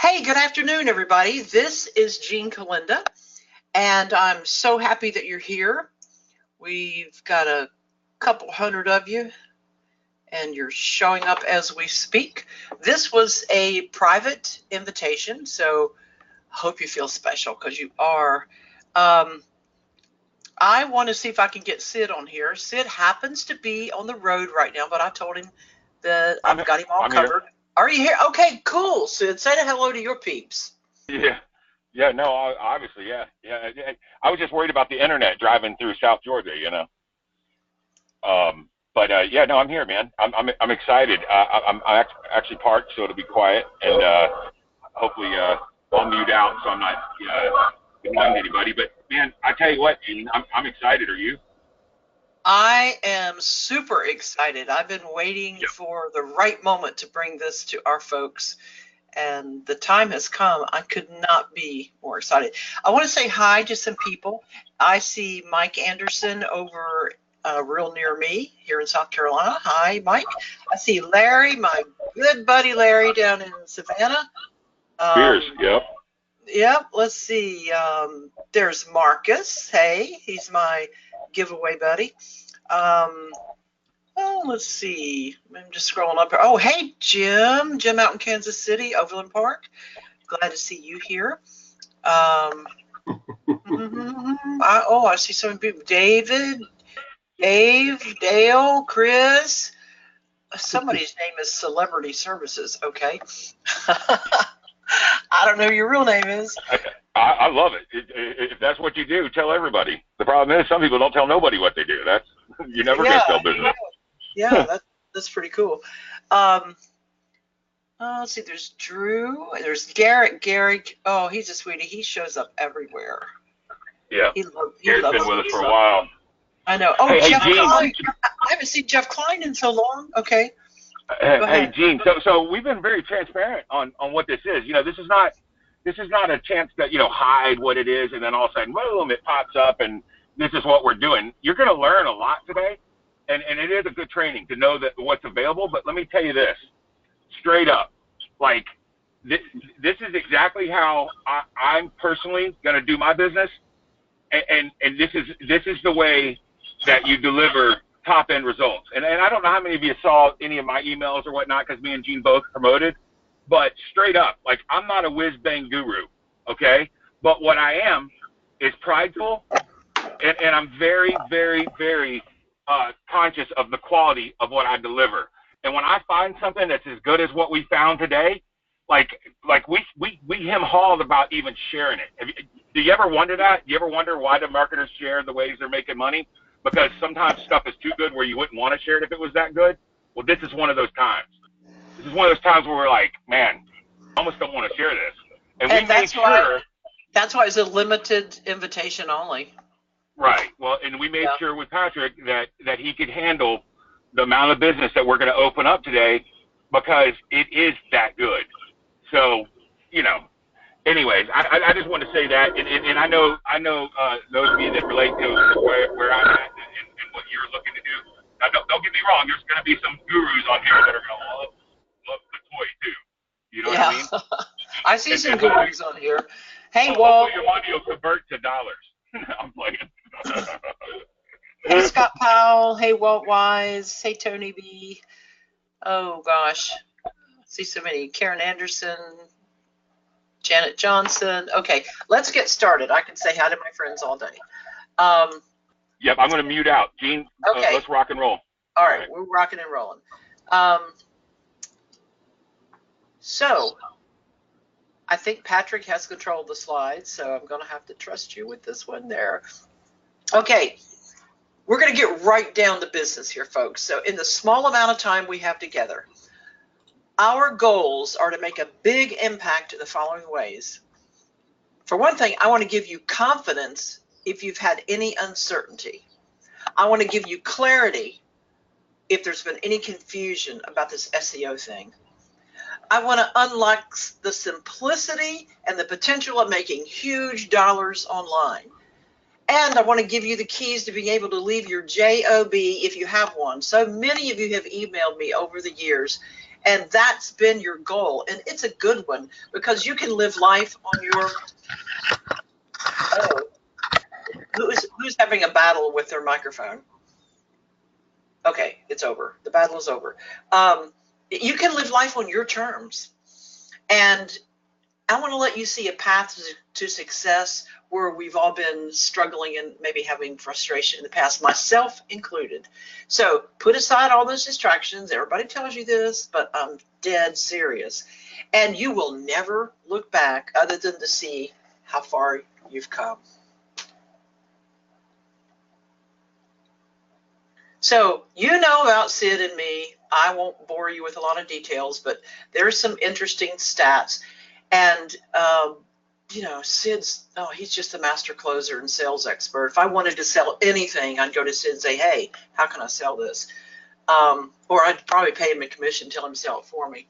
Hey, good afternoon, everybody. This is Jean Kalinda, and I'm so happy that you're here. We've got a couple hundred of you, and you're showing up as we speak. This was a private invitation, so I hope you feel special because you are. I want to see if I can get Sid on here. Sid happens to be on the road right now, but I told him that I've got him all covered. Here. Are you here? Okay, cool. Sid, say hello to your peeps. Yeah, no, obviously, yeah. I was just worried about the internet driving through South Georgia, But yeah, no, I'm here, man. I'm excited. I'm actually parked, so it'll be quiet, and hopefully I'll mute out so I'm not annoying anybody. But man, I tell you what, Gene, I'm excited. Are you? I am super excited. I've been waiting for the right moment to bring this to our folks, and the time has come. I could not be more excited. I want to say hi to some people. I see Mike Anderson over real near me here in South Carolina. Hi, Mike. I see Larry, my good buddy Larry down in Savannah. Cheers, yep. Yep, let's see. There's Marcus. Hey, he's my giveaway buddy. Oh, let's see. I'm just scrolling up here. Oh, hey, Jim. Jim out in Kansas City, Overland Park. Glad to see you here. I see so many people. David, Dave, Dale, Chris. Somebody's name is Celebrity Services. Okay. I don't know who your real name is. I love it. If that's what you do, tell everybody. The problem is some people don't tell nobody what they do. You're never going to sell business. Yeah, that's pretty cool. Let's see. There's Drew. There's Garrett. Gary. Oh, he's a sweetie. He shows up everywhere. Yeah. Garrett's been with us for a while. I know. Oh, hey, Jeff Klein. I haven't seen Jeff Klein in so long. Okay. Hey, Gene. So we've been very transparent on what this is. This is not a chance to hide what it is and then all of a sudden, boom, it pops up and this is what we're doing. You're going to learn a lot today, and it is a good training to know that what's available. But let me tell you this, straight up, like this is exactly how I'm personally going to do my business, and this is the way that you deliver top end results. And I don't know how many of you saw any of my emails or whatnot because me and Gene both promoted. But straight up, like I'm not a whiz-bang guru, okay? But what I am is prideful, and I'm very, very, very conscious of the quality of what I deliver. And when I find something that's as good as what we found today, like we hem-hawed about even sharing it. Do you ever wonder that? Do you ever wonder why the marketers share the ways they're making money? Because sometimes stuff is too good where you wouldn't want to share it if it was that good. Well, this is one of those times. This is one of those times where we're like, man, I almost don't want to share this. And we made sure. That's why it's a limited invitation only. Right. Well, and we made sure with Patrick that he could handle the amount of business that we're going to open up today because it is that good. So, anyways, I just want to say that. And I know those of you that relate to where I'm at and what you're looking to do. Now, don't get me wrong. There's going to be some gurus on here that are going to love the toy too. You know what I mean? I see some gurus on here. Hey, Walt. Hopefully your money will convert to dollars. I'm playing. Hey, Scott Powell. Hey, Walt Wise. Hey, Tony B. Oh, gosh. I see so many. Karen Anderson. Janet Johnson. Okay, let's get started. I can say hi to my friends all day. Yep, I'm going to mute out. Gene, okay. Let's rock and roll. All right, we're rocking and rolling. So, I think Patrick has control of the slides, so I'm going to have to trust you with this one there. Okay, we're going to get right down to business here, folks. So, in the small amount of time we have together, our goals are to make a big impact in the following ways. For one thing, I want to give you confidence if you've had any uncertainty. I want to give you clarity if there's been any confusion about this SEO thing. I want to unlock the simplicity and the potential of making huge dollars online. And I want to give you the keys to being able to leave your JOB if you have one. So many of you have emailed me over the years, and that's been your goal. And it's a good one because you can live life on your, oh, who's having a battle with their microphone? Okay, it's over. The battle is over. You can live life on your terms. And I want to let you see a path to success where we've all been struggling and maybe having frustration in the past, myself included. So put aside all those distractions. Everybody tells you this, but I'm dead serious. And you will never look back other than to see how far you've come. So you know about Sid and me. I won't bore you with a lot of details, but there's some interesting stats. And, you know, Sid's, oh, he's just a master closer and sales expert. If I wanted to sell anything, I'd go to Sid and say, hey, how can I sell this? Or I'd probably pay him a commission, tell him to sell it for me.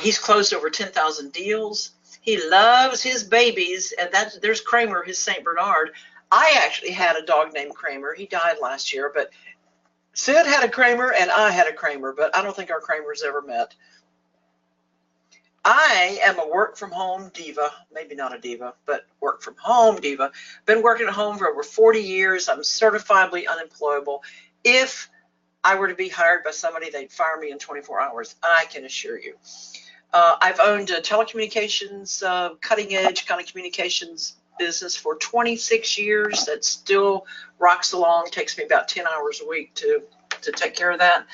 He's closed over 10,000 deals. He loves his babies. And there's Kramer, his St. Bernard. I actually had a dog named Kramer. He died last year, but Sid had a Kramer and I had a Kramer, but I don't think our Kramers ever met. I am a work from home diva, maybe not a diva, but work from home diva. Been working at home for over 40 years. I'm certifiably unemployable. If I were to be hired by somebody, they'd fire me in 24 hours. I can assure you. I've owned a telecommunications, cutting edge kind of communications business for 26 years. That still rocks along. Takes me about 10 hours a week to take care of that.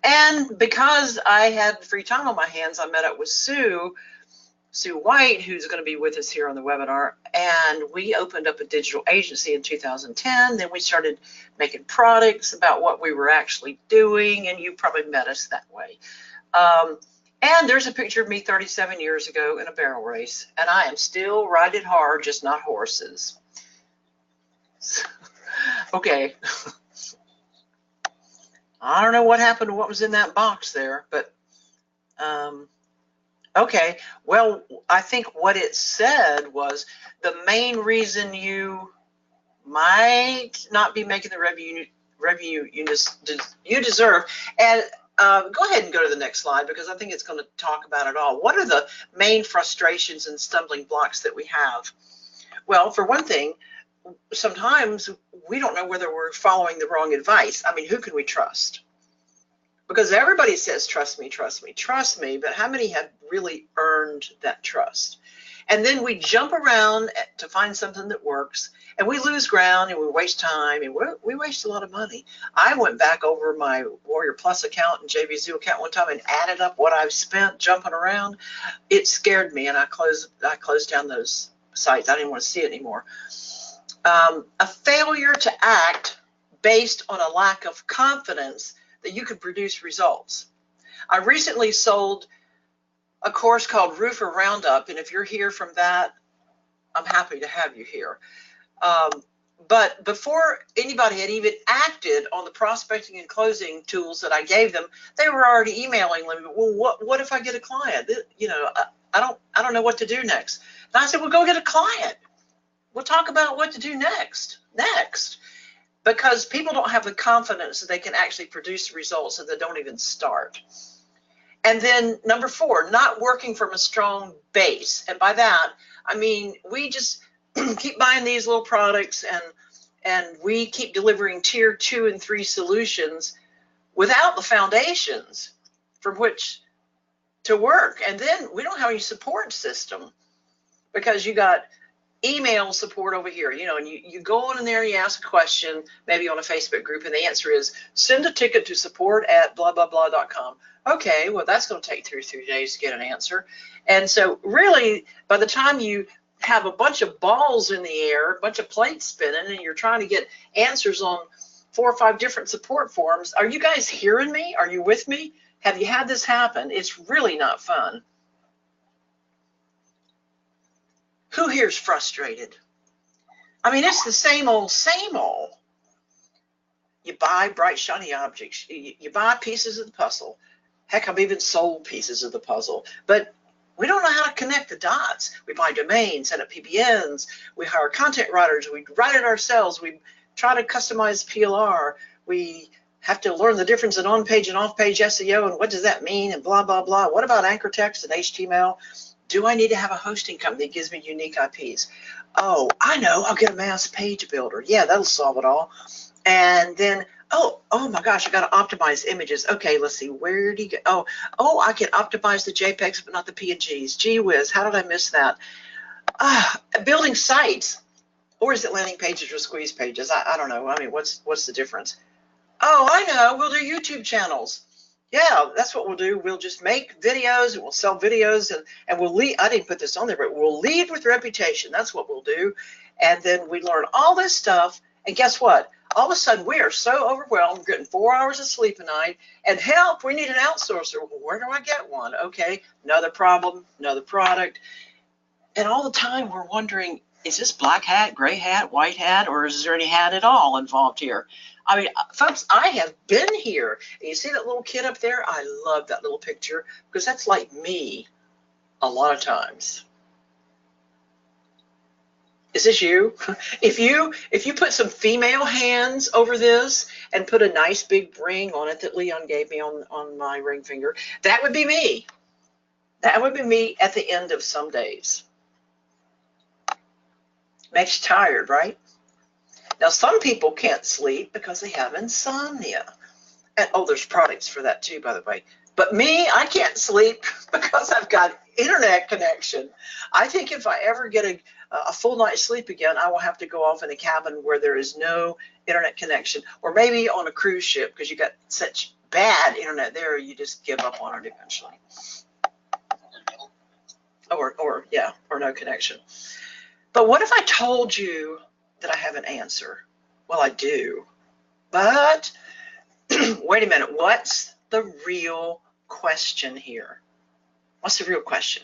And because I had free time on my hands, I met up with Sue White, who's going to be with us here on the webinar. And we opened up a digital agency in 2010. Then we started making products about what we were actually doing. And you probably met us that way. And there's a picture of me 37 years ago in a barrel race. And I am still riding hard, just not horses. Okay. I don't know what happened to what was in that box there, but okay. Well, I think what it said was the main reason you might not be making the revenue you deserve. And go ahead and go to the next slide because I think it's going to talk about it all. What are the main frustrations and stumbling blocks that we have? Well, for one thing, sometimes we don't know whether we're following the wrong advice. I mean, who can we trust? Because everybody says, trust me, trust me, trust me, but how many have really earned that trust? And then we jump around to find something that works, and we lose ground, and we waste time, and we waste a lot of money. I went back over my Warrior Plus account and JVZoo account one time and added up what I've spent jumping around. It scared me, and I closed down those sites. I didn't want to see it anymore. A failure to act based on a lack of confidence that you could produce results. I recently sold a course called Roofer Roundup, and if you're here from that, I'm happy to have you here. But before anybody had even acted on the prospecting and closing tools that I gave them, they were already emailing me. Well, what if I get a client? You know, I don't know what to do next. And I said, well, go get a client. We'll talk about what to do next. Because people don't have the confidence that they can actually produce results, so they don't even start. And then number 4, not working from a strong base. And by that, I mean, we just keep buying these little products and we keep delivering tier 2 and 3 solutions without the foundations from which to work. And then we don't have any support system because you got email support over here, you know, and you go on in there, you ask a question, maybe on a Facebook group, and the answer is send a ticket to support@blah-blah-blah.com. Okay, well, that's going to take 2 or 3 days to get an answer. And so really, by the time you have a bunch of balls in the air, a bunch of plates spinning, and you're trying to get answers on 4 or 5 different support forums, are you guys hearing me? Are you with me? Have you had this happen? It's really not fun. Who here's frustrated? I mean, it's the same old, same old. You buy bright, shiny objects. You buy pieces of the puzzle. Heck, I've even sold pieces of the puzzle. But We don't know how to connect the dots. We buy domains, set up PBNs, we hire content writers, we write it ourselves, we try to customize PLR, we have to learn the difference in on-page and off-page SEO and what does that mean and blah, blah, blah. What about anchor text and HTML? Do I need to have a hosting company that gives me unique IPs? Oh, I know, I'll get a mass page builder. Yeah, that'll solve it all. And then, oh my gosh, I got to optimize images. Okay, let's see, where do you go? Oh, I can optimize the JPEGs, but not the PNGs. Gee whiz, how did I miss that? Building sites, or is it landing pages or squeeze pages? I don't know. I mean, what's the difference? Oh, I know, we'll do YouTube channels. Yeah, that's what we'll do. We'll just make videos and we'll sell videos and we'll lead. I didn't put this on there, but we'll lead with reputation. That's what we'll do. And then we learn all this stuff. And guess what? All of a sudden, we are so overwhelmed, getting 4 hours of sleep a night. And help, we need an outsourcer. Well, where do I get one? Okay, another problem, another product. And all the time, we're wondering, is this black hat, gray hat, white hat, or is there any hat at all involved here? I mean, folks, I have been here. And you see that little kid up there? I love that little picture because that's like me a lot of times. Is this you? If you put some female hands over this and put a nice big ring on it that Leon gave me on my ring finger, that would be me. That would be me at the end of some days. Makes you tired, right? Now, some people can't sleep because they have insomnia. And oh, there's products for that too, by the way. But me, I can't sleep because I've got internet connection. I think if I ever get a full night's sleep again, I will have to go off in a cabin where there is no internet connection, or maybe on a cruise ship because you got such bad internet there, you just give up on it eventually. Or no connection. But what if I told you that I have an answer? Well, I do. But wait a minute, what's the real question here? What's the real question?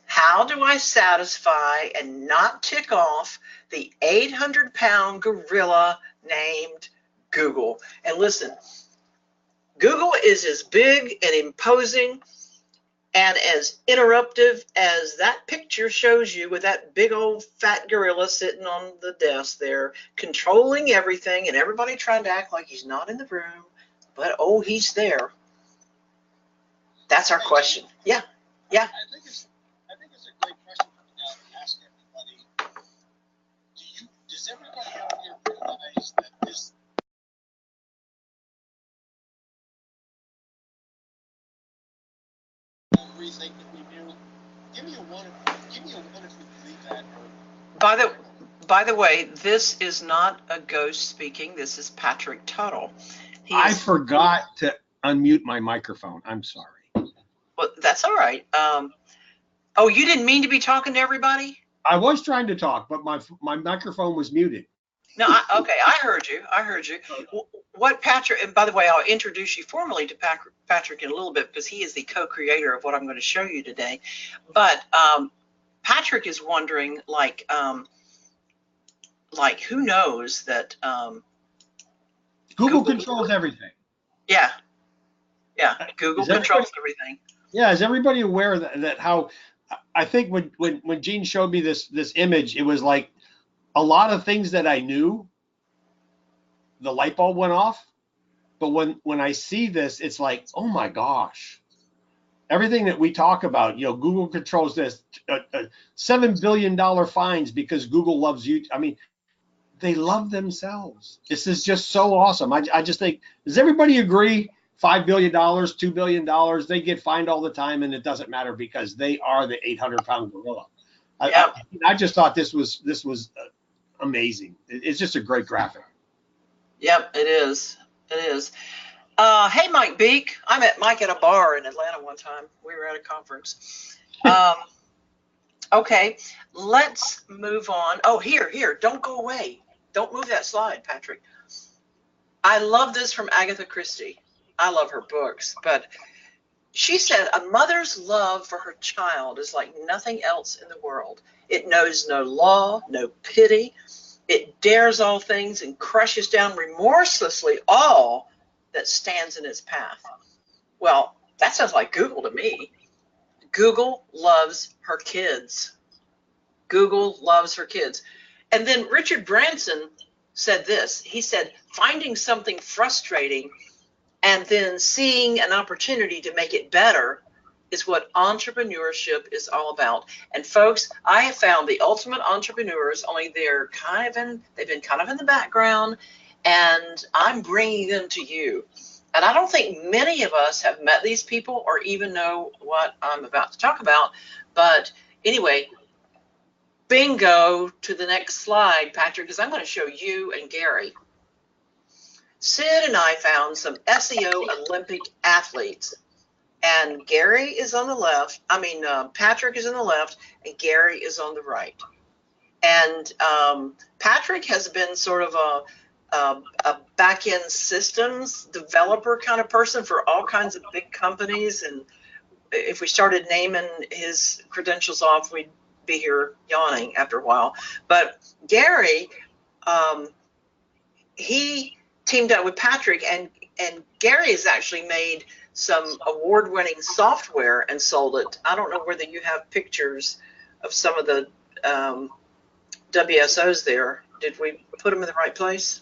How do I satisfy and not tick off the 800-pound gorilla named Google? And listen, Google is as big and imposing and as interruptive as that picture shows you with that big old fat gorilla sitting on the desk there, controlling everything and everybody trying to act like he's not in the room, but oh, he's there. That's our question. Yeah. I think it's a great question to ask everybody. Does everybody out here realize that this rethink that we do? Give me a one if you believe that. By the way, this is not a ghost speaking. This is Patrick Tuttle. I forgot to unmute my microphone. I'm sorry. Well, that's all right. Oh, you didn't mean to be talking to everybody? I was trying to talk, but my microphone was muted. No, okay, I heard you. What Patrick, and by the way, I'll introduce you formally to Patrick in a little bit because he is the co-creator of what I'm going to show you today. But Patrick is wondering, like who knows that Google controls everything. Yeah, Google controls everything. Yeah, is everybody aware that how I think when Gene showed me this image, it was like a lot of things that I knew, the light bulb went off. But when I see this, it's like, oh my gosh, everything that we talk about, Google controls this, $7 billion fines because Google loves you. I mean, they love themselves. This is just so awesome. I just think, does everybody agree? $5 billion, $2 billion, they get fined all the time, and it doesn't matter because they are the 800-pound gorilla. Yep. I just thought this was amazing. It's just a great graphic. Yep, it is. Hey, Mike Beek. I met Mike at a bar in Atlanta one time. We were at a conference. Okay, let's move on. Oh, here. Don't go away. Don't move that slide, Patrick. I love this from Agatha Christie. I love her books, but she said a mother's love for her child is like nothing else in the world. It knows no law, no pity. It dares all things and crushes down remorselessly all that stands in its path. Well, That sounds like Google to me. Google loves her kids. Google loves her kids. And then Richard Branson said this. He said, finding something frustrating and then seeing an opportunity to make it better is what entrepreneurship is all about. And folks, I have found the ultimate entrepreneurs, only they've been kind of in the background, and I'm bringing them to you. And I don't think many of us have met these people or even know what I'm about to talk about. But anyway, bingo to the next slide, Patrick, because I'm going to show you and Gary. Sid and I found some SEO Olympic athletes, and Gary is on the left. Patrick is on the left, and Gary is on the right. And Patrick has been sort of a back-end systems developer kind of person for all kinds of big companies. And if we started naming his credentials off, we'd be here yawning after a while. But Gary, he teamed up with Patrick, and Gary has actually made some award-winning software and sold it. I don't know whether you have pictures of some of the WSOs there. Did we put them in the right place?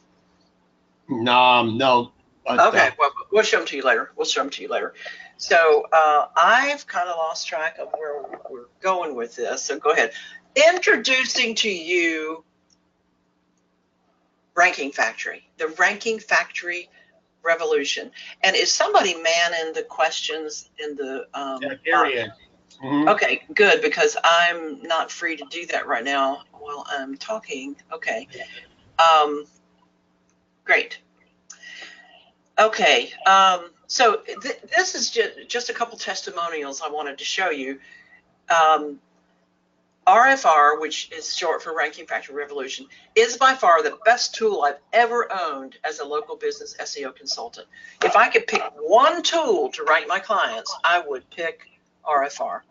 No. Okay, well, we'll show them to you later. So I've kind of lost track of where we're going with this. So go ahead. Introducing to you Ranking Factory, the Ranking Factory revolution. And is somebody manning the questions in the Gary is. Mm-hmm. Okay, good, because I'm not free to do that right now while I'm talking. Okay. Great. Okay. So this is just a couple testimonials I wanted to show you. RFR, which is short for Ranking Factory Revolution, is by far the best tool I've ever owned as a local business SEO consultant. If I could pick one tool to rank my clients, I would pick RFR.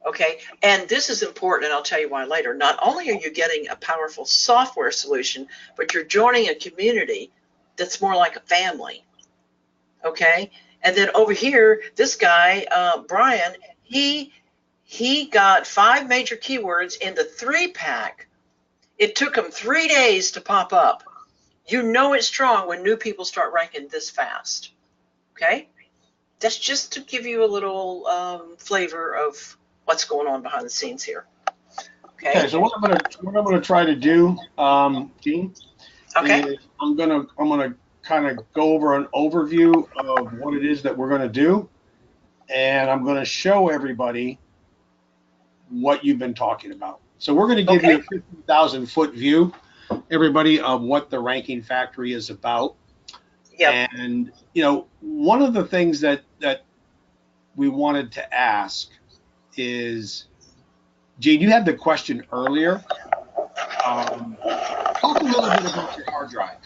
Okay, and this is important, and I'll tell you why later. Not only are you getting a powerful software solution, but you're joining a community that's more like a family. Okay, and then over here, this guy, Brian, he got 5 major keywords in the 3-pack. It took him 3 days to pop up. You know it's strong when new people start ranking this fast. Okay, that's just to give you a little flavor of what's going on behind the scenes here. Okay. So what I'm gonna try to do, Gene, Okay. is I'm gonna kind of go over an overview of what it is that we're gonna do, and I'm gonna show everybody what you've been talking about. So we're gonna give you a 50,000-foot view, everybody, of what the Ranking Factory is about. Yep. And one of the things that we wanted to ask is, Gene, you had the question earlier. Talk a little bit about your hard drive.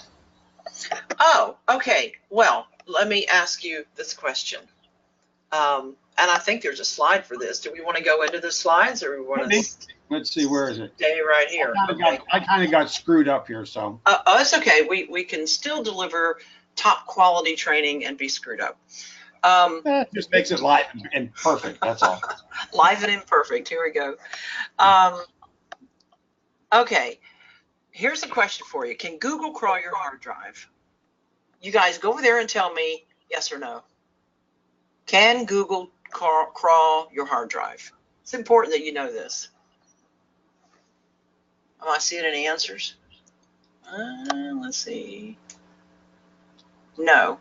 Oh, okay. Well, let me ask you this question. And I think there's a slide for this. Do we want to go into the slides, or we want to? Let's see, where is it? Stay right here. I kind of got screwed up here, so. It's okay. We can still deliver top quality training and be screwed up. Just makes it live and perfect. That's all. Live and imperfect. Here we go. Okay. Here's a question for you. Can Google crawl your hard drive? You guys go over there and tell me yes or no. Can Google crawl your hard drive? It's important that you know this. Am I seeing any answers? Let's see. No.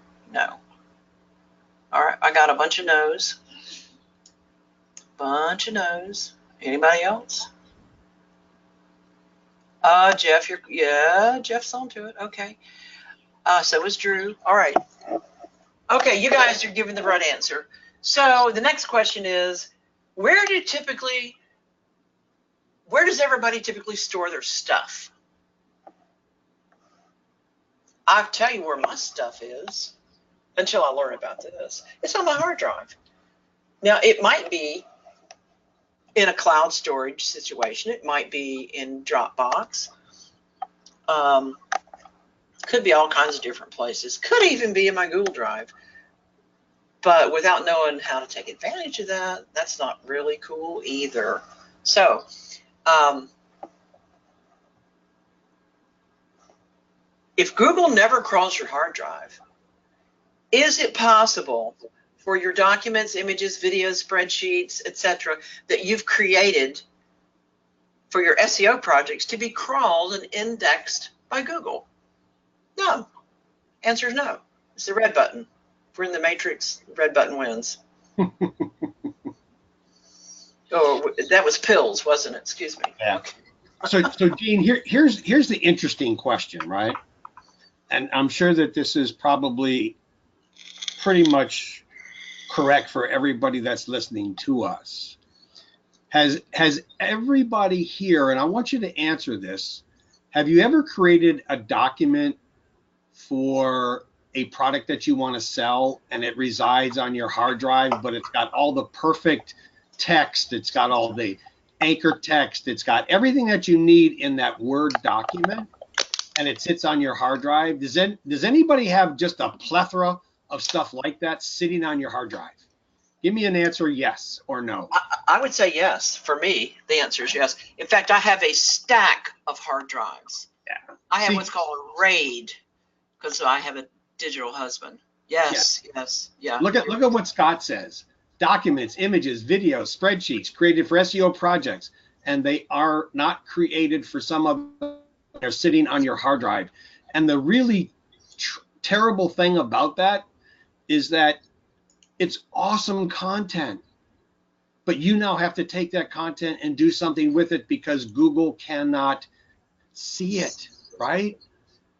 All right, I got a bunch of no's. Anybody else? Jeff, Jeff's onto it. Okay. So is Drew. All right. Okay, you guys are giving the right answer. So the next question is, where does everybody typically store their stuff? I'll tell you where my stuff is until I learn about this. It's on my hard drive. Now, it might be in a cloud storage situation. It might be in Dropbox. Could be all kinds of different places. Could even be in my Google Drive. but without knowing how to take advantage of that, that's not really cool either. So, if Google never crawls your hard drive, is it possible for your documents, images, videos, spreadsheets, etc., that you've created for your SEO projects to be crawled and indexed by Google? No. Answer is no. It's the red button. If we're in the Matrix, the red button wins. Oh, that was pills, wasn't it? Excuse me. Yeah. Okay. So Gene, here's the interesting question, right? And I'm sure that this is probably pretty much correct for everybody that's listening to us. Has everybody here, and I want you to answer this, have you ever created a document for a product that you want to sell and it resides on your hard drive, but it's got all the perfect text, it's got all the anchor text, it's got everything that you need in that Word document, and it sits on your hard drive? Does anybody have just a plethora of stuff like that sitting on your hard drive? Give me an answer, yes or no. I would say yes. For me, the answer is yes. In fact, I have a stack of hard drives. Yeah. I have what's called a RAID because I have a digital husband. Yes, yes, yeah. Look at what Scott says. Documents, images, videos, spreadsheets created for SEO projects, and they are not created for some other. They're sitting on your hard drive. And the really terrible thing about that is that it's awesome content, but you now have to take that content and do something with it because Google cannot see it, right?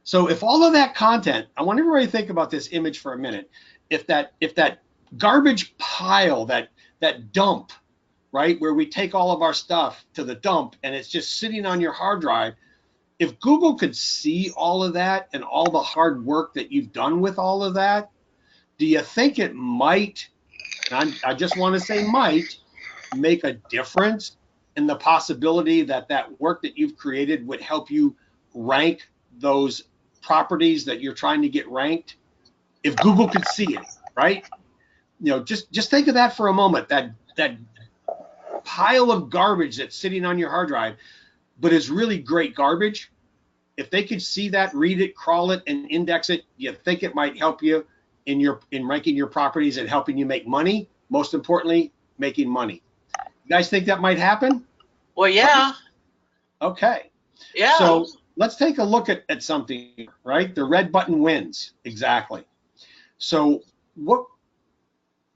So if all of that content, I want everybody to think about this image for a minute. If that garbage pile, that dump, right, where we take all of our stuff to the dump and it's just sitting on your hard drive, if Google could see all of that and all the hard work that you've done with all of that, do you think it might, and I just want to say might, make a difference in the possibility that that work that you've created would help you rank those properties that you're trying to get ranked? If Google could see it, right? You know, just think of that for a moment, that pile of garbage that's sitting on your hard drive, but is really great garbage. If they could see that, read it, crawl it, and index it, you think it might help you in ranking your properties and helping you make money? Most importantly, making money. You guys think that might happen? Well, yeah. Okay. Yeah. So let's take a look at something, right? The red button wins. Exactly. So what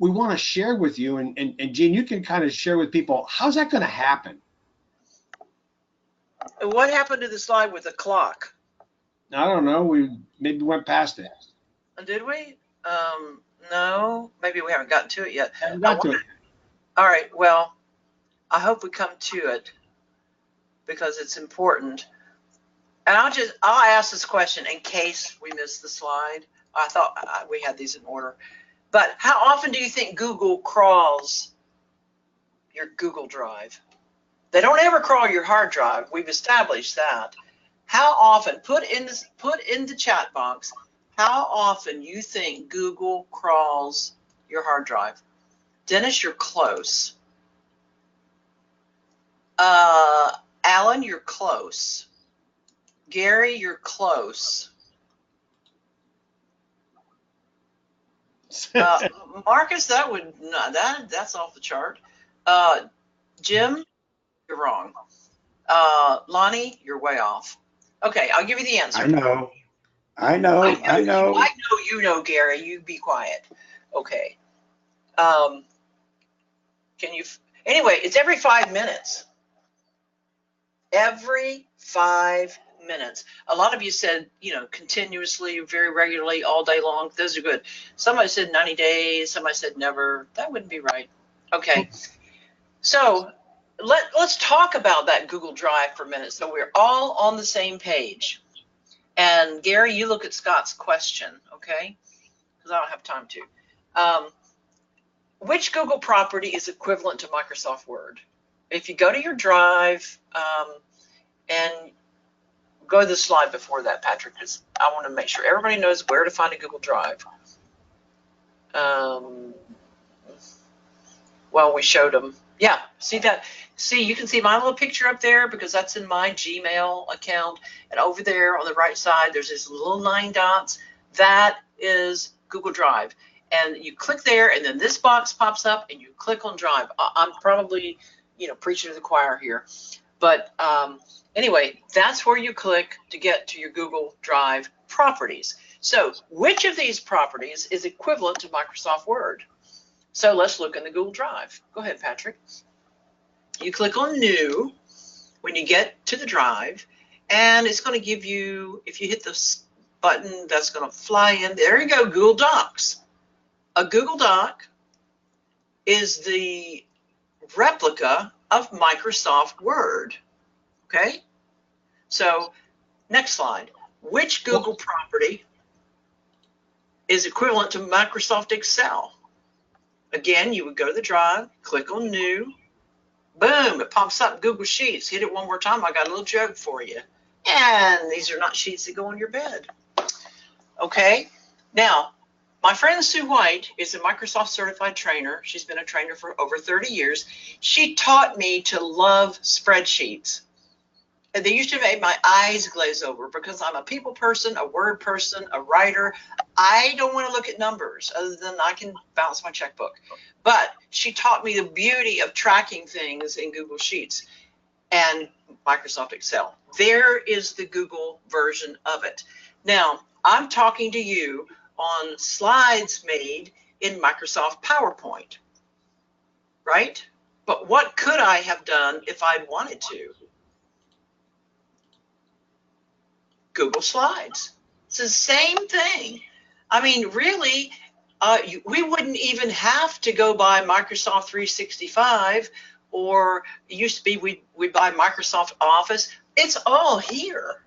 we want to share with you, and Gene, you can kind of share with people, how's that going to happen? What happened to the slide with the clock? I don't know. We maybe went past it. Did we? No, maybe we haven't gotten to it yet. Haven't got to it. All right. Well, I hope we come to it because it's important. And I'll ask this question in case we missed the slide. I thought we had these in order. But how often do you think Google crawls your Google Drive? They don't ever crawl your hard drive. We've established that. How often? Put in the chat box how often you think Google crawls your hard drive. Dennis, you're close. Alan, you're close. Gary, you're close. Marcus, that's off the chart. Jim, you're wrong. Lonnie, you're way off. Okay, I'll give you the answer. I know. I know you know, Gary. You be quiet. Okay. Can you? Anyway, it's every 5 minutes. Every 5 minutes. A lot of you said, continuously, very regularly, all day long. Those are good. Somebody said 90 days. Somebody said never. That wouldn't be right. Okay. So let's talk about that Google Drive for a minute so we're all on the same page. And Gary, you look at Scott's question, okay? Because I don't have time to. Which Google property is equivalent to Microsoft Word? If you go to your Drive and go to the slide before that, Patrick, because I want to make sure everybody knows where to find a Google Drive. Well, we showed them. Yeah, see that? See, you can see my little picture up there because that's in my Gmail account. And over there on the right side, there's this little 9 dots. That is Google Drive. And you click there, and then this box pops up, and you click on Drive. I'm probably, preaching to the choir here. But anyway, that's where you click to get to your Google Drive properties. So which of these properties is equivalent to Microsoft Word? So let's look in the Google Drive. Go ahead, Patrick. You click on New when you get to the Drive, and it's going to give you, if you hit this button, that's going to fly in. There you go, Google Docs. A Google Doc is the replica of Microsoft Word. Okay? So, next slide. Which Google property is equivalent to Microsoft Excel? Again, you would go to the Drive, click on New, boom, it pops up Google Sheets. Hit it one more time. I got a little joke for you. And these are not sheets that go on your bed. Okay? Now, my friend Sue White is a Microsoft certified trainer. She's been a trainer for over 30 years. She taught me to love spreadsheets. And they used to make my eyes glaze over because I'm a people person, a word person, a writer. I don't want to look at numbers other than I can bounce my checkbook. But she taught me the beauty of tracking things in Google Sheets and Microsoft Excel. There is the Google version of it. Now, I'm talking to you on slides made in Microsoft PowerPoint, right? But what could I have done if I'd wanted to? Google Slides. It's the same thing. I mean, really, we wouldn't even have to go buy Microsoft 365, or it used to be we'd buy Microsoft Office. It's all here.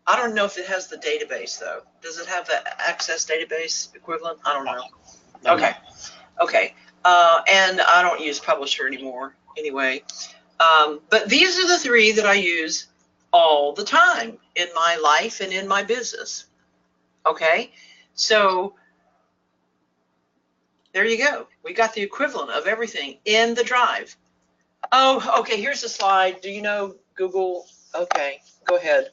I don't know if it has the database, though. Does it have the Access database equivalent? I don't know. Okay. Okay. And I don't use Publisher anymore anyway. But these are the 3 that I use all the time in my life and in my business. Okay, so there you go. We got the equivalent of everything in the Drive. Oh, okay, here's the slide. Do you know Google? Okay, go ahead.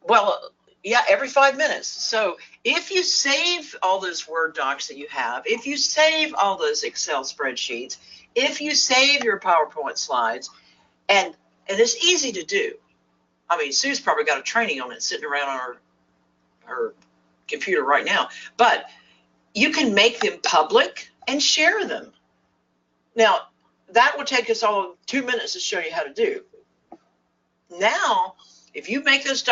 Well, yeah, every 5 minutes. So if you save all those Word docs that you have, if you save all those Excel spreadsheets, if you save your PowerPoint slides, and it's easy to do. I mean, Sue's probably got a training on it sitting around on her computer right now. But you can make them public and share them. Now, that would take us all 2 minutes to show you how to do. Now, if you make those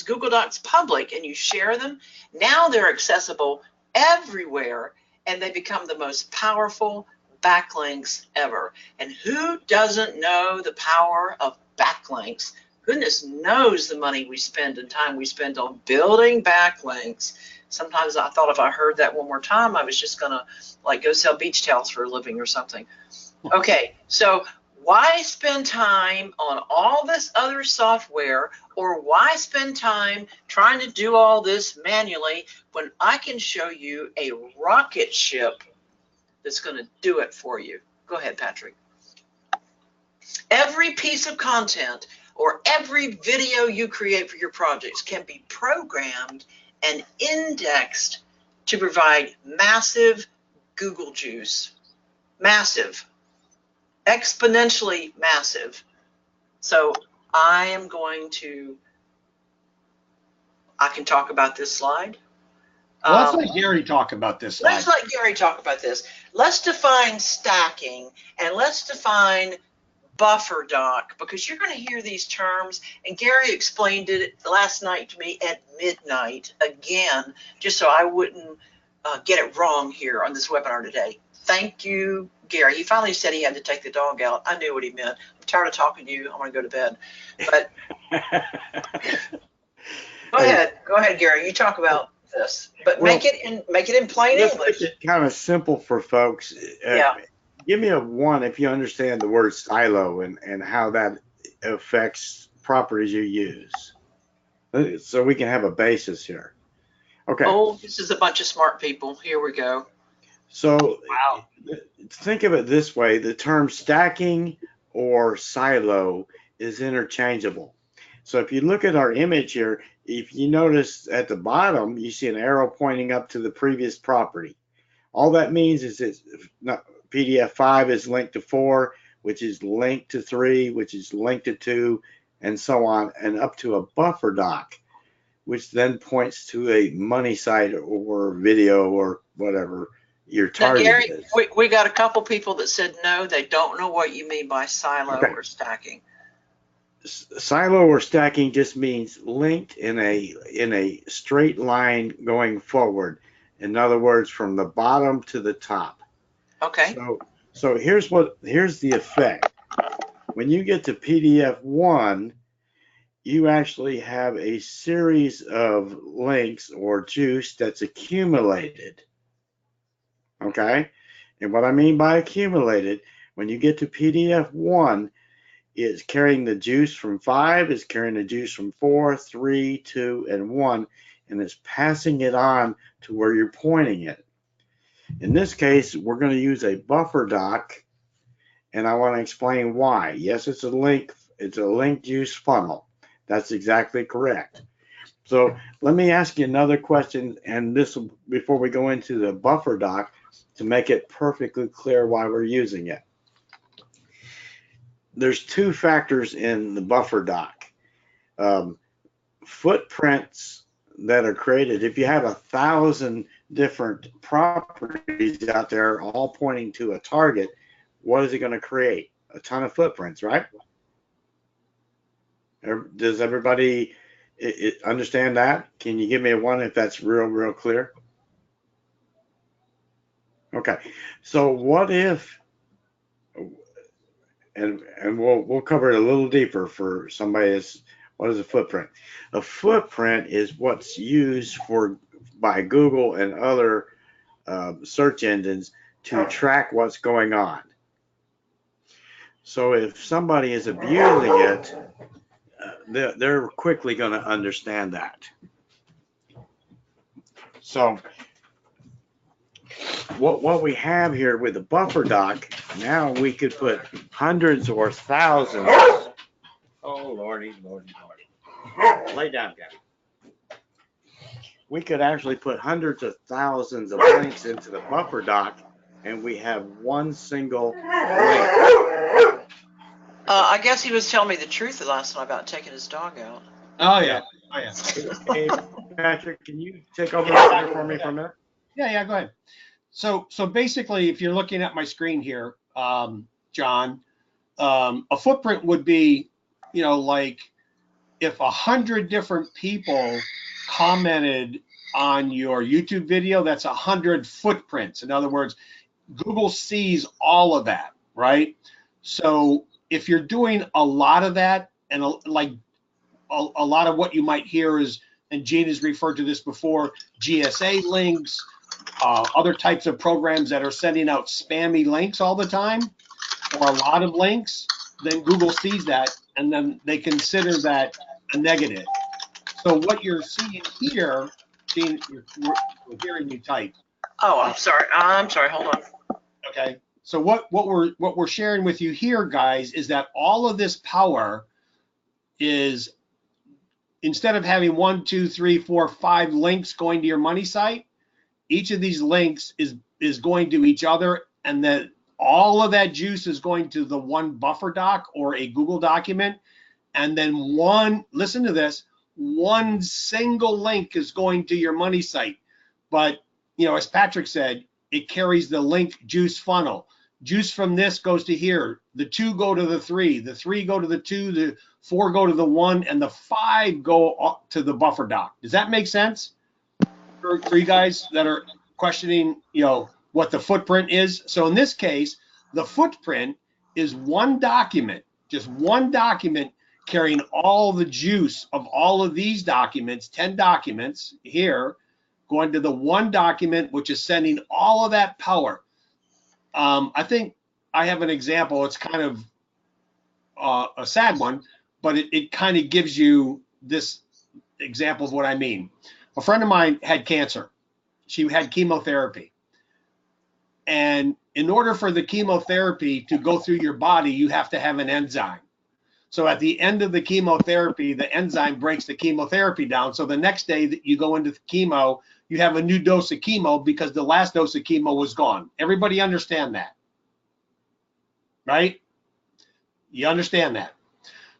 Google Docs public and you share them, now they're accessible everywhere and they become the most powerful backlinks ever. And who doesn't know the power of backlinks? Goodness knows the money we spend and time we spend on building backlinks. Sometimes I thought if I heard that one more time, I was just going to go sell beach towels for a living or something. Okay, so why spend time on all this other software, or why spend time trying to do all this manually when I can show you a rocket ship that's going to do it for you? Go ahead, Patrick. Every piece of content or every video you create for your projects can be programmed and indexed to provide massive Google juice. Massive. Exponentially massive. So I can talk about this slide. Let's let Gary talk about this slide. Let's let Gary talk about this. Let's define stacking and let's define buffer doc, because you're going to hear these terms, and Gary explained it last night to me at midnight again, just so I wouldn't get it wrong here on this webinar today. Thank you, Gary. He finally said he had to take the dog out. I knew what he meant. I'm tired of talking to you. I want to go to bed. But go ahead, Gary. You talk about this, but make it in plain English. Make it kind of simple for folks. Yeah. Give me a 1 if you understand the word silo and how that affects properties you use, so we can have a basis here. Okay. Oh, this is a bunch of smart people. Here we go. So Wow. think of it this way: the term stacking or silo is interchangeable. So if you look at our image here, if you notice at the bottom, you see an arrow pointing up to the previous property. All that means is that PDF 5 is linked to 4, which is linked to 3, which is linked to 2, and so on, and up to a buffer doc, which then points to a money site or video or whatever your Now, target Gary, is. we got a couple people that said no, they don't know what you mean by silo Okay. or stacking. Silo or stacking just means linked in a straight line going forward. In other words, from the bottom to the top. Okay. So here's the effect. When you get to PDF 1, you actually have a series of links or juice that's accumulated. Okay? And what I mean by accumulated, when you get to PDF 1, it's carrying the juice from 5, it's carrying the juice from 4, 3, 2, and 1, and it's passing it on to where you're pointing it. In this case, we're going to use a buffer doc, and I want to explain why. Yes, it's a link juice funnel. That's exactly correct. So let me ask you another question, and this before we go into the buffer doc, to make it perfectly clear why we're using it. There's two factors in the buffer doc. Footprints that are created. If you have 1,000 different properties out there all pointing to a target, what is it going to create? A ton of footprints, right? Does everybody understand that? Can you give me a one if that's real clear? Okay. So what if, and we'll cover it a little deeper for somebody that's, what is a footprint? A footprint is what's used by Google and other search engines to track what's going on. So if somebody is abusing it, they're quickly going to understand that. So what we have here with the buffer doc, now we could put hundreds or thousands. Oh, Lordy. Lay down, Gabby. We could actually put hundreds of thousands of links into the buffer doc, and we have one single link. I guess he was telling me the truth last night about taking his dog out. Oh yeah. Hey, Patrick, can you take over there for me for a minute? Yeah, go ahead. So basically, if you're looking at my screen here, John, a footprint would be, like if 100 different people commented on your YouTube video, that's 100 footprints. In other words, Google sees all of that, right? So if you're doing a lot of that, and like a lot of what you might hear is, and Gene has referred to this before, GSA links, other types of programs that are sending out spammy links all the time, or a lot of links, then Google sees that, and then they consider that a negative. So what you're seeing here, Gene, we're hearing you type. Oh, I'm sorry. Hold on. Okay. So what we're sharing with you here, guys, is that all of this power is, instead of having 1, 2, 3, 4, 5 links going to your money site, each of these links is going to each other, and then all of that juice is going to the one buffer doc or a Google document, and then listen to this, one single link is going to your money site. But as Patrick said, it carries the link juice funnel. Juice from this goes to here. The 2 go to the 3. The 3 go to the 2. The 4 go to the 1, and the 5 go to the buffer doc. Does that make sense for you guys that are questioning, what the footprint is? So in this case, the footprint is one document, just one document carrying all the juice of all of these documents, 10 documents here, going to the one document, which is sending all of that power. I think I have an example. It's kind of a sad one, but it kind of gives you this example of what I mean. A friend of mine had cancer. She had chemotherapy. And in order for the chemotherapy to go through your body, you have to have an enzyme. So at the end of the chemotherapy, the enzyme breaks the chemotherapy down. So the next day that you go into the chemo, you have a new dose of chemo because the last dose of chemo was gone. Everybody understand that, right? You understand that.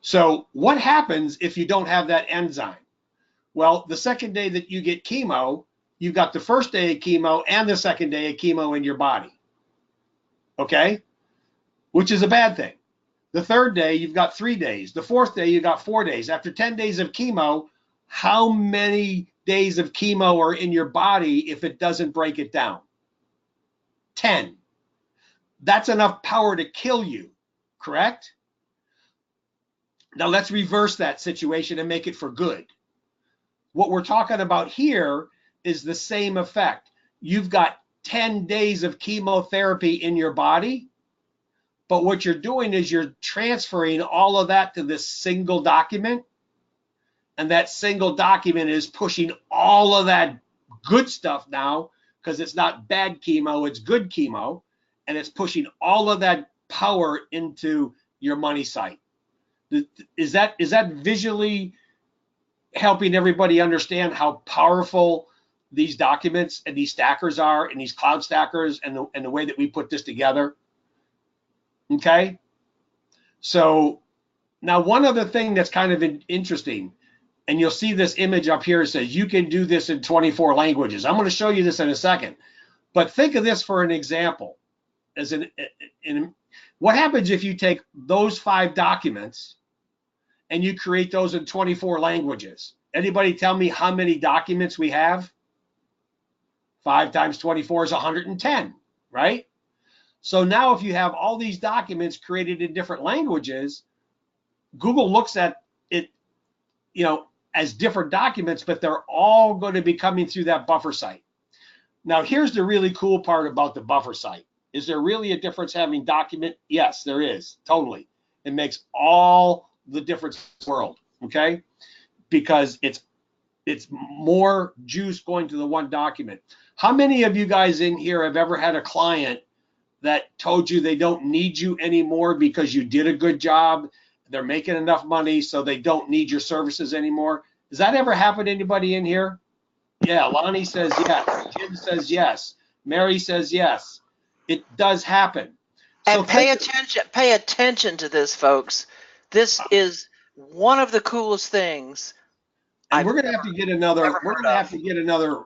So what happens if you don't have that enzyme? Well, the second day that you get chemo, you've got the first day of chemo and the second day of chemo in your body, okay? Which is a bad thing. The third day, you've got 3 days. The fourth day, you've got 4 days. After 10 days of chemo, how many days of chemo are in your body if it doesn't break it down? 10. That's enough power to kill you, correct? Now let's reverse that situation and make it for good. What we're talking about here is the same effect. You've got 10 days of chemotherapy in your body, but what you're doing is you're transferring all of that to this single document, and that single document is pushing all of that good stuff now, because it's not bad chemo, it's good chemo, and it's pushing all of that power into your money site. Is that visually helping everybody understand how powerful these documents and these stackers are, and these cloud stackers, and the way that we put this together? Okay. So now one other thing that's kind of interesting, and you'll see this image up here, it says you can do this in 24 languages. I'm going to show you this in a second, but think of this for an example. What happens if you take those 5 documents and you create those in 24 languages? Anybody tell me how many documents we have? 5 times 24 is 110, right? So now if you have all these documents created in different languages, Google looks at it, as different documents, but they're all going to be coming through that buffer site. Now, here's the really cool part about the buffer site. Is there really a difference having document? Yes, there is, totally. It makes all the difference in the world, okay? Because it's more juice going to the one document. How many of you guys in here have ever had a client that told you they don't need you anymore because you did a good job, they're making enough money, so they don't need your services anymore? Does that ever happen to anybody in here? Yeah, Lonnie says yes. Jim says yes. Mary says yes. It does happen. And so pay attention to this, folks. This is one of the coolest things. And we're gonna have to get another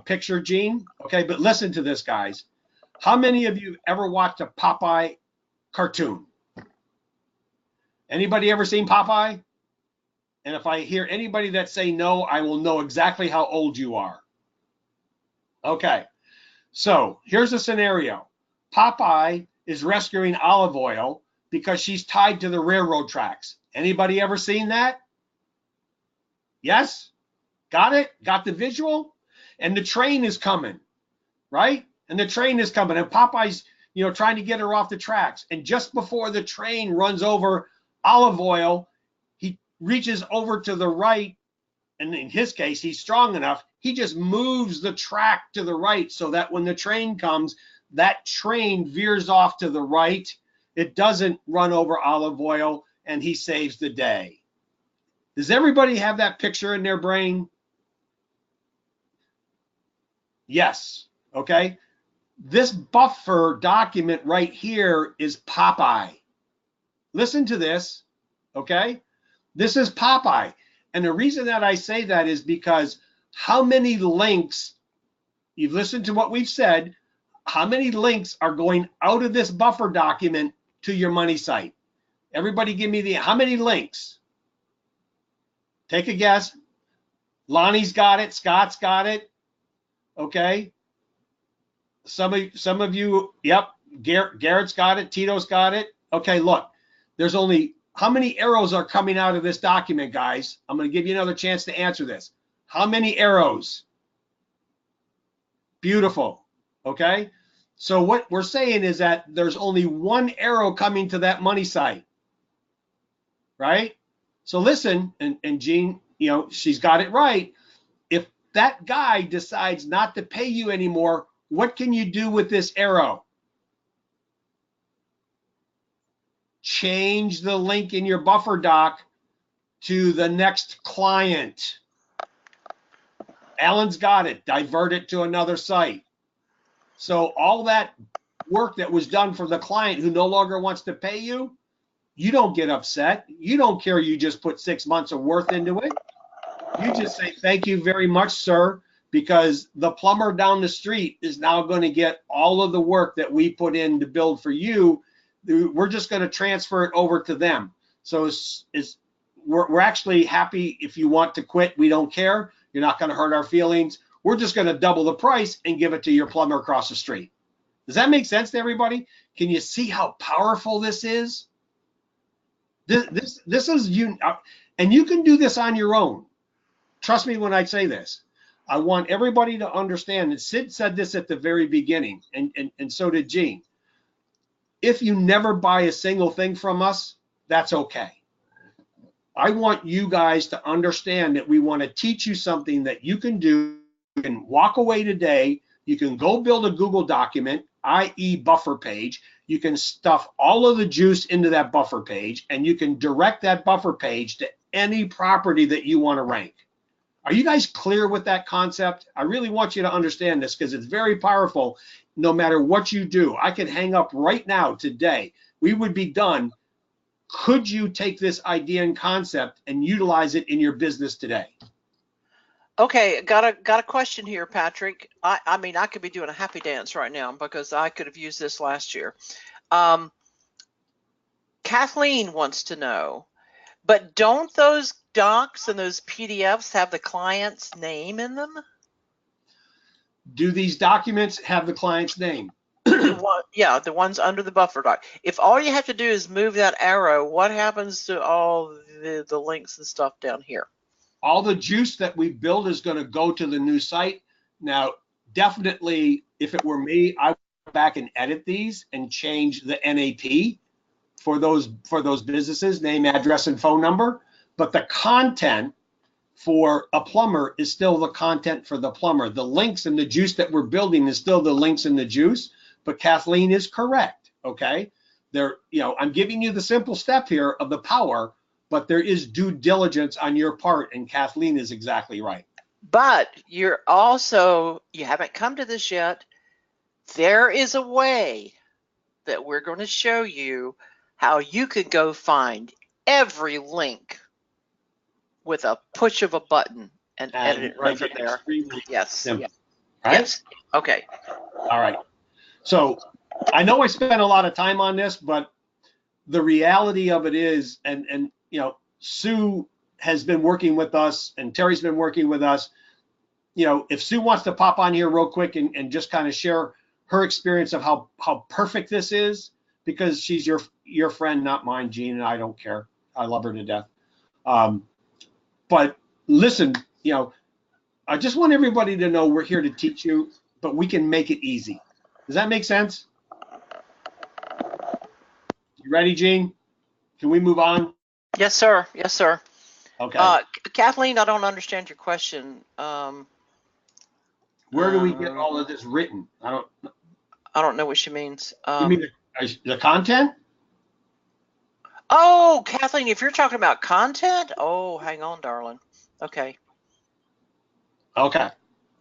picture, Gene. Okay, but listen to this, guys. How many of you ever watched a Popeye cartoon? Anybody ever seen Popeye? And if I hear anybody that say no, I will know exactly how old you are. Okay, so here's a scenario. Popeye is rescuing Olive Oyl because she's tied to the railroad tracks. Anybody ever seen that? Yes? Got it? Got the visual? And the train is coming, right? And the train is coming, and Popeye's, trying to get her off the tracks. And just before the train runs over Olive Oyl, he reaches over to the right, and in his case, he's strong enough, he just moves the track to the right so that when the train comes, that train veers off to the right. It doesn't run over Olive Oyl, and he saves the day. Does everybody have that picture in their brain? Yes. Okay. This buffer document right here is Popeye. Listen to this. Okay. This is Popeye. And the reason that I say that is because how many links, you've listened to what we've said, how many links are going out of this buffer document to your money site? Everybody give me how many links? Take a guess. Lonnie's got it. Scott's got it. Okay. Some of you, yep. Garrett's got it. Tito's got it. Okay, look. There's only, how many arrows are coming out of this document, guys? I'm going to give you another chance to answer this. How many arrows? Beautiful. Okay. So what we're saying is that there's only one arrow coming to that money site. Right? So listen, and Jean, she's got it right. that guy decides not to pay you anymore, what can you do with this arrow? Change the link in your buffer doc to the next client. Alan's got it. Divert it to another site. So all that work that was done for the client who no longer wants to pay you, you don't get upset. You don't care you just put 6 months of worth into it. You just say, thank you very much, sir, because the plumber down the street is now going to get all of the work that we put in to build for you. We're just going to transfer it over to them. So we're actually happy. If you want to quit, we don't care. You're not going to hurt our feelings. We're just going to double the price and give it to your plumber across the street. Does that make sense to everybody? Can you see how powerful this is? This is you, and you can do this on your own. Trust me when I say this. I want everybody to understand, and Sid said this at the very beginning, and so did Gene. If you never buy a single thing from us, that's okay. I want you guys to understand that we want to teach you something that you can do. You can walk away today. You can go build a Google document, i.e. buffer page. You can stuff all of the juice into that buffer page, and you can direct that buffer page to any property that you want to rank. Are you guys clear with that concept? I really want you to understand this because it's very powerful no matter what you do. I could hang up right now today. We would be done. Could you take this idea and concept and utilize it in your business today? Okay, got a question here, Patrick. I mean, I could be doing a happy dance right now because I could have used this last year. Kathleen wants to know, but don't those docs and those PDFs have the client's name in them? Do these documents have the client's name? Yeah, the ones under the buffer doc. If all you have to do is move that arrow, what happens to all the links and stuff down here? All the juice that we build is going to go to the new site. Now, definitely, if it were me, I would go back and edit these and change the NAP for those businesses, name, address, and phone number. But the content for a plumber is still the content for the plumber. The links and the juice that we're building is still the links and the juice. But Kathleen is correct. Okay, I'm giving you the simple step here of the power. But there is due diligence on your part, and Kathleen is exactly right. But you haven't come to this yet. There is a way that we're going to show you how you could go find every link with a push of a button and edit it right from there. Yes. Simple, right? Yes. Okay. All right. So I know I spent a lot of time on this, but the reality of it is, and Sue has been working with us and Terry's been working with us. If Sue wants to pop on here real quick and just kind of share her experience of how perfect this is, because she's your friend, not mine, Gene, and I don't care. I love her to death. But listen, I just want everybody to know we're here to teach you, but we can make it easy. Does that make sense? You ready, Gene? Can we move on? Yes, sir. Yes, sir. Okay. Kathleen, I don't understand your question. Where do we get all of this written? I don't know what she means. You mean the content? Oh, Kathleen, if you're talking about content, hang on, darling. Okay. Okay.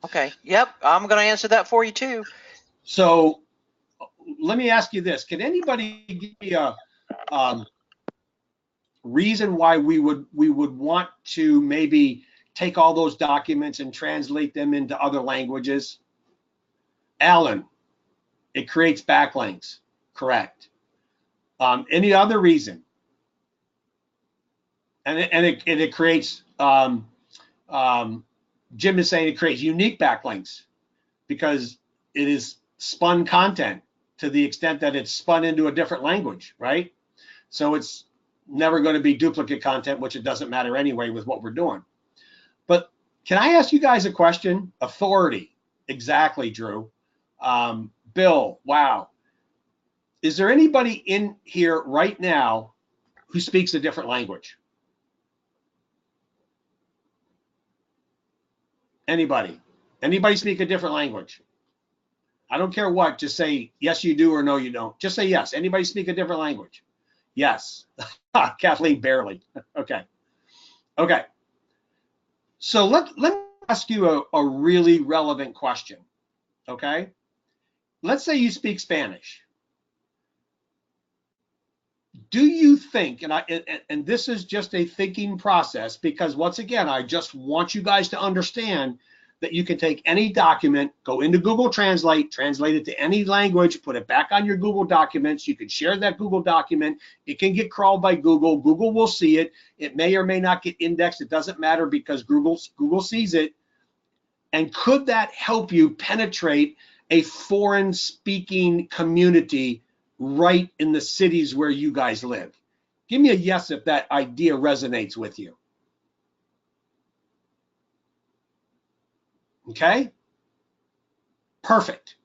Okay. Yep, I'm going to answer that for you too. So let me ask you this: can anybody give me a reason why we would want to maybe take all those documents and translate them into other languages? Alan, it creates backlinks. Correct. Any other reason? And it creates. Jim is saying it creates unique backlinks because it is spun content to the extent that it's spun into a different language, right? So it's never going to be duplicate content, which it doesn't matter anyway with what we're doing. But can I ask you guys a question? Authority. Exactly, Drew. Bill, wow. Is there anybody in here right now who speaks a different language? Anybody? Anybody speak a different language? I don't care what, just say yes you do or no you don't. Just say yes. Anybody speak a different language? Yes. Kathleen, barely. Okay. Okay. So let me ask you a really relevant question. Okay. Let's say you speak Spanish. Do you think, and this is just a thinking process, because once again, I just want you guys to understand that you can take any document, go into Google Translate, translate it to any language, put it back on your Google documents. You can share that Google document. It can get crawled by Google. Google will see it. It may or may not get indexed. It doesn't matter because Google sees it. And could that help you penetrate a foreign speaking community right in the cities where you guys live? Give me a yes if that idea resonates with you. Okay? Perfect.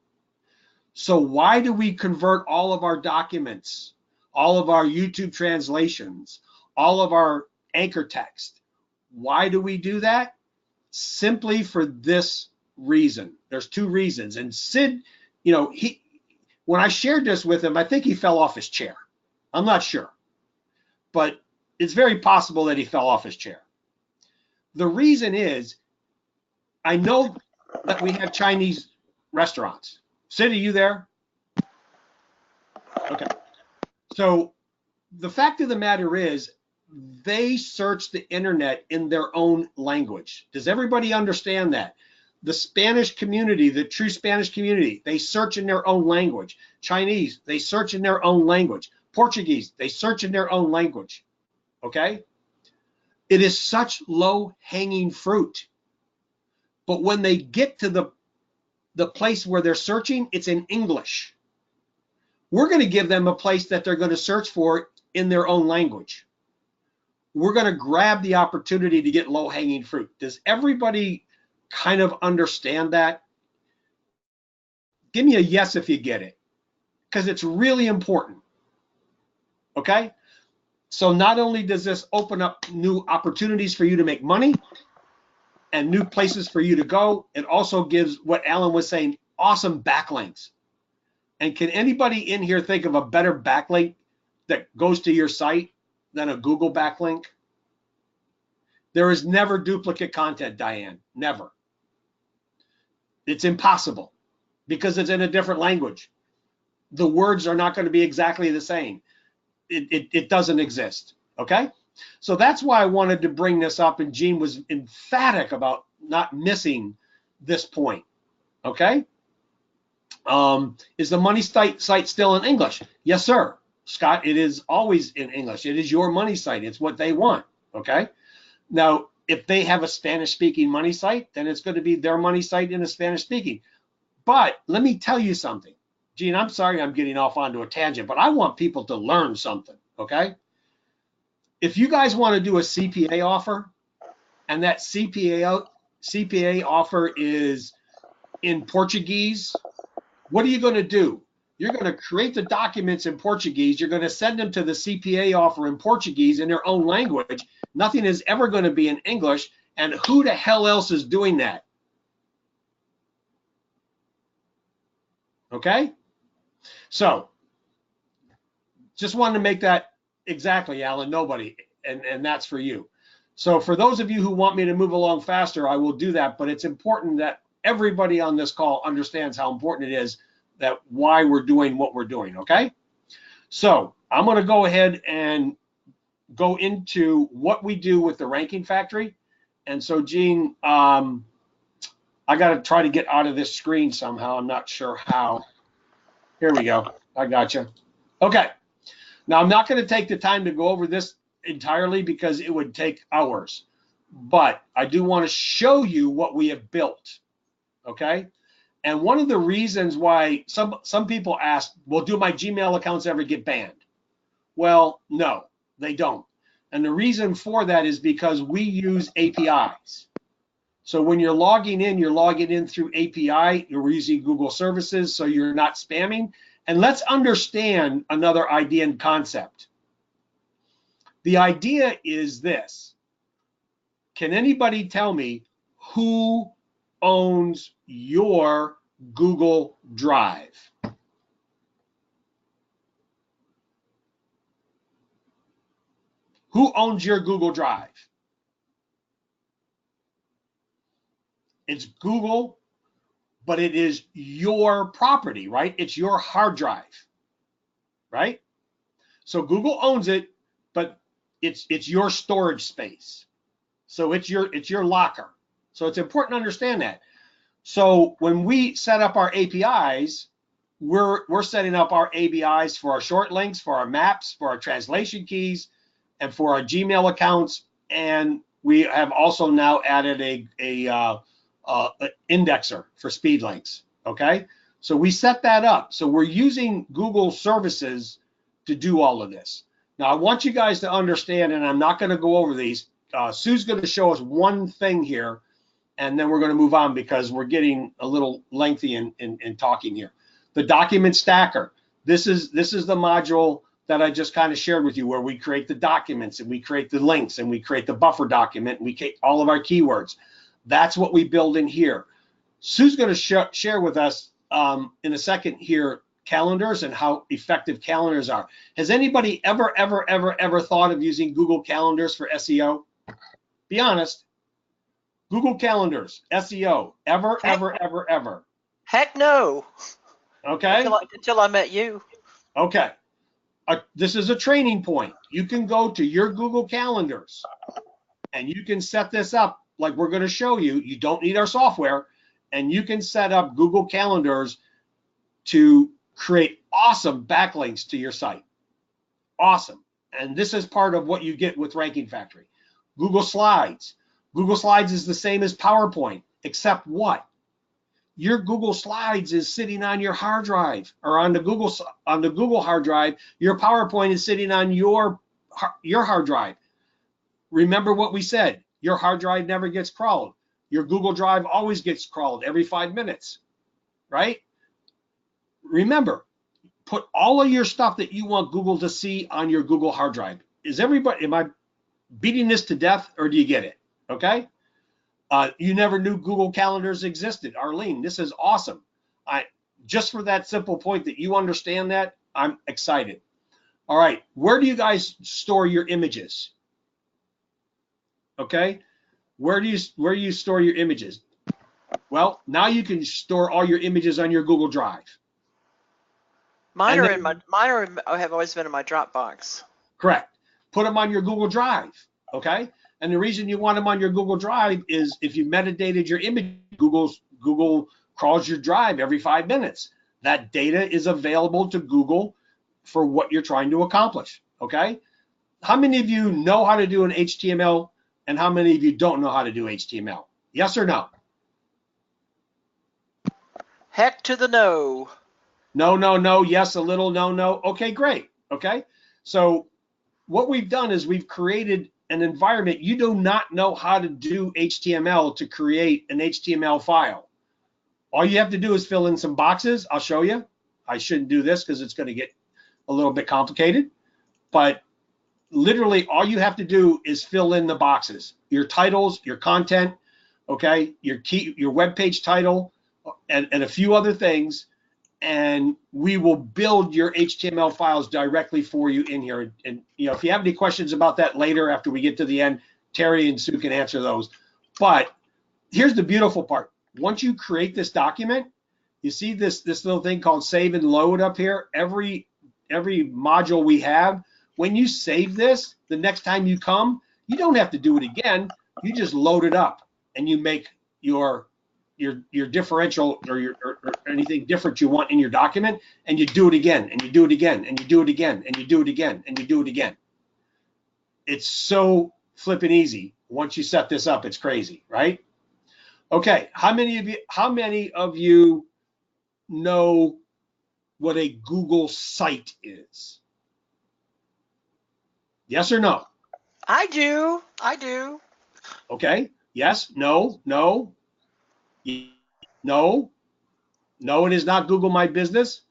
So why do we convert all of our documents, all of our YouTube translations, all of our anchor text? Why do we do that? Simply for this reason. There's two reasons. And Sid, when I shared this with him, I think he fell off his chair. I'm not sure, but it's very possible that he fell off his chair. The reason is, I know that we have Chinese restaurants. Sid, are you there? Okay. So the fact of the matter is, they search the internet in their own language. Does everybody understand that? The Spanish community, the true Spanish community, they search in their own language. Chinese, they search in their own language. Portuguese, they search in their own language. Okay? It is such low-hanging fruit. But when they get to the place where they're searching, it's in English. We're going to give them a place that they're going to search for in their own language. We're going to grab the opportunity to get low-hanging fruit. Does everybody kind of understand that? Give me a yes if you get it, because it's really important. Okay? So not only does this open up new opportunities for you to make money and new places for you to go, it also gives, what Alan was saying, awesome backlinks. And can anybody in here think of a better backlink that goes to your site than a Google backlink? There is never duplicate content, Diane, never. It's impossible because it's in a different language. The words are not going to be exactly the same. It doesn't exist, okay? So that's why I wanted to bring this up, and Gene was emphatic about not missing this point, okay? Is the money site still in English? Yes, sir. Scott, it is always in English. It is your money site. It's what they want, okay? Now, if they have a Spanish-speaking money site, then it's going to be their money site in a Spanish-speaking. But let me tell you something. Gene, I'm sorry I'm getting off onto a tangent, but I want people to learn something, okay? If you guys want to do a CPA offer, and that CPA offer is in Portuguese, what are you going to do? You're going to create the documents in Portuguese. You're going to send them to the CPA offer in Portuguese in their own language. Nothing is ever going to be in English. And who the hell else is doing that? Okay? So, just wanted to make that exactly, Alan, nobody. And that's for you. So for those of you who want me to move along faster, I will do that. But it's important that everybody on this call understands how important it is, that why we're doing what we're doing, okay? So I'm going to go ahead and go into what we do with the Ranking Factory. And so, Gene, I got to try to get out of this screen somehow. I'm not sure how. Here we go. I got you. Okay. Now, I'm not going to take the time to go over this entirely because it would take hours. But I do want to show you what we have built, okay? And one of the reasons why some people ask, well, do my Gmail accounts ever get banned? Well, no, they don't. And the reason for that is because we use APIs. So when you're logging in through API, you're using Google services, so you're not spamming. And let's understand another idea and concept. The idea is this. Can anybody tell me who owns your Google Drive? Who owns your Google Drive? It's Google, but it is your property, right? It's your hard drive, right? So Google owns it, but it's your storage space. So it's your locker. So it's important to understand that. So when we set up our APIs, we're setting up our APIs for our short links, for our maps, for our translation keys, and for our Gmail accounts. And we have also now added a indexer for speed links. Okay, so we set that up. So we're using Google services to do all of this. Now I want you guys to understand, and I'm not going to go over these. Sue's going to show us one thing here, and then we're going to move on because we're getting a little lengthy in talking here. The document stacker. This is the module that I just kind of shared with you, where we create the documents and we create the links and we create the buffer document and we create all of our keywords. That's what we build in here. Sue's going to share with us in a second here calendars and how effective calendars are. Has anybody ever thought of using Google Calendars for SEO? Be honest. Google Calendars, SEO, ever? Heck no. Okay. Until I met you. Okay. This is a training point. You can go to your Google Calendars and you can set this up like we're going to show you. You don't need our software, and you can set up Google Calendars to create awesome backlinks to your site. Awesome. And this is part of what you get with Ranking Factory. Google Slides. Google Slides is the same as PowerPoint, except what? Your Google Slides is sitting on your hard drive, or on the Google hard drive. Your PowerPoint is sitting on your hard drive. Remember what we said. Your hard drive never gets crawled. Your Google Drive always gets crawled every 5 minutes, right? Remember, put all of your stuff that you want Google to see on your Google hard drive. Am I beating this to death, or do you get it? Okay. You never knew Google Calendars existed. Arlene, this is awesome. Just for that simple point that you understand that, I'm excited. All right, where do you guys store your images? Okay, where do you store your images? Well, now you can store all your images on your Google Drive. Mine have always been in my Dropbox. Correct. Put them on your Google Drive. Okay. And the reason you want them on your Google Drive is if you metadated your image, Google crawls your drive every 5 minutes. That data is available to Google for what you're trying to accomplish. Okay. How many of you know how to do an HTML, and how many of you don't know how to do HTML? Yes or no? Heck to the no. No. Yes, a little. No. Okay, great. Okay. So what we've done is we've created an environment. You do not know how to do HTML to create an HTML file. All you have to do is fill in some boxes. I'll show you. I shouldn't do this because it's going to get a little bit complicated, but literally all you have to do is fill in the boxes, your titles, your content, okay, your web page title, and a few other things, and we will build your HTML files directly for you in here. And if you have any questions about that later after we get to the end, Terry and Sue can answer those. But here's the beautiful part. Once you create this document, you see this little thing called save and load up here. Every module we have, when you save this, the next time you come, you don't have to do it again. You just load it up and you make your differential or anything different you want in your document, and you do it again, and you do it again, and you do it again, and you do it again, and you do it again. It's so flippin' easy. Once you set this up, it's crazy, right? Okay, how many of you know what a Google site is? Yes or no? I do. Okay, yes, no. No, it is not Google My Business.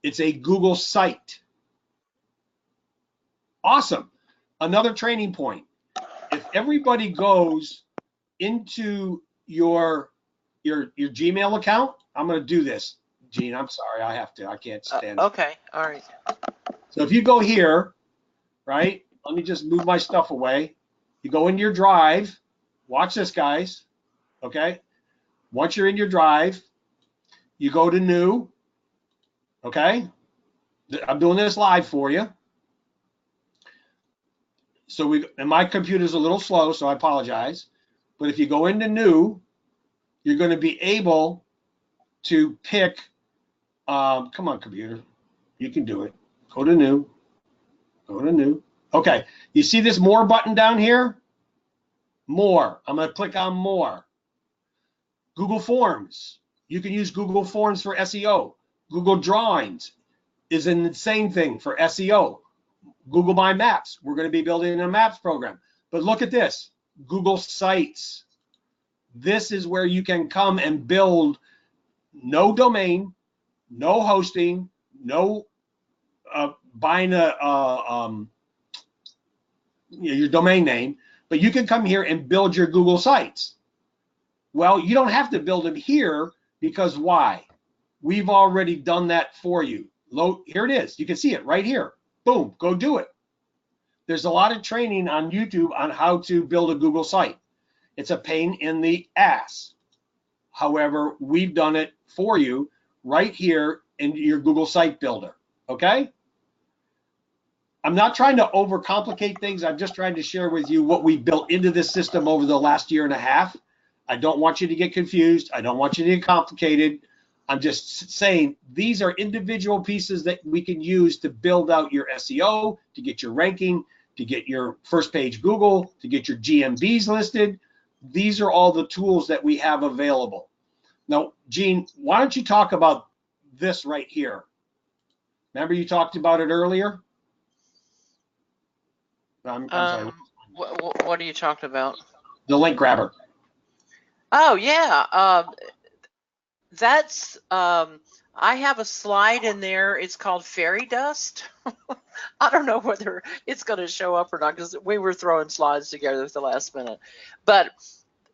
It's a Google site. Awesome. Another training point. If everybody goes into your your Gmail account. I'm going to do this, Gene. I'm sorry. I have to. I can't stand it. Okay. All right. So if you go here, right, let me just move my stuff away. You go into your drive. Watch this, guys. Okay. Once you're in your drive, you go to new. Okay. I'm doing this live for you. So and my computer's a little slow, so I apologize. But if you go into new, you're going to be able to pick, come on, computer, you can do it. Go to new, go to new. Okay, you see this more button down here? More, I'm going to click on more. Google Forms, you can use Google Forms for SEO. Google Drawings is an insane thing for SEO. Google My Maps, we're going to be building a maps program. But look at this, Google Sites. This is where you can come and build no domain, no hosting, no buying your domain name, but you can come here and build your Google Sites. Well, you don't have to build them here because why? We've already done that for you. Here it is. You can see it right here. Boom, go do it. There's a lot of training on YouTube on how to build a Google site. It's a pain in the ass. However, we've done it for you right here in your Google Site Builder, okay? I'm not trying to overcomplicate things. I'm just trying to share with you what we built into this system over the last year and a half. I don't want you to get confused. I don't want you to get complicated. I'm just saying these are individual pieces that we can use to build out your SEO, to get your ranking, to get your first page Google, to get your GMBs listed. These are all the tools that we have available. Now, Gene, why don't you talk about this right here? Remember you talked about it earlier? I'm sorry. What are you talking about? The link grabber. Oh, yeah. That's, I have a slide in there. It's called Fairy Dust. I don't know whether it's going to show up or not because we were throwing slides together at the last minute. But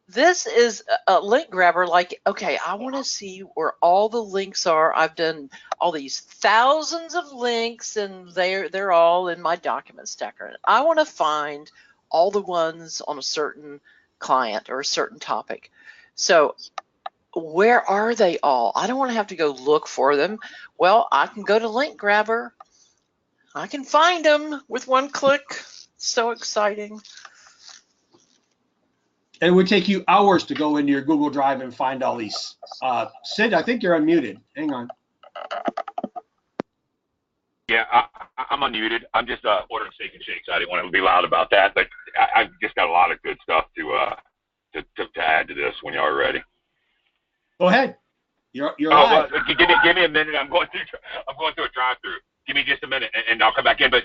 this is a link grabber. Like, okay, I want to see where all the links are. I've done all these thousands of links, and they're all in my document stacker. I want to find all the ones on a certain client or a certain topic. So where are they all? I don't want to have to go look for them. Well, I can go to link grabber. I can find them with one click. So exciting. It would take you hours to go into your Google Drive and find all these. Sid, I think you're unmuted. Hang on. Yeah, I'm unmuted. I'm just ordering steak and shakes. I didn't want to be loud about that, but I've just got a lot of good stuff to add to this when y'all are ready. Go ahead. You're live. Well, give me a minute. I'm going through a drive-through. Give me just a minute, and I'll come back in. But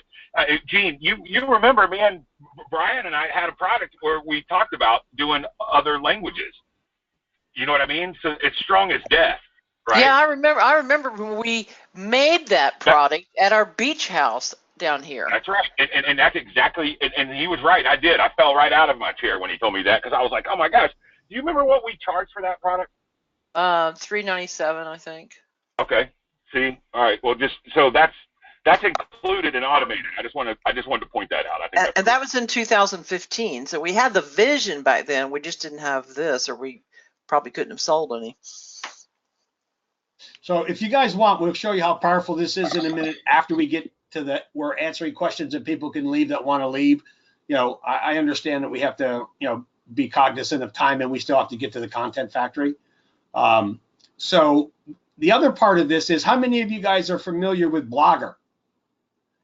Gene, you remember me and Brian and I had a product where we talked about doing other languages. You know what I mean? So it's strong as death, right? Yeah, I remember when we made that product at our beach house down here. That's right, and that's exactly. And he was right. I did. I fell right out of my chair when he told me that because I was like, oh my gosh. Do you remember what we charged for that product? $397, I think. Okay. See, all right. Well, just so that's included and automated. I just wanted to point that out. I think and that was in 2015. So we had the vision back then. We just didn't have this, or we probably couldn't have sold any. So if you guys want, we'll show you how powerful this is in a minute after we get to we're answering questions that people can leave that want to leave. You know, I understand that we have to, be cognizant of time, and we still have to get to the content factory. So the other part of this is how many of you guys are familiar with Blogger?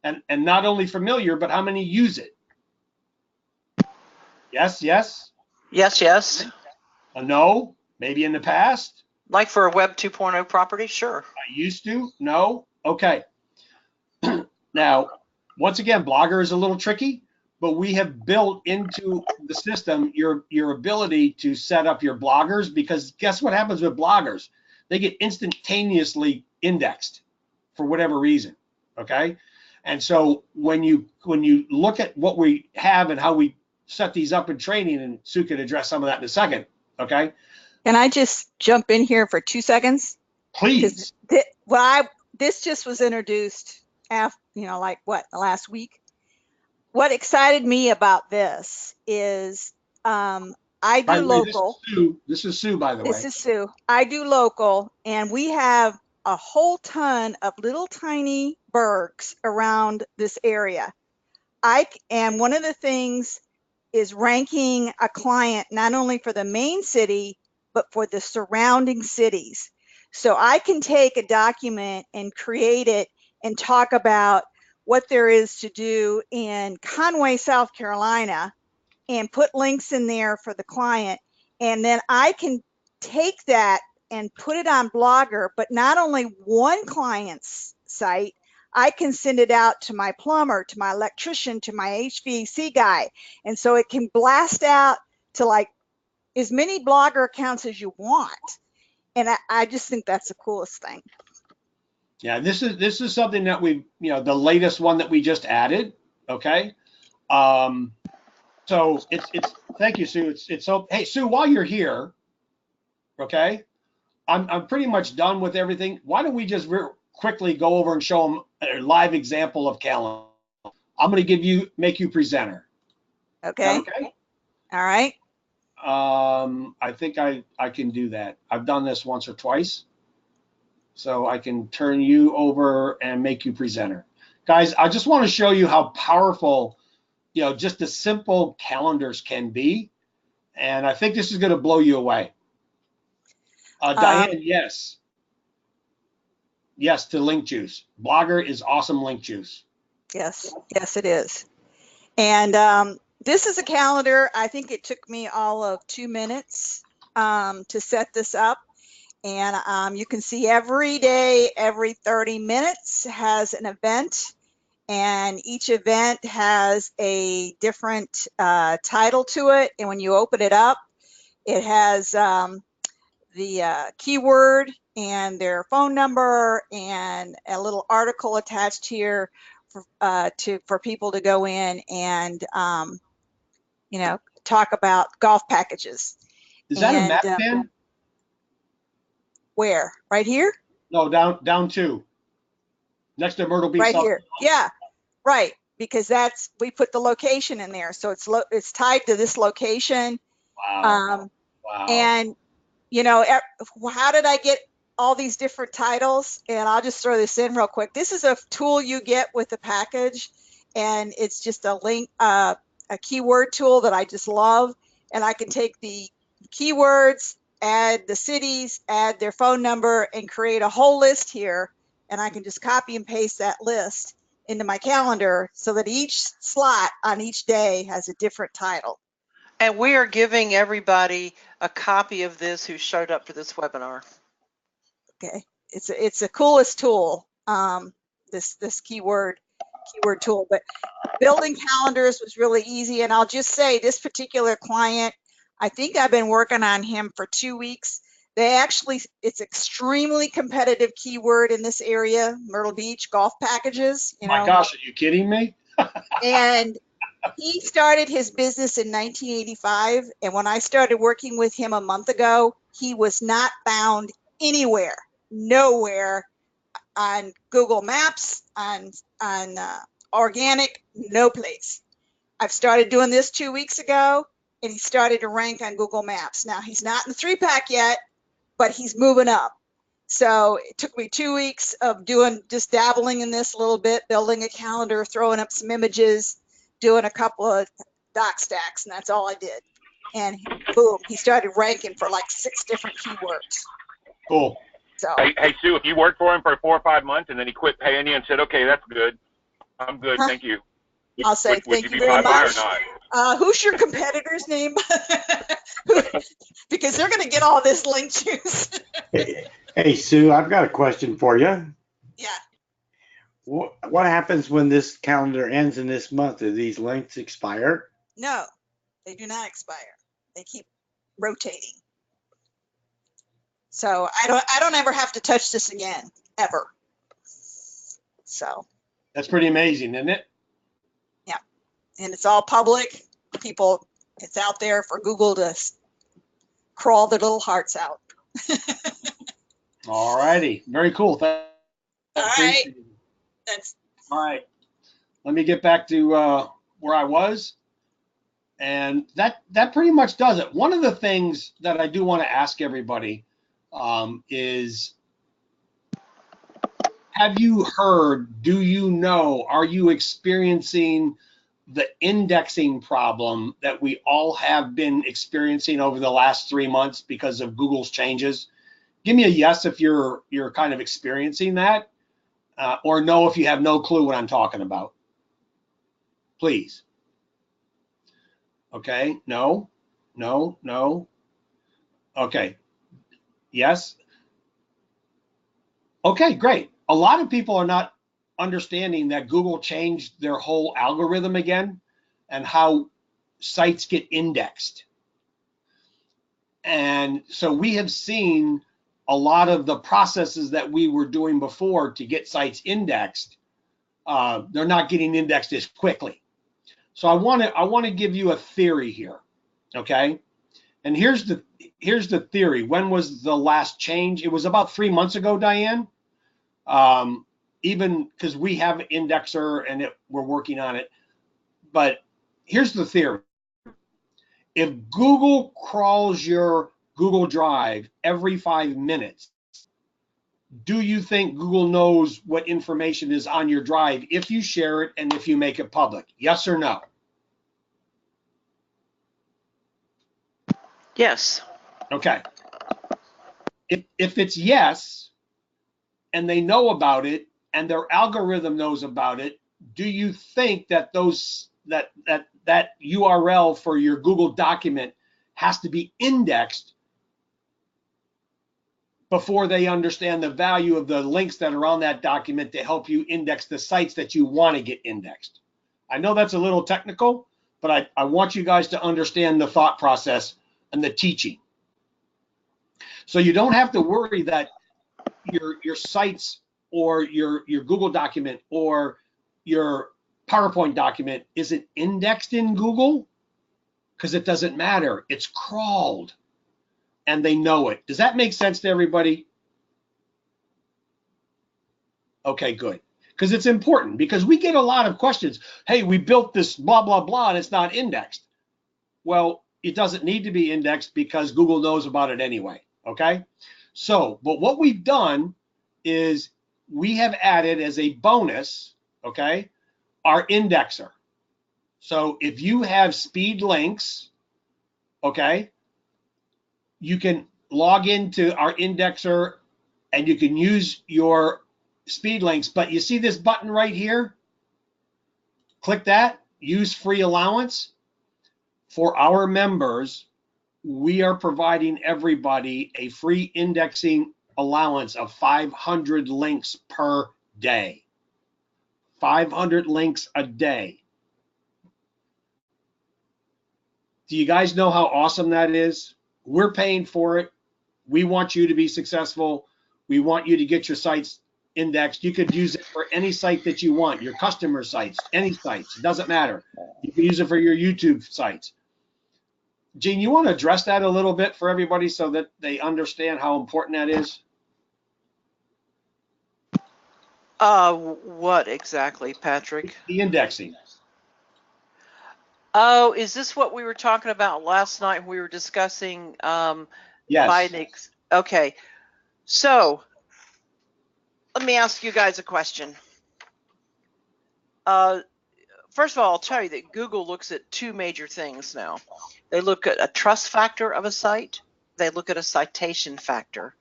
And not only familiar, but how many use it? Yes, yes? Yes, yes. A no? Maybe in the past? Like for a Web 2.0 property? Sure. I used to? No? Okay. Now, once again, Blogger is a little tricky, but we have built into the system your ability to set up your bloggers, because guess what happens with bloggers? They get instantaneously indexed for whatever reason, okay? And so when you look at what we have and how we set these up in training, and Sue can address some of that in a second, okay? Can I just jump in here for 2 seconds? Please. This just was introduced after, like what, the last week. What excited me about this is I do local. This is Sue, by the way. This is Sue. I do local, and we have a whole ton of little tiny burgs around this area. And one of the things is ranking a client not only for the main city, but for the surrounding cities. So I can take a document and create it and talk about what there is to do in Conway, South Carolina, and put links in there for the client. And then I can take that and put it on Blogger, but not only one client's site, I can send it out to my plumber, to my electrician, to my HVAC guy. And so it can blast out to like as many Blogger accounts as you want. And I just think that's the coolest thing. Yeah, this is something that we, the latest one that we just added. Okay. So it's thank you, Sue. It's so, hey, Sue, while you're here, okay, I'm pretty much done with everything. Why don't we just quickly go over and show them a live example of calendar? I'm going to make you presenter. Okay. Okay. All right. I think I can do that. I've done this once or twice. So I can turn you over and make you presenter. Guys, I just want to show you how powerful, just the simple calendars can be. And I think this is going to blow you away. Diane, yes. Yes to link juice. Blogger is awesome link juice. Yes, yes, it is. And this is a calendar. I think it took me all of 2 minutes to set this up. And you can see every day, every 30 minutes has an event. And each event has a different title to it. And when you open it up, it has the keyword and their phone number and a little article attached here for people to go in and talk about golf packages. Is that a map pin? Where? Right here? No, down 2. Next to Myrtle Beach. Right here. Yeah, right. Because we put the location in there, so it's tied to this location. Wow. Wow. And how did I get all these different titles? And I'll just throw this in real quick. This is a tool you get with the package, and it's just a link, a keyword tool that I just love. And I can take the keywords, add the cities, add their phone number, and create a whole list here. And I can just copy and paste that list into my calendar so that each slot on each day has a different title. And we are giving everybody a copy of this who showed up for this webinar. Okay, it's the coolest tool, this keyword tool. But building calendars was really easy. And I'll just say this particular client, I think I've been working on him for 2 weeks. It's extremely competitive keyword in this area, Myrtle Beach, golf packages. My gosh, are you kidding me? And he started his business in 1985. And when I started working with him a month ago, he was not found anywhere, nowhere on Google Maps, on organic, no place. I've started doing this 2 weeks ago, and he started to rank on Google Maps. Now, he's not in the 3-pack yet, but he's moving up. So it took me 2 weeks of just dabbling in this a little bit, building a calendar, throwing up some images, doing a couple of doc stacks, and that's all I did. And boom, he started ranking for like 6 different keywords. Cool. So, hey, Sue, if you worked for him for 4 or 5 months and then he quit paying you and said, okay, that's good, I'm good, thank you. I'll say thank you very much. Who's your competitor's name? Because they're going to get all this link juice. Hey, Sue, I've got a question for you. Yeah. What happens when this calendar ends in this month? Do these links expire? No, they do not expire. They keep rotating. So I don't ever have to touch this again, ever. So that's pretty amazing, isn't it? Yeah, and it's all public. It's out there for Google to crawl their little hearts out. All righty. Very cool. All right. That's All right. Let me get back to where I was. And that pretty much does it. One of the things that I do want to ask everybody is, have you heard, do you know, are you experiencing the indexing problem that we all have been experiencing over the last 3 months because of Google's changes? Give me a yes if you're kind of experiencing that, or no if you have no clue what I'm talking about. Please. Okay, no, no, no. Okay, yes. Okay, great. A lot of people are not understanding that Google changed their whole algorithm again and how sites get indexed. And so we have seen a lot of the processes that we were doing before to get sites indexed, they're not getting indexed as quickly. So I want to give you a theory here, okay? And here's the theory. When was the last change? It was about 3 months ago, Diane. Even because we have an indexer and we're working on it. But here's the theory. If Google crawls your Google Drive every 5 minutes, do you think Google knows what information is on your drive if you share it and if you make it public? Yes or no? Yes. Okay. If it's yes, and they know about it, and their algorithm knows about it, do you think that that URL for your Google document has to be indexed before they understand the value of the links that are on that document to help you index the sites that you want to get indexed? I know that's a little technical, but I want you guys to understand the thought process and the teaching. So you don't have to worry that your sites or your Google document or your PowerPoint document isn't indexed in Google, because it doesn't matter. It's crawled and they know it. Does that make sense to everybody? Okay, good. Because it's important, because we get a lot of questions. Hey, we built this blah, blah, blah, and it's not indexed. Well, it doesn't need to be indexed because Google knows about it anyway, okay? So, but what we've done is we have added as a bonus, okay, our indexer. So if you have speed links, okay, you can log into our indexer and you can use your speed links. But you see this button right here? Click that, use free allowance. For our members, we are providing everybody a free indexing allowance of 500 links per day. 500 links a day. Do you guys know how awesome that is? We're paying for it. We want you to be successful. We want you to get your sites indexed. You could use it for any site that you want, your customer sites, any sites, it doesn't matter. You can use it for your YouTube sites. Gene, you want to address that a little bit for everybody so that they understand how important that is? What exactly, Patrick? The indexing. Oh, is this what we were talking about last night when we were discussing Yes. Okay. So let me ask you guys a question. First of all, I'll tell you that Google looks at two major things now. They look at a trust factor of a site. They look at a citation factor.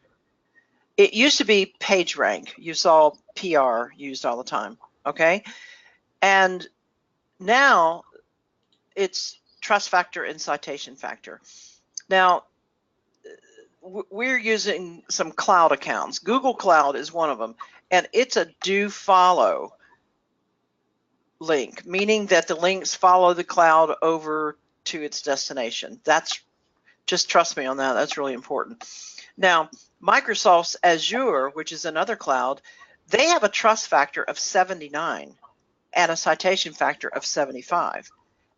It used to be page rank. You saw PR used all the time, okay? And now it's trust factor and citation factor. Now, we're using some cloud accounts. Google Cloud is one of them, and it's a do follow link, meaning that the links follow the cloud over to its destination. That's, just trust me on that. That's really important. Now, Microsoft's Azure, which is another cloud, they have a trust factor of 79 and a citation factor of 75.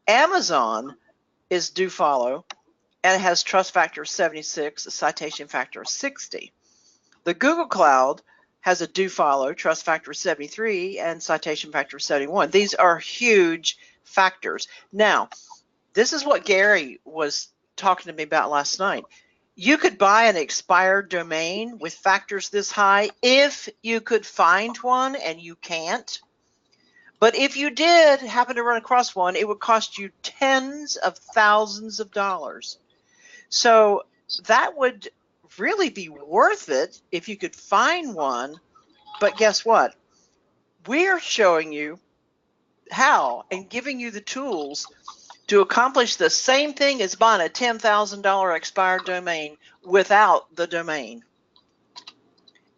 Amazon is do follow, and it has trust factor of 76, a citation factor of 60. The Google Cloud has a do follow, trust factor of 73, and citation factor of 71. These are huge factors. Now, this is what Gary was talking to me about last night. You could buy an expired domain with factors this high if you could find one, and you can't. But if you did happen to run across one, it would cost you tens of thousands of dollars. So that would really be worth it if you could find one. But guess what? We're showing you how and giving you the tools to accomplish the same thing as buying a $10,000 expired domain without the domain.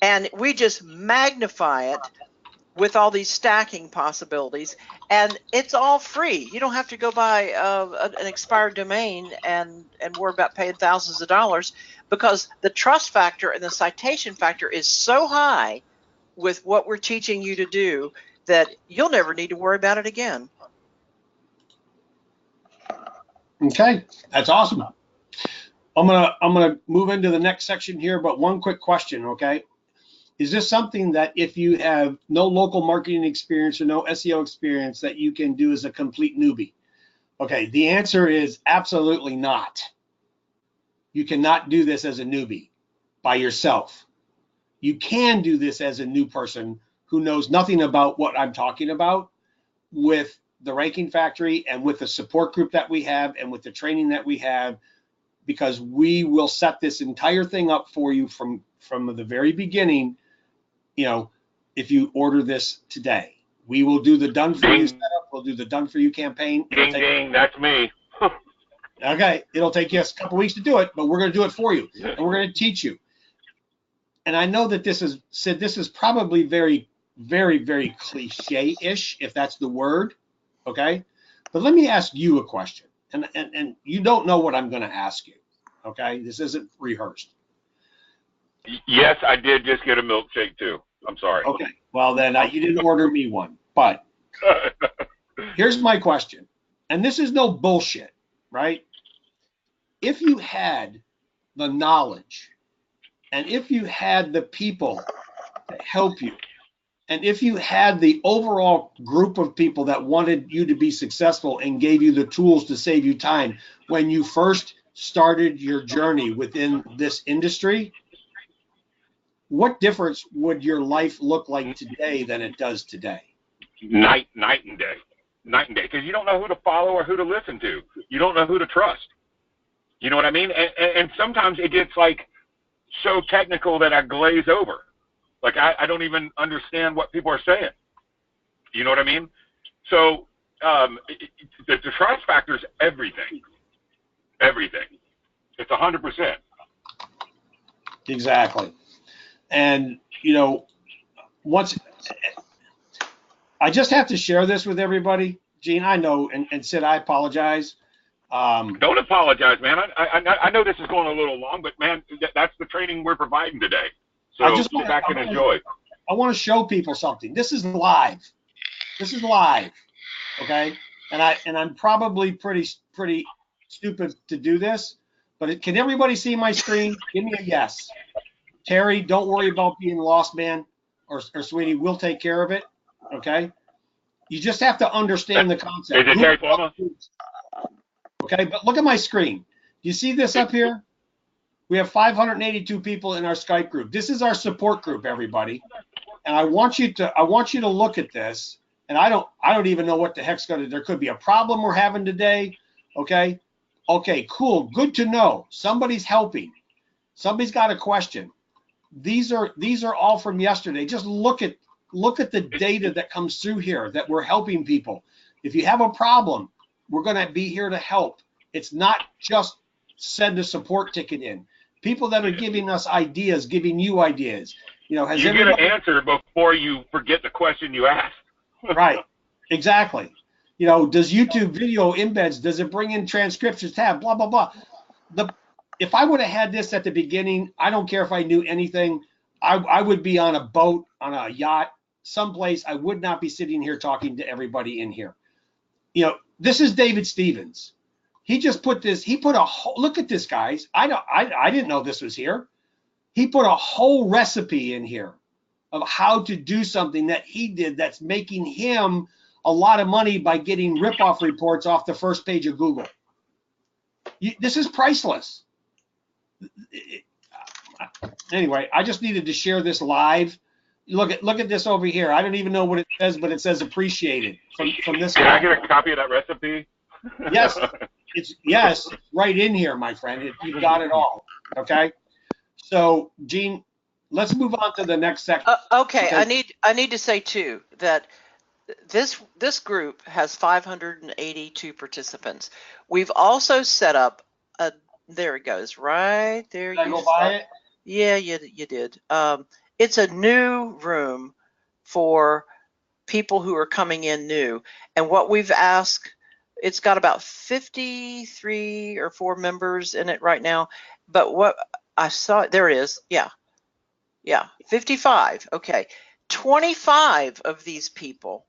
And we just magnify it with all these stacking possibilities, and it's all free. You don't have to go buy an expired domain and worry about paying thousands of dollars, because the trust factor and the citation factor is so high with what we're teaching you to do that you'll never need to worry about it again. Okay, that's awesome. I'm gonna move into the next section here, but one quick question, okay? Is this something that if you have no local marketing experience or no SEO experience that you can do as a complete newbie? Okay, the answer is absolutely not. You cannot do this as a newbie by yourself. You can do this as a new person who knows nothing about what I'm talking about with the Ranking Factory and with the support group that we have and with the training that we have, because we will set this entire thing up for you from the very beginning. You know, if you order this today, we will do the done for you setup. We'll do the done for you campaign. Ding, ding, that's me. Okay, it'll take us a couple weeks to do it, but we're going to do it for you, and we're going to teach you. And I know that this is probably very, very, very cliche-ish, if that's the word, okay? But let me ask you a question, and you don't know what I'm going to ask you, okay? This isn't rehearsed. Yes, I did just get a milkshake too. I'm sorry. Okay, well then you didn't order me one, but here's my question, and this is no bullshit, right? If you had the knowledge, and if you had the people to help you, and if you had the overall group of people that wanted you to be successful and gave you the tools to save you time when you first started your journey within this industry, what difference would your life look like today than it does today? Night and day. Because you don't know who to follow or who to listen to. You don't know who to trust. You know what I mean? And sometimes it gets like so technical that I glaze over. Like I don't even understand what people are saying. You know what I mean? So the trust factor is everything. Everything. It's 100%. Exactly. And, you know, once I just have to share this with everybody, Gene, I know, and Sid, I apologize. Don't apologize, man. I know this is going a little long, but man, that's the training we're providing today. So sit back and enjoy. I want to show people something. This is live. This is live. Okay. And I'm probably pretty stupid to do this, but can everybody see my screen? Give me a yes. Terry, don't worry about being lost, man, or sweetie, we'll take care of it. Okay. You just have to understand the concept. Is it Terry Palma? Okay, but look at my screen. Do you see this up here? We have 582 people in our Skype group. This is our support group, everybody. And I want you to look at this. And I don't even know what the heck's going to. There could be a problem we're having today. Okay. Okay, cool. Good to know. Somebody's helping. Somebody's got a question. These are all from yesterday. Just look at the data that comes through here that we're helping people. If you have a problem, we're going to be here to help. It's not just send a support ticket in. People that are giving us ideas, giving you ideas. You know, you get an answer before you forget the question you asked. Right. Exactly. You know, does YouTube video embeds, does it bring in transcriptions tab, blah, blah, blah. If I would have had this at the beginning, I don't care if I knew anything. I would be on a boat, on a yacht, someplace. I would not be sitting here talking to everybody in here. You know, this is David Stevens. He just put this, he put a whole, look at this, guys. I didn't know this was here. He put a whole recipe in here of how to do something that he did that's making him a lot of money by getting ripoff reports off the first page of Google. This is priceless. Anyway, I just needed to share this live. Look at this over here. I don't even know what it says, but it says appreciated from this guy. Can I get a copy of that recipe? Yes, it's right in here, my friend. You've got it all. Okay. So, Gene, let's move on to the next section. Okay, I need to say too that this group has 582 participants. We've also set up a, there it goes, right there. Did I go by it? Yeah, you did. It's a new room for people who are coming in new, and what we've asked, it's got about 53 or 4 members in it right now, but what I saw, there it is. Yeah, 55. Okay, 25 of these people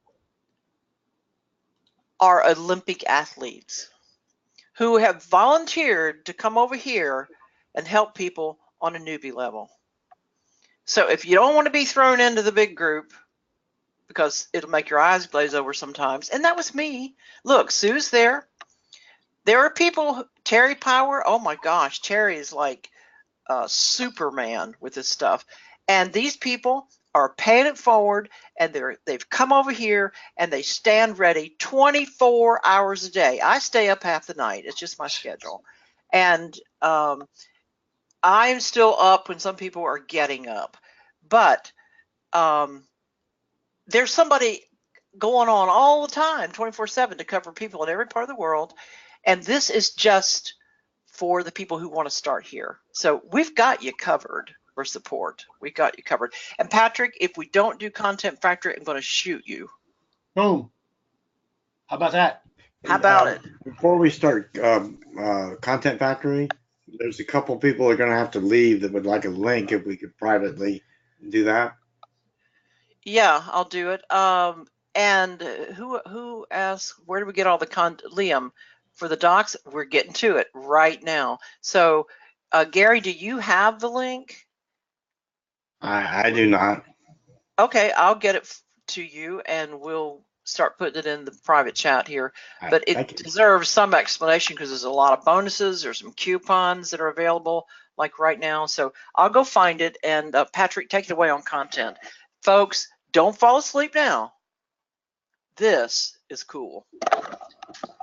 are Olympic athletes who have volunteered to come over here and help people on a newbie level. So if you don't want to be thrown into the big group, because it'll make your eyes glaze over sometimes, and that was me. Look, Sue's there. There are people, Terry Power, oh my gosh, Terry is like Superman with this stuff. And these people are paying it forward, and they've come over here and they stand ready 24 hours a day. I stay up half the night. It's just my schedule. And I'm still up when some people are getting up. But there's somebody going on all the time, 24/7, to cover people in every part of the world. And this is just for the people who want to start here. So we've got you covered for support. We got you covered. And Patrick, if we don't do Content Factory, I'm going to shoot you. Boom. How about that? How about it? Before we start Content Factory, there's a couple people that are going to have to leave that would like a link if we could privately do that. Yeah, I'll do it. And who asked, where do we get all the Liam, for the docs? We're getting to it right now. So Gary, do you have the link? I do not. Okay, I'll get it to you and we'll start putting it in the private chat here. But it deserves some explanation because there's a lot of bonuses. There's some coupons that are available like right now. So I'll go find it, and Patrick, take it away on content. Folks, don't fall asleep now. This is cool.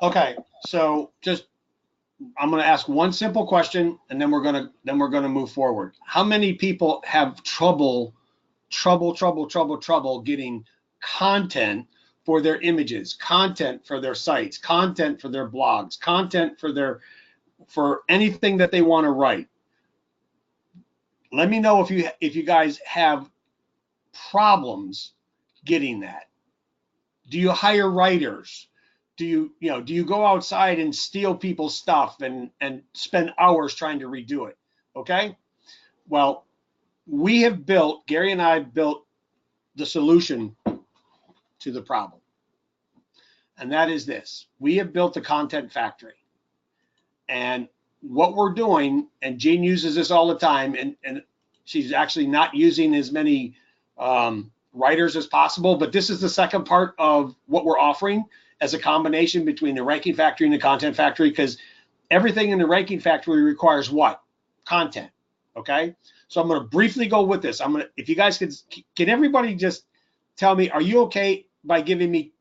Okay, so I'm going to ask one simple question, and then we're going to move forward. How many people have trouble getting content for their images, content for their sites, content for their blogs, content for anything that they want to write? Let me know if you guys have problems getting that. Do you hire writers? Do you go outside and steal people's stuff and spend hours trying to redo it? Okay. Well, Gary and I built the solution to the problem. And that is this. We have built the Content Factory. And what we're doing, and Jean uses this all the time, and she's actually not using as many writers as possible, but this is the second part of what we're offering as a combination between the Ranking Factory and the Content Factory, because everything in the Ranking Factory requires what? Content. Okay. So I'm going to briefly go with this. If you guys can everybody just tell me, are you okay by giving me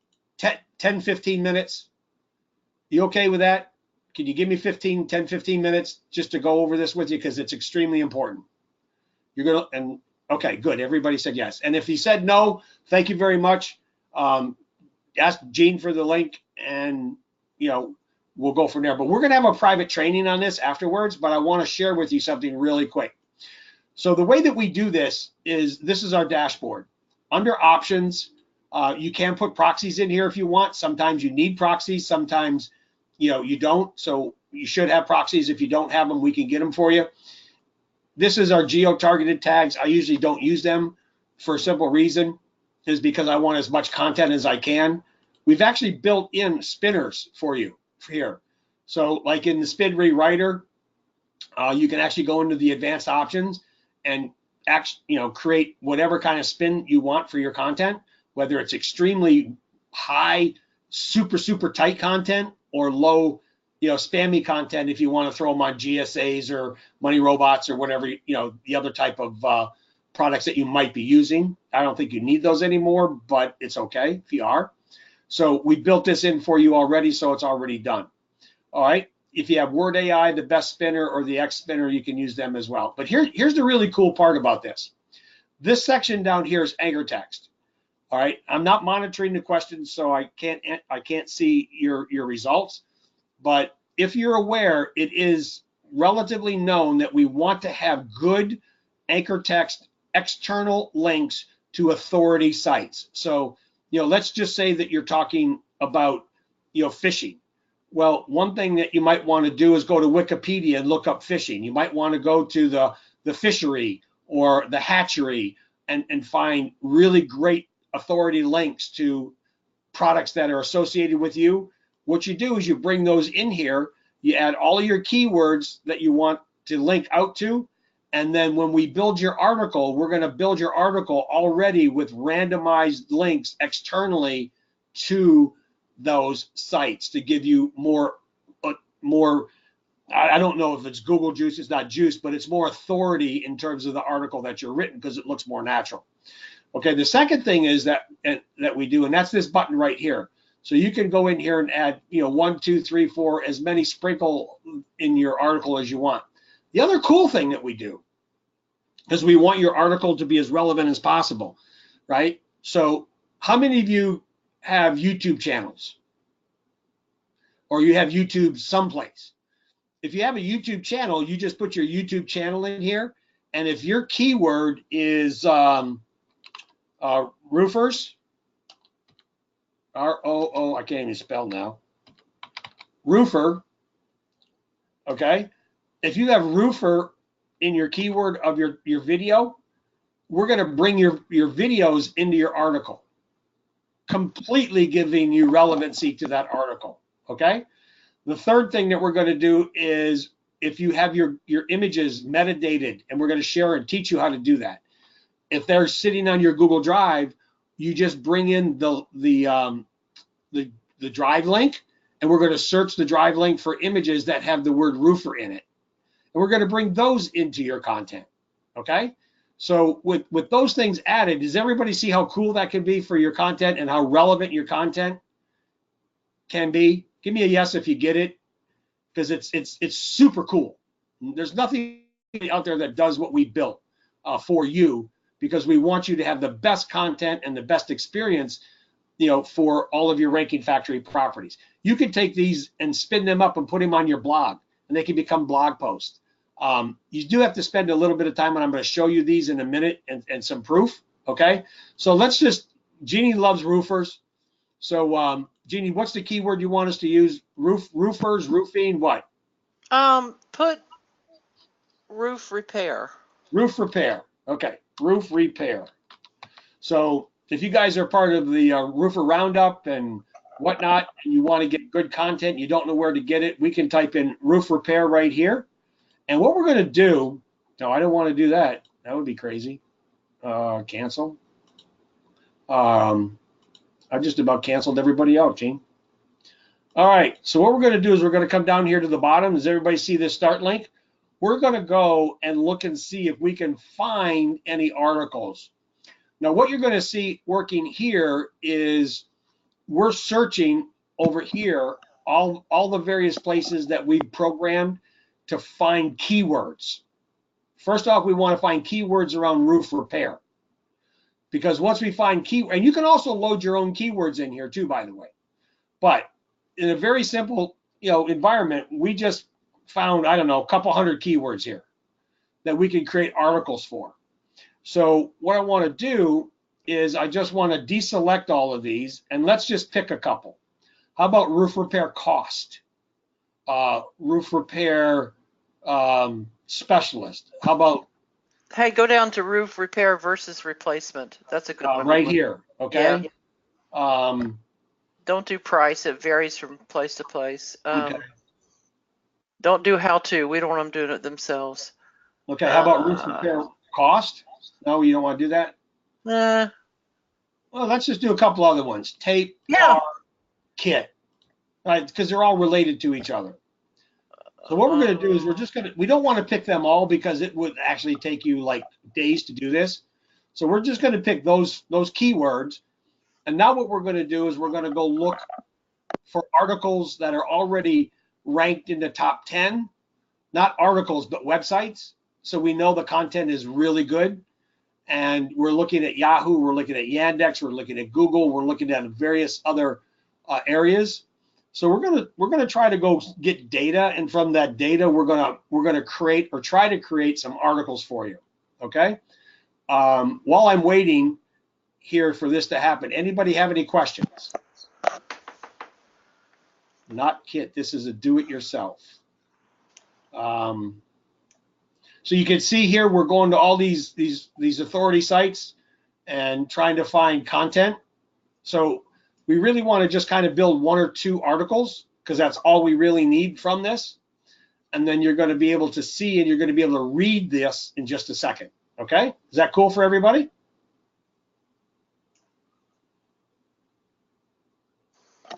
10, 15 minutes? You okay with that? Can you give me 10, 15 minutes just to go over this with you? Because it's extremely important. Okay, good. Everybody said yes. And if you said no, thank you very much. Ask Jean for the link, and we'll go from there. But we're going to have a private training on this afterwards, but I want to share with you something really quick. So the way that we do this is our dashboard. Under options, you can put proxies in here if you want. Sometimes you need proxies, sometimes you don't. So you should have proxies. If you don't have them, we can get them for you. This is our geo-targeted tags. I usually don't use them for a simple reason, is because I want as much content as I can. We've actually built in spinners for you here. So like in the spin rewriter, you can actually go into the advanced options and create whatever kind of spin you want for your content, whether it's extremely high, super tight content or low, spammy content if you want to throw them on GSAs or money robots or whatever, the other type of products that you might be using. I don't think you need those anymore, but it's okay if you are. So we built this in for you already, so it's already done. All right. If you have Word AI, the best spinner, or the X spinner, you can use them as well. But here's the really cool part about this. This section down here is anchor text. All right. I'm not monitoring the questions, so I can't see your results. But if you're aware, it is relatively known that we want to have good anchor text external links to authority sites. So, let's just say that you're talking about, fishing. Well, one thing that you might want to do is go to Wikipedia and look up fishing. You might want to go to the fishery or the hatchery and find really great authority links to products that are associated with you. What you do is you bring those in here, you add all of your keywords that you want to link out to, and then when we build your article, we're going to build your article already with randomized links externally to those sites to give you more, I don't know if it's Google juice, it's not juice, but it's more authority in terms of the article that you're written because it looks more natural. Okay, the second thing is that we do, and that's this button right here. So you can go in here and add, 1, 2, 3, 4, as many sprinkle in your article as you want. The other cool thing that we do is we want your article to be as relevant as possible, right? So how many of you have YouTube channels? Or you have YouTube someplace? If you have a YouTube channel, you just put your YouTube channel in here. And if your keyword is roofers, R-O-O, I can't even spell now, roofer, okay? If you have roofer in your keyword of your video, we're going to bring your videos into your article, completely giving you relevancy to that article, okay? The third thing that we're going to do is if you have your images metadated, and we're going to share and teach you how to do that. If they're sitting on your Google Drive, you just bring in the drive link, and we're going to search the drive link for images that have the word roofer in it. And we're going to bring those into your content, okay? So with those things added, does everybody see how cool that can be for your content and how relevant your content can be? Give me a yes if you get it, because it's super cool. There's nothing out there that does what we built for you, because we want you to have the best content and the best experience, for all of your Ranking Factory properties. You can take these and spin them up and put them on your blog, and they can become blog posts. You do have to spend a little bit of time, and I'm going to show you these in a minute and some proof, okay? So let's just, Jeannie loves roofers. So Jeannie, what's the keyword you want us to use? Roofers, roofing, what? Put roof repair. Roof repair, okay, roof repair. So if you guys are part of the Roofer Roundup and whatnot, and you want to get good content, you don't know where to get it, we can type in roof repair right here. And what we're going to do, no, I don't want to do that. That would be crazy. Cancel. I just about canceled everybody out, Gene. All right, so what we're going to do is we're going to come down here to the bottom. Does everybody see this start link? We're going to go and look and see if we can find any articles. Now, what you're going to see working here is we're searching over here all the various places that we've programmed to find keywords. First off, we want to find keywords around roof repair, because once we find keywords, and you can also load your own keywords in here too, by the way. But in a very simple, environment, we just found, I don't know, a couple hundred keywords here that we can create articles for. So what I want to do is I just want to deselect all of these, and let's just pick a couple. How about roof repair cost? Roof repair specialist. How about? Hey, go down to roof repair versus replacement. That's a good one. Right here, okay? Yeah. Don't do price. It varies from place to place. Okay. Don't do how to. We don't want them doing it themselves. Okay, how about roof repair cost? No, you don't want to do that? Nah. Well, let's just do a couple other ones. Tape, Yeah. tar, kit, right? Because they're all related to each other. So what we're going to do is we don't want to pick them all because it would actually take you like days to do this. So we're just going to pick those keywords. And now what we're going to do is we're going to go look for articles that are already ranked in the top 10, not articles, but websites. So we know the content is really good. And we're looking at Yahoo, we're looking at Yandex, we're looking at Google, we're looking at various other areas. So we're gonna try to go get data, and from that data, we're gonna create or try to create some articles for you. Okay. While I'm waiting here for this to happen, anybody have any questions? Not kit. This is a do-it-yourself. So you can see here we're going to all these authority sites and trying to find content. So we really want to just kind of build 1 or 2 articles because that's all we really need from this. And then you're going to be able to see and you're going to be able to read this in just a second. Okay? Is that cool for everybody?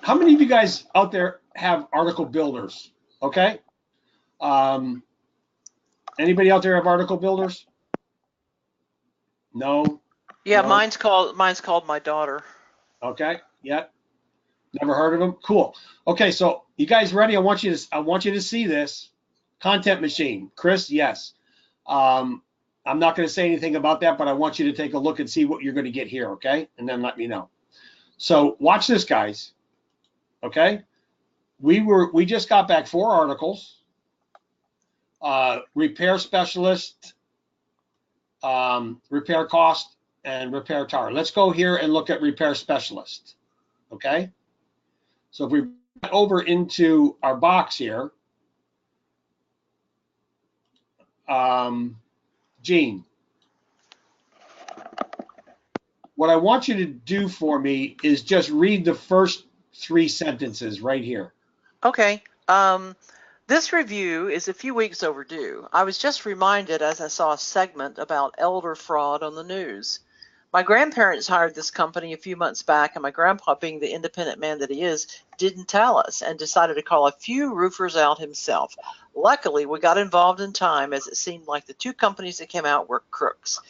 How many of you guys out there have article builders? Okay? Anybody out there have article builders? No? Yeah, no? mine's called my daughter. Okay, yeah. Never heard of them? Cool. Okay, so you guys ready? I want you to see this. Content machine. Chris, yes. I'm not going to say anything about that, but I want you to take a look and see what you're going to get here, okay? And then let me know. So watch this, guys. Okay? We just got back 4 articles. Repair specialist, repair cost, and repair tar. Let's go here and look at repair specialist. Okay? So if we go over into our box here, Gene, what I want you to do for me is just read the first 3 sentences right here. Okay. This review is a few weeks overdue. I was just reminded as I saw a segment about elder fraud on the news. My grandparents hired this company a few months back, and my grandpa, being the independent man that he is, didn't tell us and decided to call a few roofers out himself. Luckily, we got involved in time, as it seemed like the 2 companies that came out were crooks.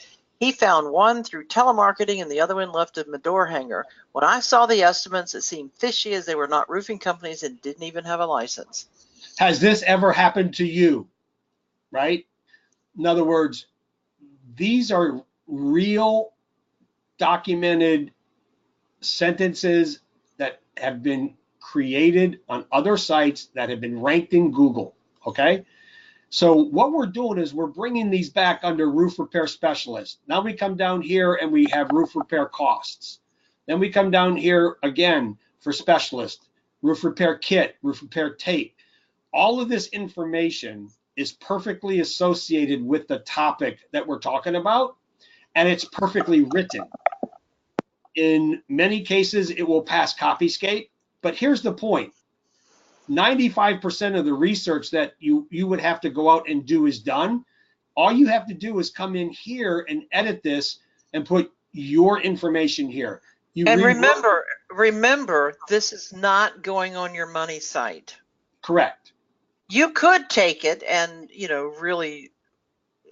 He found one through telemarketing and the other one left him a door hanger. When I saw the estimates, it seemed fishy, as they were not roofing companies and didn't even have a license. Has this ever happened to you? Right? In other words, these are real documented sentences that have been created on other sites that have been ranked in Google. Okay? So what we're doing is we're bringing these back under roof repair specialist. Now we come down here and we have roof repair costs. Then we come down here again for specialist, roof repair kit, roof repair tape. All of this information is perfectly associated with the topic that we're talking about, and it's perfectly written. In many cases, it will pass Copyscape, but here's the point. 95% of the research that you would have to go out and do is done. All you have to do is come in here and edit this and put your information here. And remember, this is not going on your money site. Correct. You could take it and, really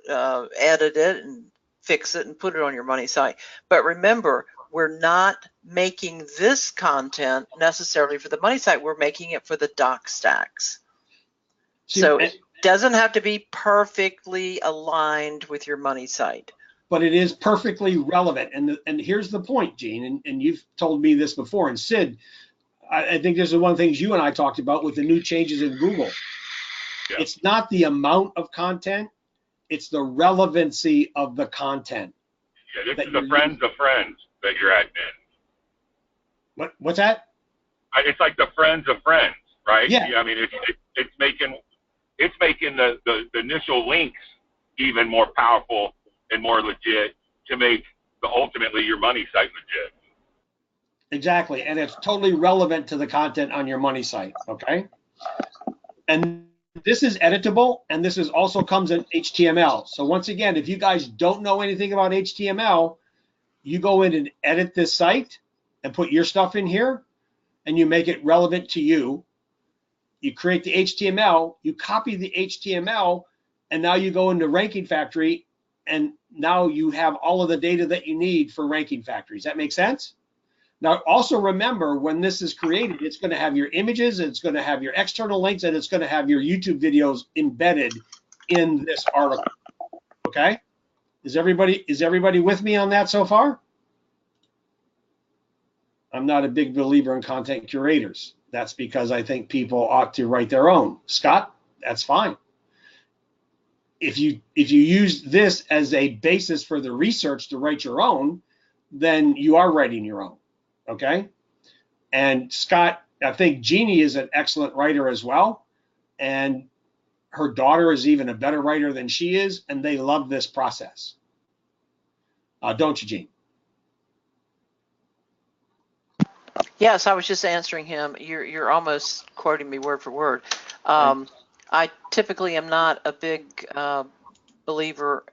edit it and fix it and put it on your money site. But remember, we're not making this content necessarily for the money site. We're making it for the doc stacks. So it doesn't have to be perfectly aligned with your money site. But it is perfectly relevant. And here's the point, Gene, and you've told me this before. And Sid, I think this is one of the things you and I talked about with the new changes in Google. Yeah. It's not the amount of content, it's the relevancy of the content. Yeah, this is the friends of friends that you're adding in. What's that? It's like the friends of friends, right? Yeah. I mean, it's making the initial links even more powerful and more legit to make ultimately your money site legit. Exactly, and it's totally relevant to the content on your money site, okay? And this is editable, and this is also comes in HTML. So once again, if you guys don't know anything about HTML, you go in and edit this site and put your stuff in here, and you make it relevant to you. You create the HTML, you copy the HTML, and now you go into Ranking Factory, and now you have all of the data that you need for Ranking Factory. Does that make sense? Now, also remember, when this is created, it's going to have your images, it's going to have your external links, and it's going to have your YouTube videos embedded in this article. Okay? Is everybody with me on that so far? I'm not a big believer in content curators. That's because I think people ought to write their own. Scott, that's fine. If you use this as a basis for the research to write your own, then you are writing your own. Okay? And Scott, I think Jeannie is an excellent writer as well. And her daughter is even a better writer than she is, and they love this process. Don't you, Jean? Yes, I was just answering him. You're almost quoting me word for word. I typically am not a big believer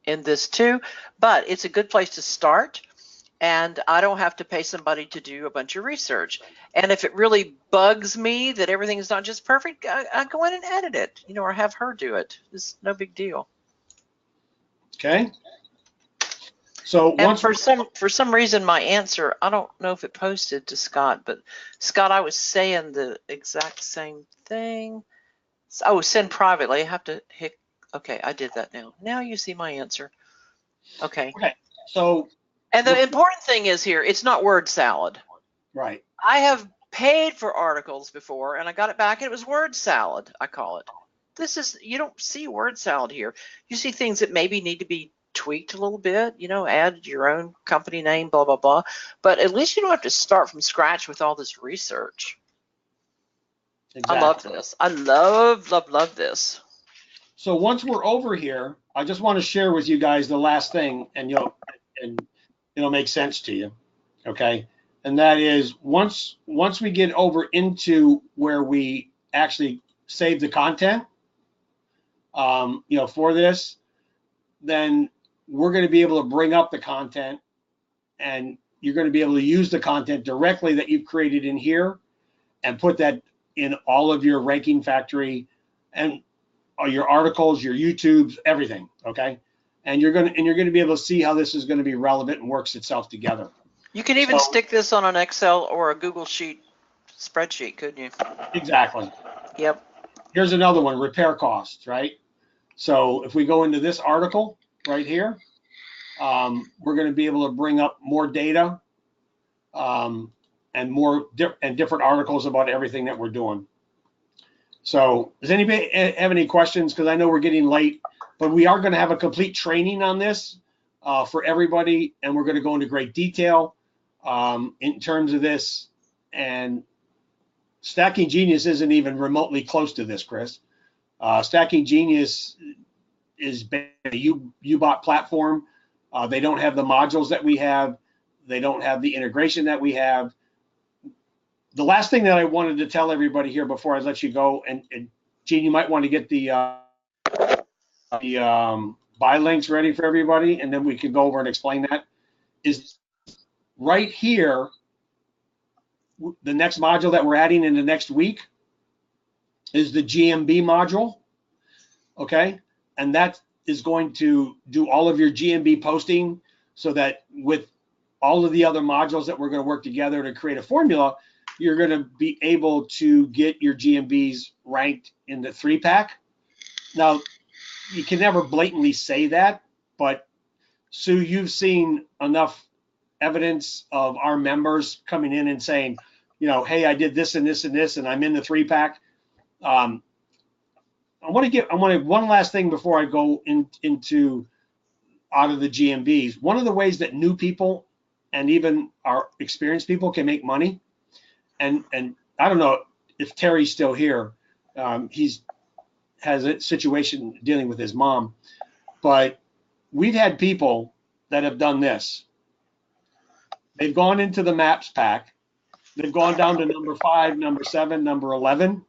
in this too, but it's a good place to start, and I don't have to pay somebody to do a bunch of research. And if it really bugs me that everything is not just perfect, I go in and edit it, or have her do it. It's no big deal. Okay. So and for some reason, my answer, I don't know if it posted to Scott, but Scott, I was saying the exact same thing. Oh, send privately. I have to hit. Okay, I did that now. Now you see my answer. Okay. Okay. So. And the important thing is here, it's not word salad. Right. I have paid for articles before, and I got it back, and it was word salad, I call it. You don't see word salad here. You see things that maybe need to be tweaked a little bit, add your own company name, blah, blah, blah. But at least you don't have to start from scratch with all this research. Exactly. I love this. I love this. So once we're over here, I just want to share with you guys the last thing, and it'll make sense to you, okay? And that is once we get over into where we actually save the content, for this, then we're going to be able to bring up the content, and you're going to be able to use the content directly that you've created in here and put that in all of your Ranking Factory and your articles, your YouTubes, everything, okay? And you're going to be able to see how this is going to be relevant and works itself together. You can even stick this on an Excel or a Google Sheet spreadsheet, couldn't you? Exactly. Yep. Here's another one, repair costs, right? So if we go into this article right here, we're going to be able to bring up more data and more different articles about everything that we're doing. So does anybody have any questions? Because I know we're getting late, but we are going to have a complete training on this for everybody, and we're going to go into great detail in terms of this. And Stacking Genius isn't even remotely close to this, Chris. Stacking Genius is a U-Bot platform. They don't have the modules that we have. They don't have the integration that we have. The last thing that I wanted to tell everybody here before I let you go, and Gene, you might want to get the buy links ready for everybody, and then we can go over and explain that, is right here, the next module that we're adding in the next week is the GMB module, okay? And that is going to do all of your GMB posting so that with all of the other modules that we're going to work together to create a formula, you're going to be able to get your GMBs ranked in the 3-pack. Now, you can never blatantly say that, but Sue, you've seen enough evidence of our members coming in and saying, hey, I did this and this and this, and I'm in the 3-pack. I want to one last thing before I go into out of the GMBs. One of the ways that new people and even our experienced people can make money, and I don't know if Terry's still here. He's has a situation dealing with his mom, but we've had people that have done this. They've gone into the maps pack. They've gone down to number 5, number 7, number 11.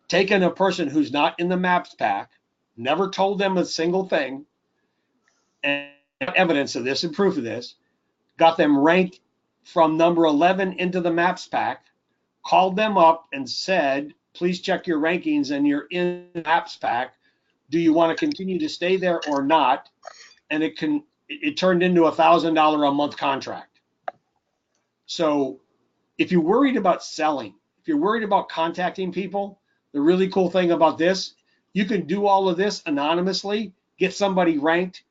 taken a person who's not in the maps pack, never told them a single thing, and evidence of this and proof of this, got them ranked from number 11 into the maps pack, called them up and said, please check your rankings and you're in the maps pack. Do you want to continue to stay there or not? And it turned into a $1,000 a month contract. So if you're worried about selling, if you're worried about contacting people, the really cool thing about this, you can do all of this anonymously, get somebody ranked,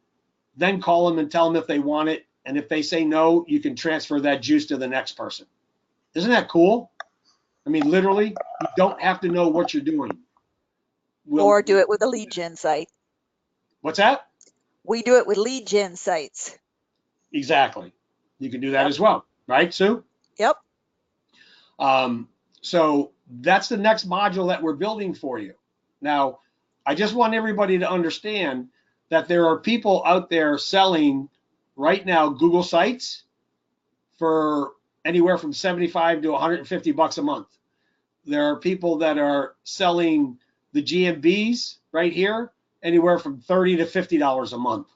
then call them and tell them if they want it. And if they say no, you can transfer that juice to the next person. Isn't that cool? I mean, literally, you don't have to know what you're doing. Or do it with a lead gen site. What's that? We do it with lead gen sites. Exactly. You can do that as well, right, Sue? Yep. So that's the next module that we're building for you. Now, I just want everybody to understand that there are people out there selling right now Google Sites for anywhere from 75 to 150 bucks a month. There are people that are selling the GMBs right here anywhere from $30 to $50 a month.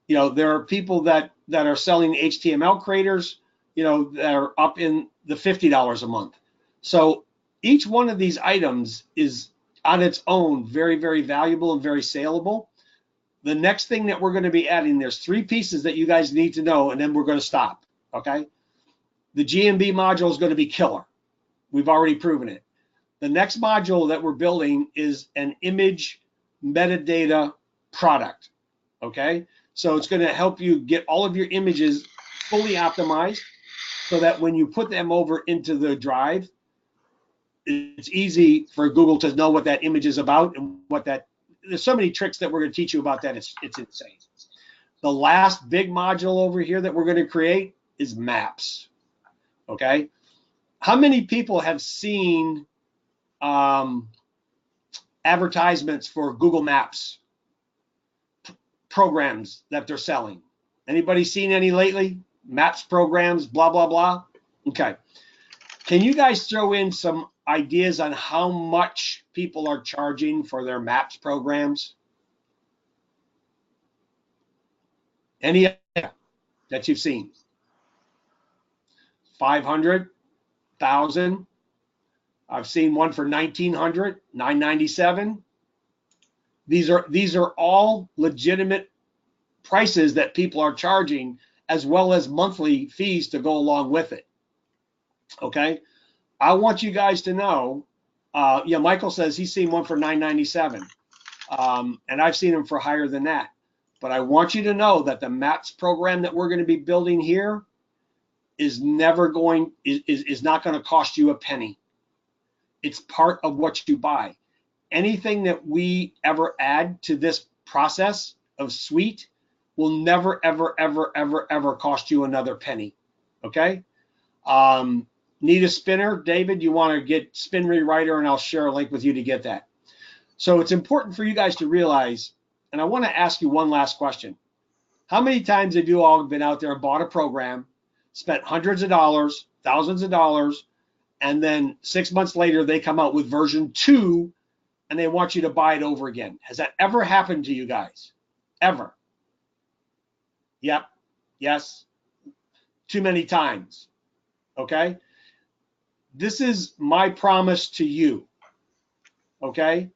You know, there are people that are selling HTML creators, you know, that are up in the $50 a month. So each one of these items is on its own very, very valuable and very saleable. The next thing that we're going to be adding, there's 3 pieces that you guys need to know, and then we're going to stop, okay? The GMB module is going to be killer. We've already proven it. The next module that we're building is an image metadata product, okay? So it's going to help you get all of your images fully optimized so that when you put them over into the drive, it's easy for Google to know what that image is about and what that, there's so many tricks that we're going to teach you about that. It's insane. The last big module over here that we're going to create is maps, okay? How many people have seen advertisements for Google Maps programs that they're selling? Anybody seen any lately? Maps programs, blah, blah, blah. Okay. Can you guys throw in some ideas on how much people are charging for their Maps programs? Any idea that you've seen? 500, 1,000. I've seen one for 1,900, 997. These are all legitimate prices that people are charging, as well as monthly fees to go along with it. Okay, I want you guys to know. Yeah, Michael says he's seen one for 997, and I've seen them for higher than that. But I want you to know that the Maps program that we're going to be building here is not going to cost you a penny. It's part of what you buy. Anything that we ever add to this process of suite will never, ever, ever, ever, ever cost you another penny. Okay? Need a spinner? David, you want to get Spin Rewriter, and I'll share a link with you to get that. So it's important for you guys to realize, and I want to ask you one last question. How many times have you all been out there and bought a program, spent hundreds of dollars, thousands of dollars, and then 6 months later they come out with version 2 and they want you to buy it over again? Has that ever happened to you guys? Ever? Yep. Yes. Too many times. Okay? This is my promise to you. Okay?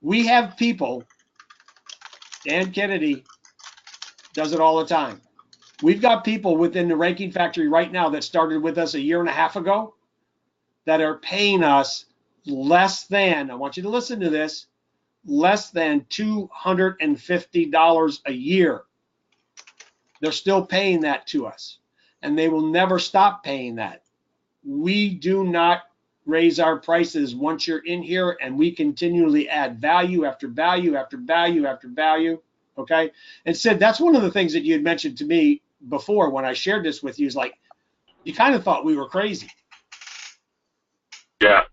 We have people, Dan Kennedy does it all the time. We've got people within the Ranking Factory right now that started with us a year and a half ago that are paying us less than, I want you to listen to this, less than $250 a year. They're still paying that to us, and they will never stop paying that. We do not raise our prices once you're in here, and we continually add value after value after value after value. Okay? And Sid, that's one of the things that you had mentioned to me before when I shared this with you, is like, you kind of thought we were crazy. Yeah.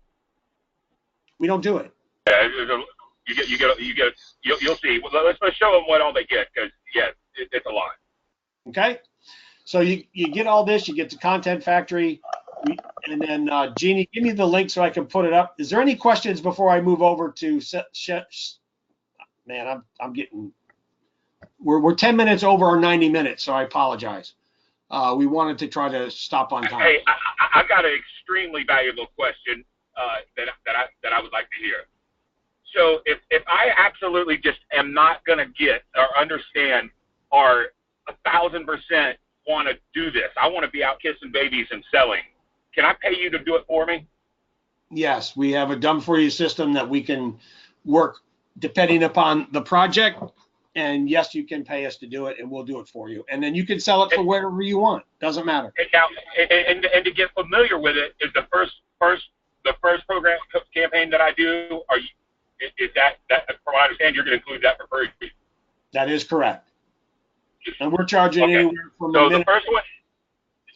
We don't do it. Yeah, you'll see. Let's show them what all they get, because yeah, it's a lot. Okay, so you get all this. You get the Content Factory, And then Jeannie, give me the link so I can put it up. Is there any questions before I move over to man, I'm getting we're 10 minutes over our 90 minutes, so I apologize. We wanted to try to stop on time. Hey, I've got an extremely valuable question that I would like to hear. So if I absolutely just am not going to get or understand or 1,000% want to do this, I want to be out kissing babies and selling, can I pay you to do it for me? Yes, we have a done for you system that we can work depending upon the project. And yes, you can pay us to do it, and we'll do it for you. And then you can sell it for whatever you want. Doesn't matter. And to get familiar with it, is the first program campaign that I do, is that from what I understand, you're going to include that for free? That is correct. And we're charging anywhere from so a minute. The first one.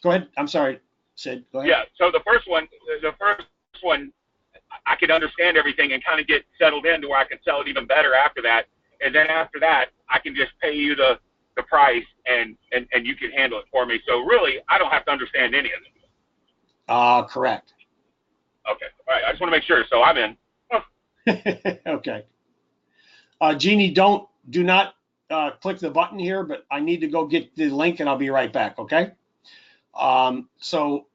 Go ahead. I'm sorry, Sid. Go ahead. Yeah. So the first one, I could understand everything and kind of get settled in to where I can sell it even better after that. And then after that, I can just pay you the price and you can handle it for me. So really, I don't have to understand any of it. Correct. Okay. All right. I just want to make sure. So I'm in. Okay. Jeannie, do not click the button here, but I need to go get the link and I'll be right back. Okay. So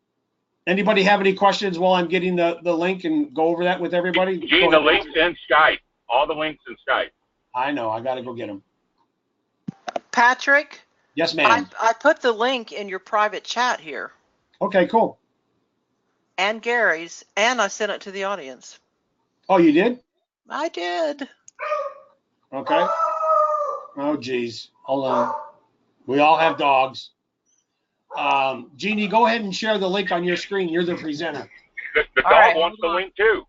anybody have any questions while I'm getting the link and go over that with everybody? Gene, the link's in Skype. All the links in Skype. I know. I got to go get them. Patrick? Yes, ma'am. I put the link in your private chat here. Okay, cool. And Gary's, and I sent it to the audience. Oh, you did? I did. Okay. Oh, geez. Hold on. We all have dogs. Jeannie, go ahead and share the link on your screen. You're the presenter. The dog wants the link too.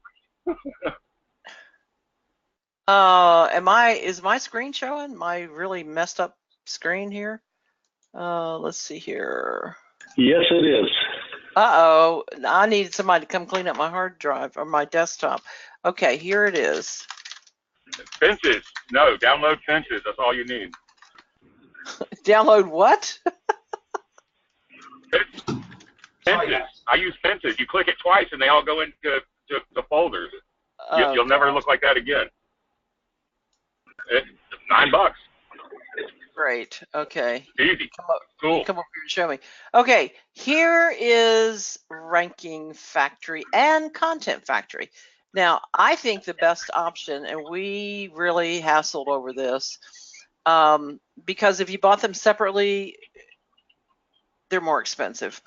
Is my screen showing? My really messed up screen here? Let's see here. Yes, it is. Uh-oh, I need somebody to come clean up my hard drive or my desktop. Okay, here it is. Fences. No, download Fences. That's all you need. Download what? Fences. I use Fences. You click it twice and they all go into the folders. You'll never look like that again. It's $9. Great. Okay. Easy. Cool. Come over here and show me. Okay, here is Ranking Factory and Content Factory. Now, I think the best option, and we really hassled over this, because if you bought them separately, they're more expensive.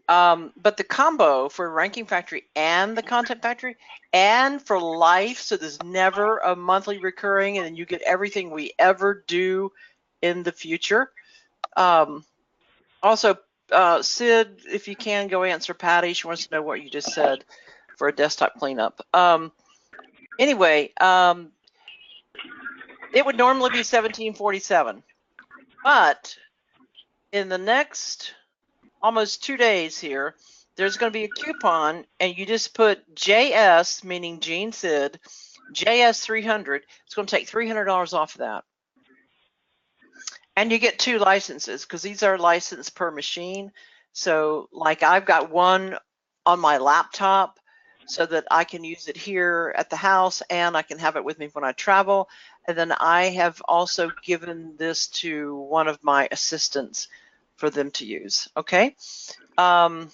But the combo for Ranking Factory and the Content Factory and for life, so there's never a monthly recurring and then you get everything we ever do in the future. Also, Sid, if you can, go answer Patty. She wants to know what you just said for a desktop cleanup. Anyway, it would normally be $17.47, but in the next almost 2 days here, there's going to be a coupon, and you just put JS, meaning Gene Sid, JS 300. It's going to take $300 off of that. And you get 2 licenses because these are licensed per machine. So like I've got one on my laptop so that I can use it here at the house and I can have it with me when I travel. And then I have also given this to one of my assistants for them to use. Okay. And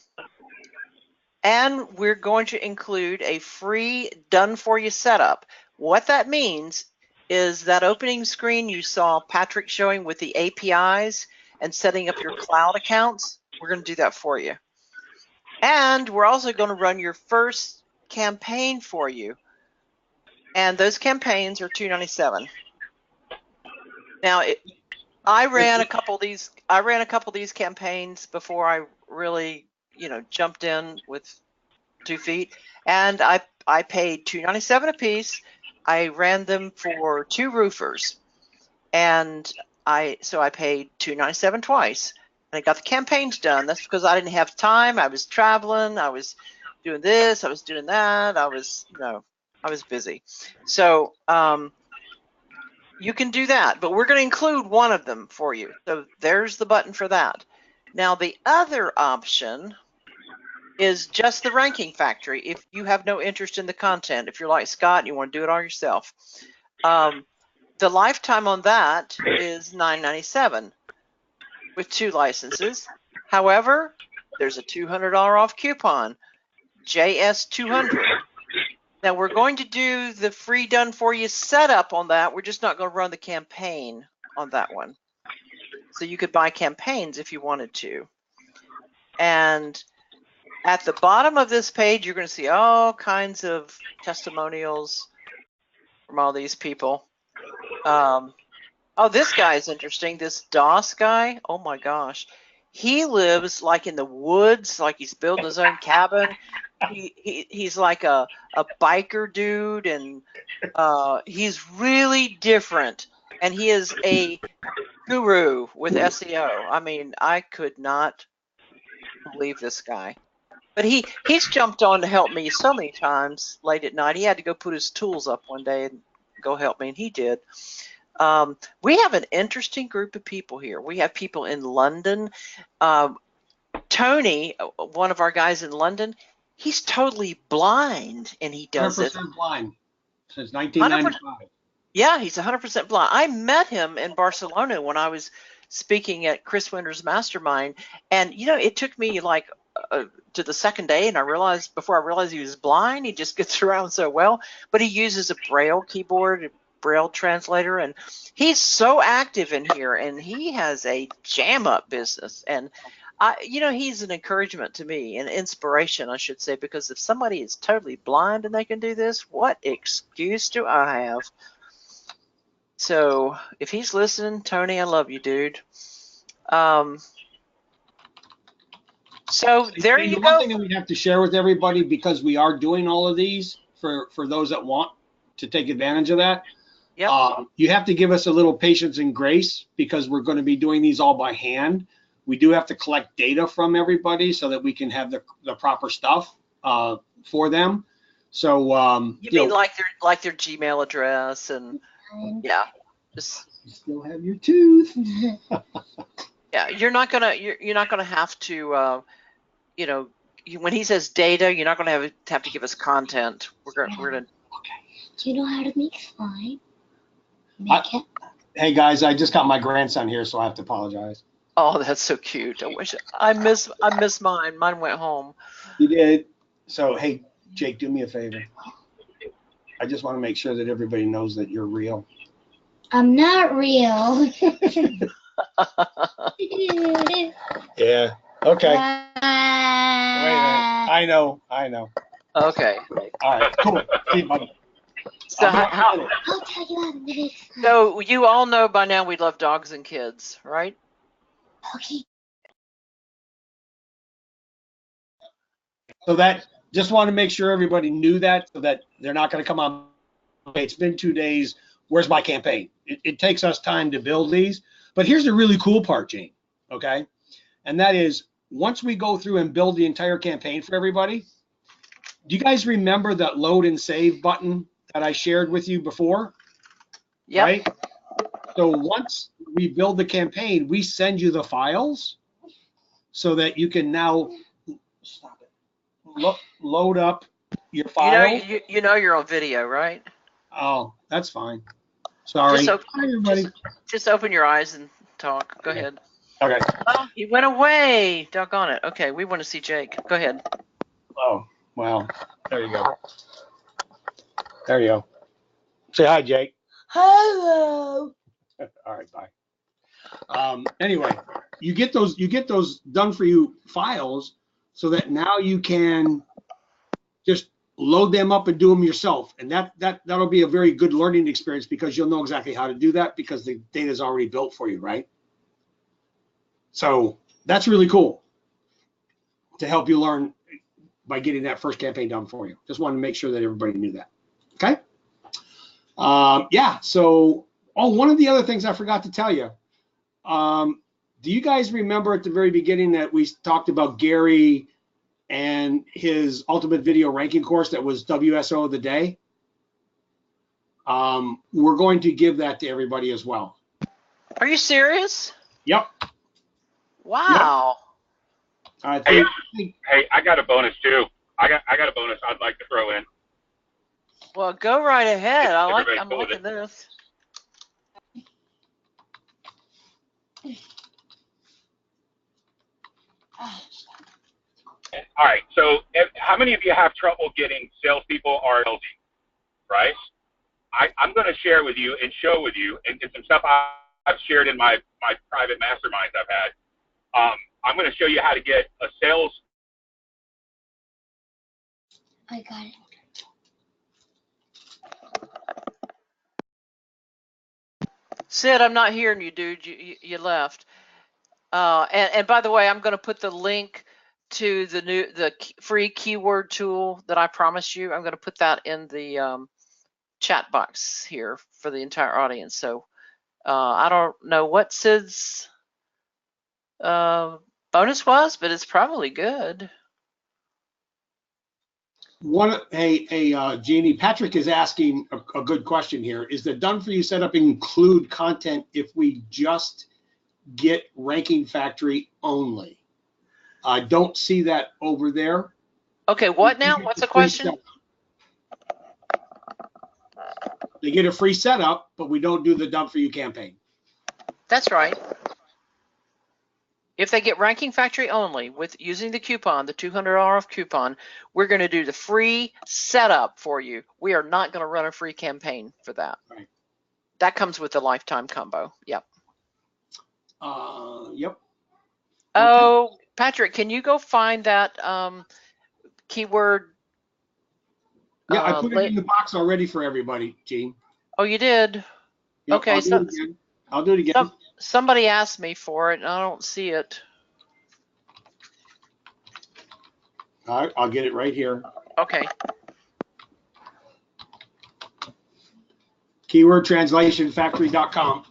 we're going to include a free done for you setup. What that means is that opening screen you saw Patrick showing with the APIs and setting up your cloud accounts. We're going to do that for you. And we're also going to run your first campaign for you. And those campaigns are $297. Now, I ran a couple of these campaigns before I really, jumped in with 2 feet, and I paid $297 a piece. I ran them for 2 roofers, and I paid $297 twice, and I got the campaigns done. That's because I didn't have time. I was traveling. I was doing this. I was doing that. I was busy. So you can do that, but we're going to include one of them for you. So there's the button for that. Now the other option is just the ranking factory. If you have no interest in the content, if you're like Scott and you want to do it all yourself, the lifetime on that is $9.97 with 2 licenses. However, there's a $200 off coupon, JS200. Now we're going to do the free done for you setup on that. We're just not going to run the campaign on that one. So you could buy campaigns if you wanted to. And at the bottom of this page, you're going to see all kinds of testimonials from all these people. Oh, this guy is interesting. This DOS guy. Oh my gosh. He lives like in the woods, like he's building his own cabin. He's like a biker dude, and he's really different. And he is a guru with SEO. I mean, I could not believe this guy. But he's jumped on to help me so many times late at night. He had to go put his tools up one day and go help me, and he did. We have an interesting group of people here. We have people in London. Tony, one of our guys in London, he's totally blind, and he does 100% it. blind since 1995. Yeah, he's 100% blind. I met him in Barcelona when I was speaking at Chris Winter's Mastermind, and you know, it took me like to the second day, and before I realized he was blind. He just gets around so well, but he uses a Braille keyboard, a Braille translator, and he's so active in here, and he has a jam up business. And you know, he's an encouragement to me, an inspiration, I should say, because if somebody is totally blind and they can do this, what excuse do I have? So if he's listening, Tony, I love you, dude. So there you go. One thing that we have to share with everybody, because we are doing all of these for those that want to take advantage of that. Yep. You have to give us a little patience and grace, because we're going to be doing these all by hand. We do have to collect data from everybody so that we can have the proper stuff for them. So you mean like their Gmail address and yeah, just you still have your tooth. yeah, you're not gonna have to you know, when he says data, you're not gonna have to give us content. We're gonna. Okay. Do you know how to make slime? Hey guys, I just got my grandson here, so I have to apologize. Oh, that's so cute. I wish I miss mine. Mine went home. You did. So hey, Jake, do me a favor. I just want to make sure that everybody knows that you're real. I'm not real. Yeah. Okay. Wait a minute. I know. Okay. All right. Cool. See you, buddy. So I'll tell you how to make slime. so you all know by now we love dogs and kids, right? Okay. So that just want to make sure everybody knew that, so that they're not going to come on. Okay, it's been 2 days. Where's my campaign? It takes us time to build these, but here's the really cool part, Jane. Okay, and that is once we go through and build the entire campaign for everybody. Do you guys remember that load and save button that I shared with you before? Yeah. Right. So once we build the campaign, we send you the files so that you can now load up your file. You know you're on video, right? Oh, that's fine. Sorry. Just open your eyes and talk. Go ahead. Okay. Oh, he went away. Doggone it. Okay, we want to see Jake. Go ahead. Oh, well, there you go. There you go. Say hi, Jake. Hello. All right, bye. Anyway, you get those done for you files so that now you can just load them up and do them yourself. And that'll be a very good learning experience, because you'll know exactly how to do that because the data is already built for you, right? So that's really cool to help you learn by getting that first campaign done for you. Just wanted to make sure that everybody knew that. Okay. Yeah. So, one of the other things I forgot to tell you. Do you guys remember at the very beginning that we talked about Gary and his ultimate video ranking course that was WSO of the day? We're going to give that to everybody as well. Are you serious? Yep. Wow. I Hey, think hey, I got a bonus too. I got a bonus I'd like to throw in. Well, go right ahead. I'm Everybody's cool with liking it. this. All right. So, how many of you have trouble getting salespeople or LG? Right. I'm going to share with you and show with you, and some stuff I've shared in my private masterminds I've had. I'm going to show you how to get a sales. I got it. Sid, I'm not hearing you, dude. You left. And by the way, I'm going to put the link to the free keyword tool that I promised you. I'm going to put that in the chat box here for the entire audience. So I don't know what Sid's bonus was, but it's probably good. Jeannie, Patrick is asking a good question here. Is the done for you setup include content if we just get Ranking Factory only? I don't see that over there. Okay, what now? What's the question? They get a free setup, but we don't do the done for you campaign. That's right. If they get Ranking Factory only with using the coupon, the $200 off coupon, we're going to do the free setup for you. We are not going to run a free campaign for that. Right. That comes with the lifetime combo. Yep. Yep. Oh, okay. Patrick, can you go find that keyword? Yeah, I put it in the box already for everybody, Gene. Oh, you did? Yep, Okay, I'll do it again. Somebody asked me for it, and I don't see it. All right, I'll get it right here. Okay. Keywordtranslationfactory.com.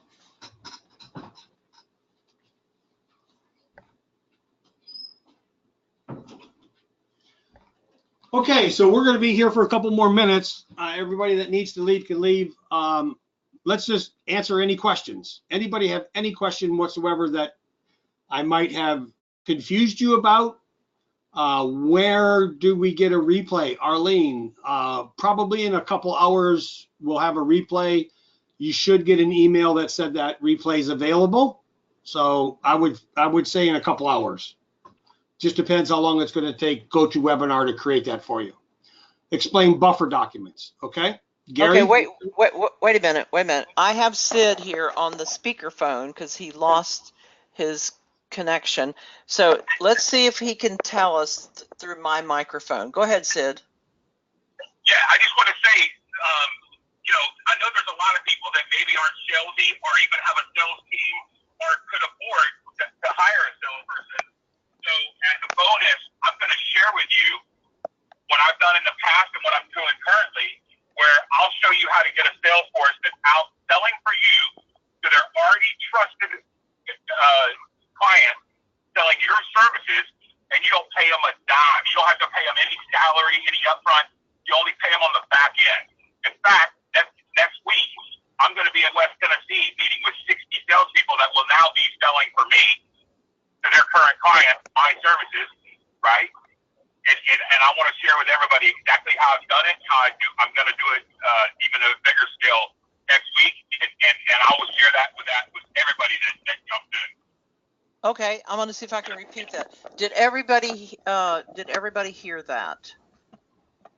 Okay, so we're going to be here for a couple more minutes. Everybody that needs to leave can leave. Let's just answer any questions. Anybody have any question whatsoever that I might have confused you about? Where do we get a replay? Arlene, probably in a couple hours, we'll have a replay. You should get an email that said that replay is available. So I would say in a couple hours. Just depends how long it's going to take GoToWebinar to create that for you. Explain buffer documents, okay? Gary? Okay, wait a minute. I have Sid here on the speakerphone because he lost his connection. So let's see if he can tell us through my microphone. Go ahead, Sid. Yeah, I just want to say, I know there's a lot of people that maybe aren't salesy or even have a sales team or could afford to hire a salesperson. So as a bonus, I'm going to share with you what I've done in the past and what I'm doing currently, where I'll show you how to get a sales force that's out selling for you to their already trusted clients, selling your services, and you don't pay them a dime. You don't have to pay them any salary, any upfront. You only pay them on the back end. In fact, next week, I'm going to be in West Tennessee meeting with 60 salespeople that will now be selling for me to their current clients, my services, right? And I want to share with everybody exactly how I've done it, I'm going to do it even at a bigger scale next week, and I will share that with everybody that jumps in. Okay, I'm going to see if I can repeat that. Did everybody hear that?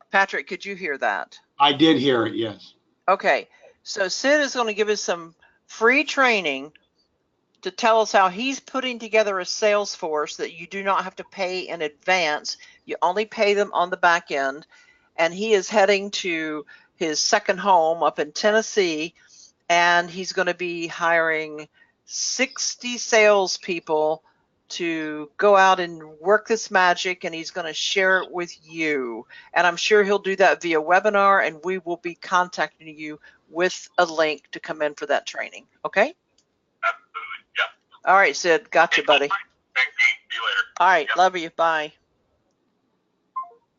Patrick, could you hear that? I did hear it, yes. Okay, so Sid is going to give us some free training to tell us how he's putting together a sales force that you do not have to pay in advance. You only pay them on the back end. And he is heading to his second home up in Tennessee, and he's going to be hiring 60 salespeople to go out and work this magic, and he's going to share it with you. And I'm sure he'll do that via webinar, and we will be contacting you with a link to come in for that training. Okay? Absolutely, yeah. All right, Sid. Gotcha, buddy. Thanks, Gene. See you later. All right. Yep. Love you. Bye.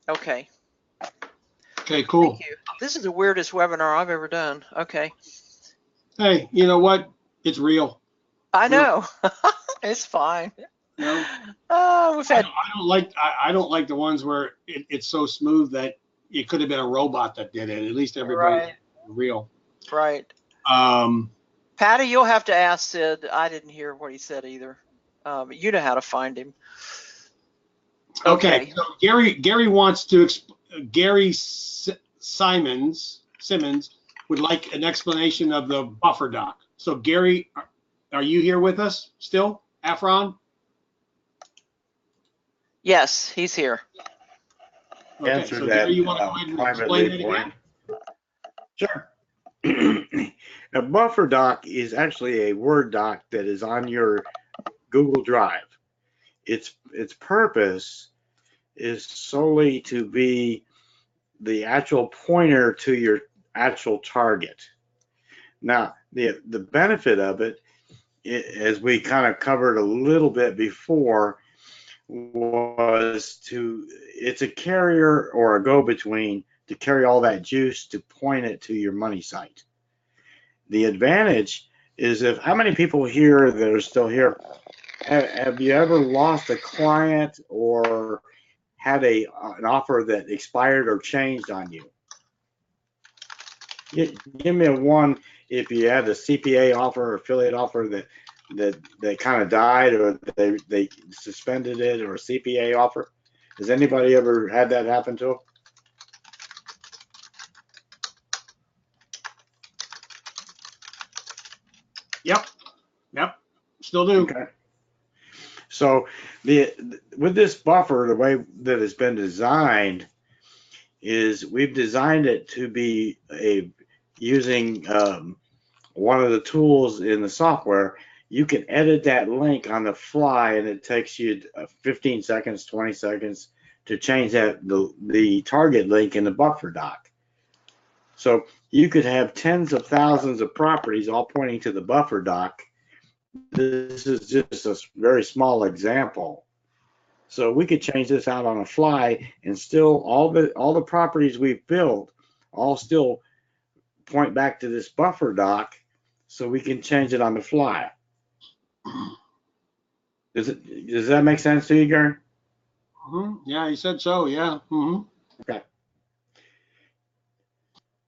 Okay. Okay, cool. Thank you. This is the weirdest webinar I've ever done. Okay. Hey, you know what? It's real. I know. It's fine. No. We've had I don't like the ones where it's so smooth that it could have been a robot that did it. At least everybody right, real. right. Um, Patty, you'll have to ask Sid. I didn't hear what he said either. But you know how to find him. okay. So Gary wants to Gary Simmons would like an explanation of the buffer doc. So Gary, are you here with us still, Afron? Yes, he's here. Okay, Answer so that Gary, you want to go ahead and explain that privately again? Sure. A buffer doc is actually a Word doc that is on your Google Drive. Its purpose is solely to be the actual pointer to your actual target. Now, the benefit of it, as we kind of covered a little bit before, was it's a carrier or a go-between to carry all that juice to point it to your money site. The advantage is how many people here that are still here, have you ever lost a client or had an offer that expired or changed on you? Give me a one if you had a CPA offer or affiliate offer that kind of died, or they suspended it, or a CPA offer. Has anybody ever had that happen to them? Yep, still do. Okay. So with this buffer, the way that it's been designed is we've designed it to be using one of the tools in the software. You can edit that link on the fly, and it takes you 15 seconds, 20 seconds to change the target link in the buffer doc. So you could have tens of thousands of properties all pointing to the buffer doc. This is just a very small example. So we could change this out on the fly, and still all the properties we've built all still point back to this buffer doc, so we can change it on the fly. Does that make sense to you, Gary? Yeah, he said so. Yeah. Okay.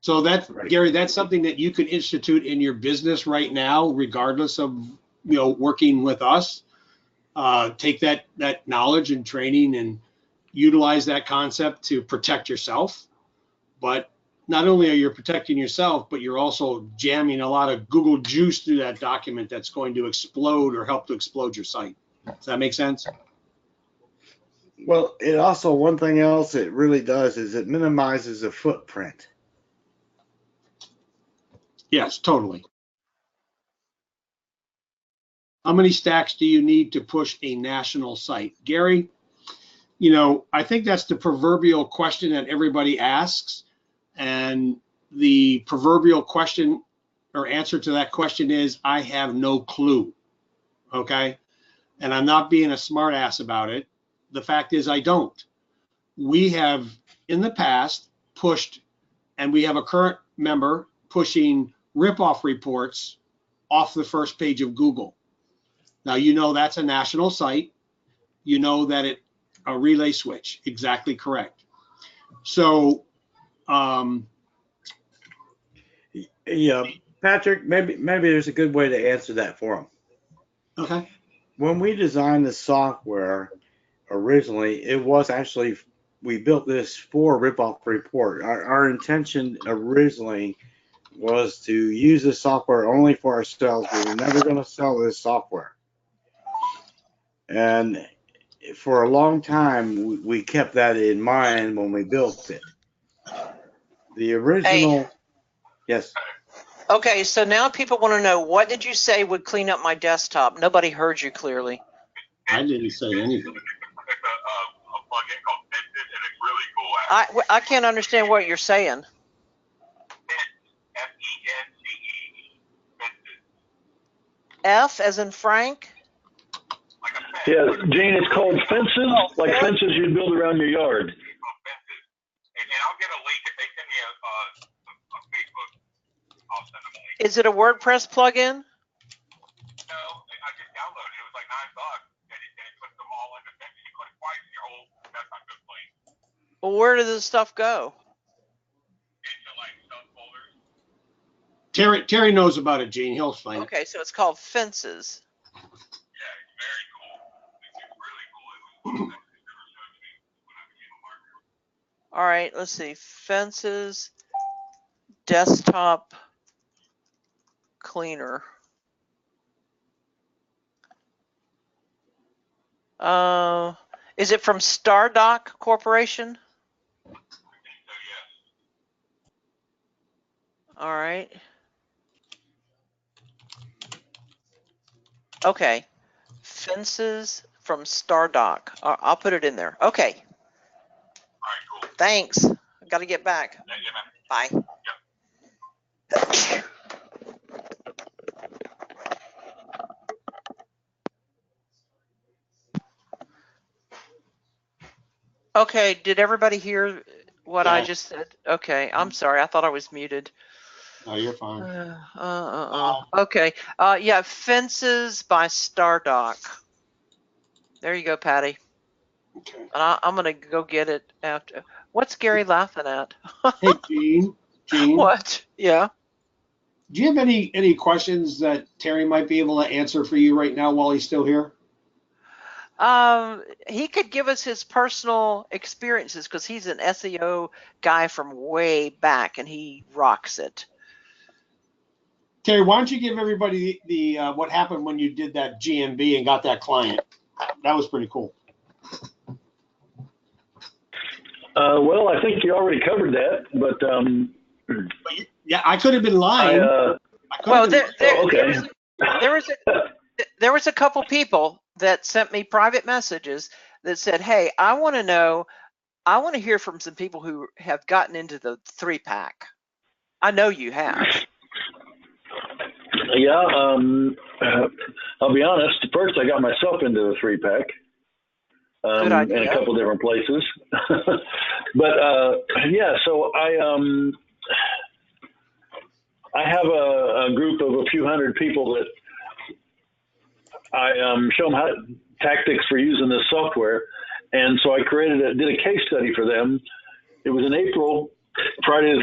So that's Right. Gary. That's something that you can institute in your business right now, regardless of working with us. Take that knowledge and training and utilize that concept to protect yourself. But not only are you protecting yourself, but you're also jamming a lot of Google juice through that document that's going to explode or help to explode your site. Does that make sense? Well, it also, one thing else it really does is it minimizes the footprint. Yes, totally. How many stacks do you need to push a national site? Gary, I think that's the proverbial question that everybody asks. And the proverbial question or answer to that question is, I have no clue. Okay. And I'm not being a smart ass about it. The fact is, I don't. We have in the past pushed, and we have a current member pushing ripoff reports off the first page of Google. Now, that's a national site. That a relay switch, exactly correct. So, Yeah, Patrick, maybe there's a good way to answer that for him. Okay. When we designed the software originally, it was actually, we built this for ripoff report. Our intention originally was to use this software only for ourselves. We were never going to sell this software. And for a long time, we kept that in mind when we built it. The original, yes. Okay, so now people want to know, what did you say would clean up my desktop? Nobody heard you clearly. I didn't say anything. It's a plugin called Fences, and it's really cool. I can't understand what you're saying. Fence, Fences. F as in Frank? Yeah, Gene, it's called Fences, like fences you'd build around your yard. It's called Fences. And I'll get a link. If they send me a Facebook, I'll send them a link. Is it a WordPress plugin? No, I just downloaded it. It was like $9, and it's Well, where did this stuff go? Terry knows about it, Gene. He'll explain it. Okay, so it's called Fences. All right, let's see. Fences, desktop cleaner. Is it from Stardock Corporation? All right. Okay. Fences from Stardock. I'll put it in there. Okay. Thanks. I've got to get back. Bye. Okay, did everybody hear what I just said? Okay, I'm sorry. I thought I was muted. No, you're fine. Okay. Yeah, Fences by Stardock. There you go, Patty. Okay. And I'm gonna go get it after. What's Gary laughing at? Hey, Gene. What? Yeah. Do you have any questions that Terry might be able to answer for you right now while he's still here? He could give us his personal experiences because he's an SEO guy from way back and he rocks it. Terry, why don't you give everybody the what happened when you did that GMB and got that client? That was pretty cool. Well, I think you already covered that, but yeah, I could have been lying. Well, there was a couple people that sent me private messages that said, "Hey, I want to hear from some people who have gotten into the 3-pack. I know you have." Yeah, I'll be honest. First, I got myself into the 3-pack in a couple different places. But yeah, so I have a group of a few hundred people that I show them tactics for using this software, and so I did a case study for them. It was in April, Friday the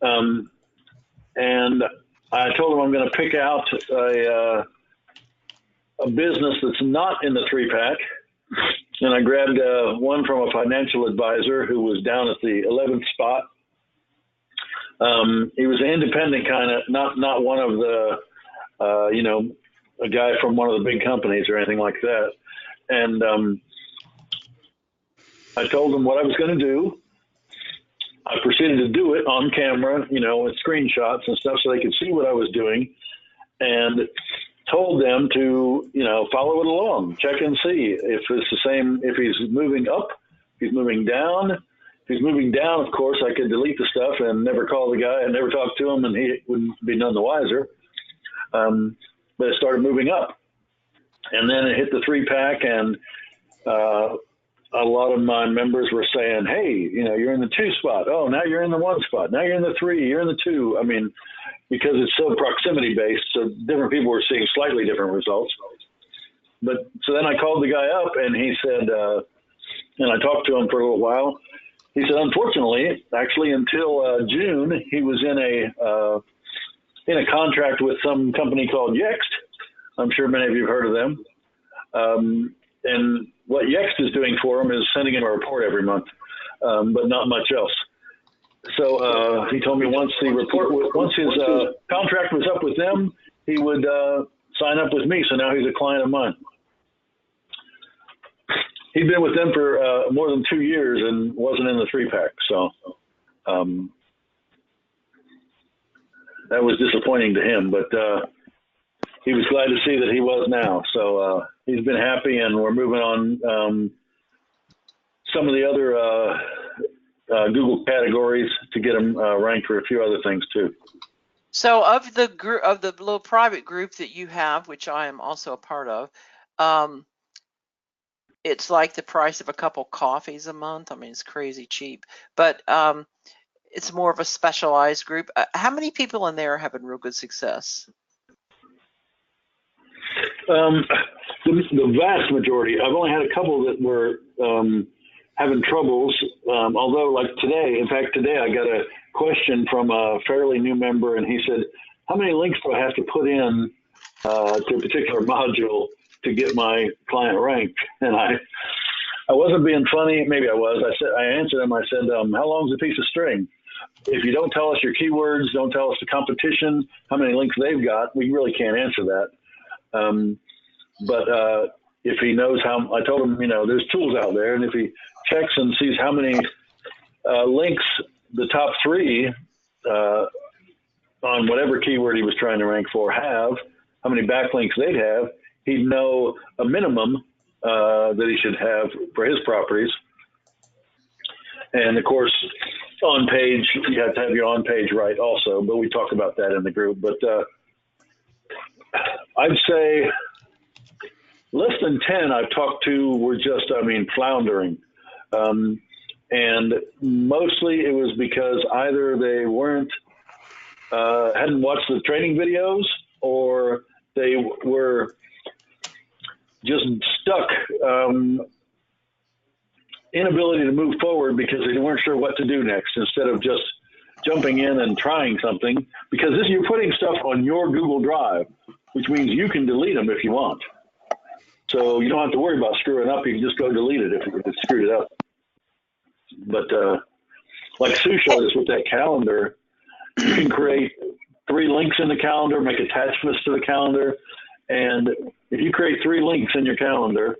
13th, and I told them I'm going to pick out a business that's not in the 3-pack, and I grabbed one from a financial advisor who was down at the 11th spot. He was an independent kind of, not one of the, a guy from one of the big companies or anything like that. And I told him what I was going to do. I proceeded to do it on camera, with screenshots and stuff so they could see what I was doing, and told them to, follow it along, check and see if it's the same, if he's moving up, if he's moving down. If he's moving down, of course, I could delete the stuff and never call the guy and never talk to him, and he wouldn't be none the wiser. But it started moving up. And then it hit the 3-pack, and a lot of my members were saying, hey, you're in the 2 spot. Oh, now you're in the 1 spot. Now you're in the 3. You're in the 2. I mean, because it's so proximity based, so different people were seeing slightly different results. But so then I called the guy up, and he said, and I talked to him for a little while. He said, unfortunately, actually until June, he was in a contract with some company called Yext. I'm sure many of you have heard of them. And what Yext is doing for him is sending him a report every month, but not much else. So he told me once his contract was up with them, he would sign up with me. So now he's a client of mine. He'd been with them for more than 2 years and wasn't in the 3-pack. So that was disappointing to him, but he was glad to see that he was now. So he's been happy, and we're moving on some of the other Google categories to get him ranked for a few other things too. So of the little private group that you have, which I am also a part of, it's like the price of a couple coffees a month. I mean, it's crazy cheap, but it's more of a specialized group. How many people in there are having real good success? The vast majority. I've only had a couple that were having troubles, although like today, in fact, today I got a question from a fairly new member, and he said, how many links do I have to put in to a particular module to get my client ranked? And I wasn't being funny. Maybe I was. I answered him. I said, how long is a piece of string? If you don't tell us your keywords, don't tell us the competition, how many links they've got, we really can't answer that. But if he knows how, I told him, there's tools out there, and if he checks and sees how many links the top three on whatever keyword he was trying to rank for have, how many backlinks they'd have, he'd know a minimum that he should have for his properties. And of course, on page, you have to have your on page right also, but we talk about that in the group. But I'd say less than 10 I've talked to were just, floundering. And mostly it was because either they hadn't watched the training videos, or they were just stuck, inability to move forward because they weren't sure what to do next, instead of just jumping in and trying something, because you're putting stuff on your Google Drive, which means you can delete them if you want. So you don't have to worry about screwing up. You can just go delete it if you screwed it up. But like Sue showed us with that calendar, you can create 3 links in the calendar, make attachments to the calendar. And if you create 3 links in your calendar,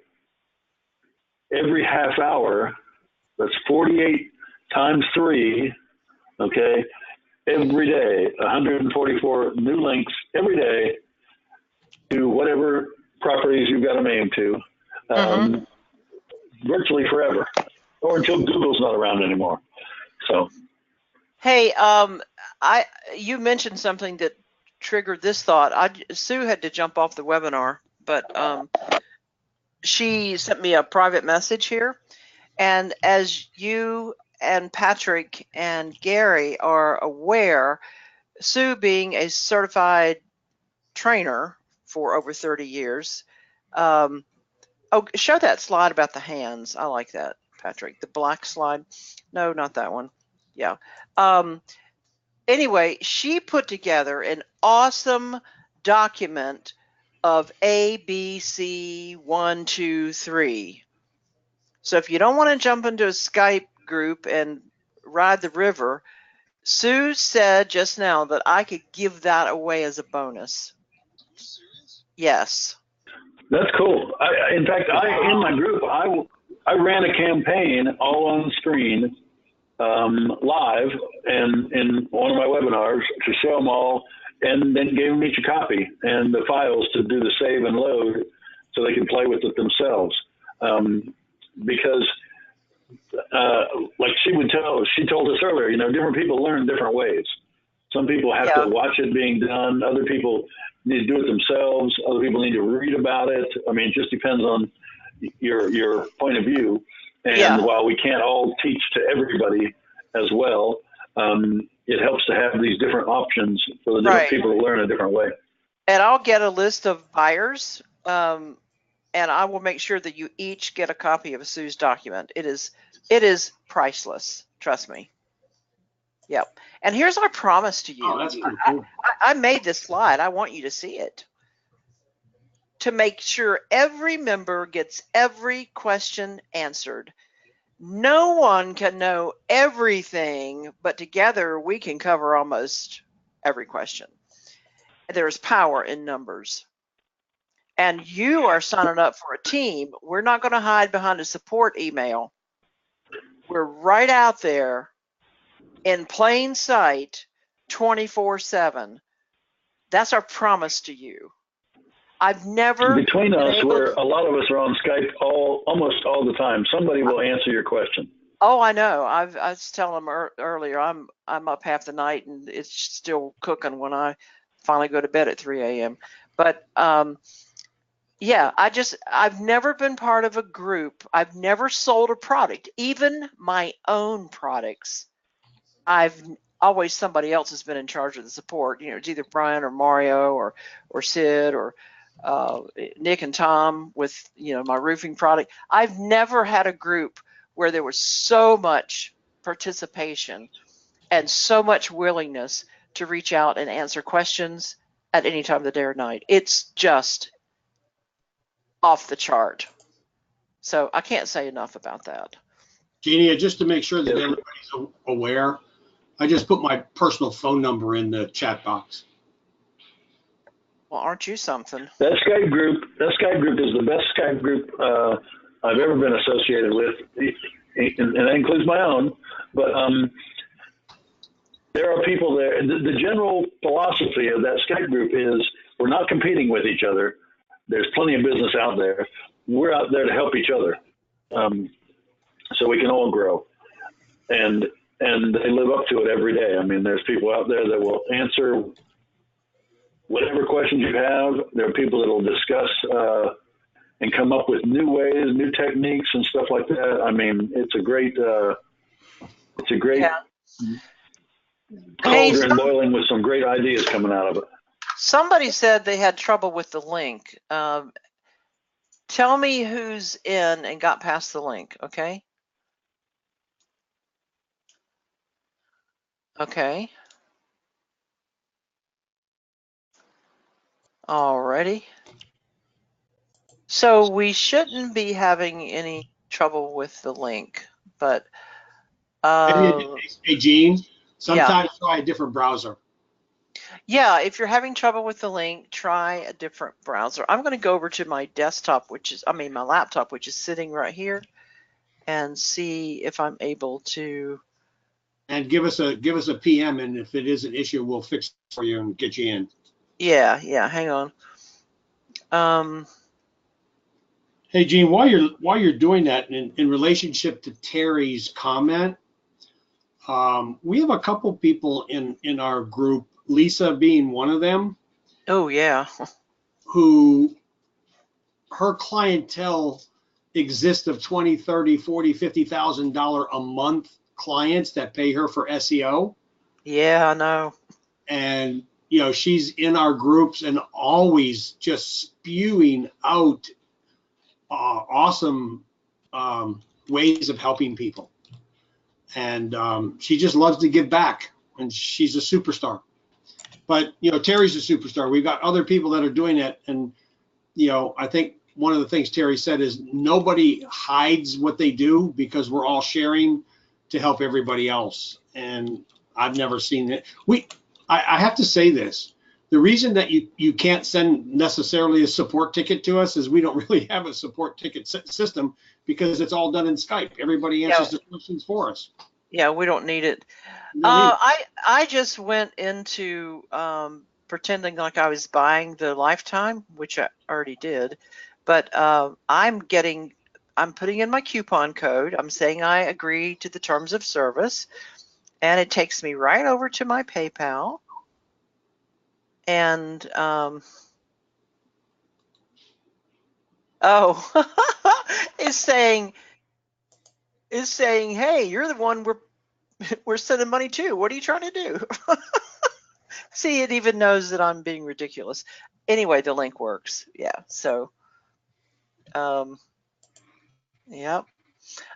every half hour, that's 48 times 3, okay, every day, 144 new links every day to whatever properties you've got them aimed to, virtually forever, or until Google's not around anymore. So, hey, you mentioned something that triggered this thought. Sue had to jump off the webinar, but she sent me a private message here, and as you and Patrick and Gary are aware, Sue, being a certified trainer for over 30 years. Show that slide about the hands. I like that, Patrick. The black slide. No, not that one. Yeah. Anyway, she put together an awesome document of A, B, C, 1, 2, 3. So if you don't want to jump into a Skype group and ride the river, Sue said just now that I could give that away as a bonus. Yes. That's cool. In fact, in my group, I ran a campaign all on screen, live, and in one of my webinars to show them all, and then gave them each a copy and the files to do the save and load so they can play with it themselves. Because like she told us earlier, different people learn different ways. Some people have to watch it being done. Other people need to do it themselves. Other people need to read about it. It just depends on your point of view. And while we can't all teach to everybody as well, it helps to have these different options for the different people to learn a different way. And I'll get a list of buyers, and I will make sure that you each get a copy of Sue's document. It is priceless. Trust me. Yep. And here's our promise to you. Oh, that's pretty cool. I made this slide. I want you to see it. To make sure every member gets every question answered. No one can know everything, but together we can cover almost every question. There's power in numbers. And you are signing up for a team. We're not going to hide behind a support email. We're right out there in plain sight, 24/7. That's our promise to you. I've never between us, where a lot of us are on Skype almost all the time. Somebody will answer your question. Oh, I know. I was telling them earlier. I'm up half the night and it's still cooking when I finally go to bed at 3 a.m. But yeah, I've never been part of a group. I've never sold a product, even my own products. Always somebody else has been in charge of the support. It's either Brian or Mario or Sid or Nick and Tom with my roofing product. I've never had a group where there was so much participation and so much willingness to reach out and answer questions at any time of the day or night. It's just off the chart. So I can't say enough about that. Jeannie, just to make sure that everybody's aware, I just put my personal phone number in the chat box. Well, aren't you something? That Skype group is the best Skype group I've ever been associated with, and that includes my own. But there are people there. The general philosophy of that Skype group is we're not competing with each other. There's plenty of business out there. We're out there to help each other, so we can all grow. And they live up to it every day. I mean, there's people out there that will answer whatever questions you have. There are people that will discuss and come up with new ways, new techniques, and stuff like that. I mean, it's a great cauldron boiling with some great ideas coming out of it. Somebody said they had trouble with the link. Tell me who's in and got past the link, okay? Okay. Alrighty. So we shouldn't be having any trouble with the link, but hey, Gene, sometimes try a different browser. Yeah, if you're having trouble with the link, try a different browser. I'm going to go over to my desktop, my laptop, which is sitting right here, and see if I'm able to. And give us a PM, and if it is an issue, we'll fix it for you and get you in. Yeah, hang on. Hey, Gene, while you're doing that, in relationship to Terry's comment, we have a couple people in our group, Lisa being one of them. Oh, yeah. Who her clientele exists of $20, $30, $40, $50,000 a month clients that pay her for SEO. Yeah, I know. And she's in our groups and always just spewing out awesome ways of helping people. And she just loves to give back, and she's a superstar. But Terry's a superstar. We've got other people that are doing it, and I think one of the things Terry said is nobody hides what they do because we're all sharing to help everybody else. And I've never seen it. I have to say this. The reason that you can't send necessarily a support ticket to us is we don't really have a support ticket system because it's all done in Skype. Everybody answers the questions for us. Yeah, we don't need it. I just went into pretending like I was buying the lifetime, which I already did, but I'm putting in my coupon code. I'm saying I agree to the terms of service, and it takes me right over to my PayPal. And is saying, hey, you're the one we're sending money to. What are you trying to do? See, it even knows that I'm being ridiculous. Anyway, the link works. Yeah. So, yeah.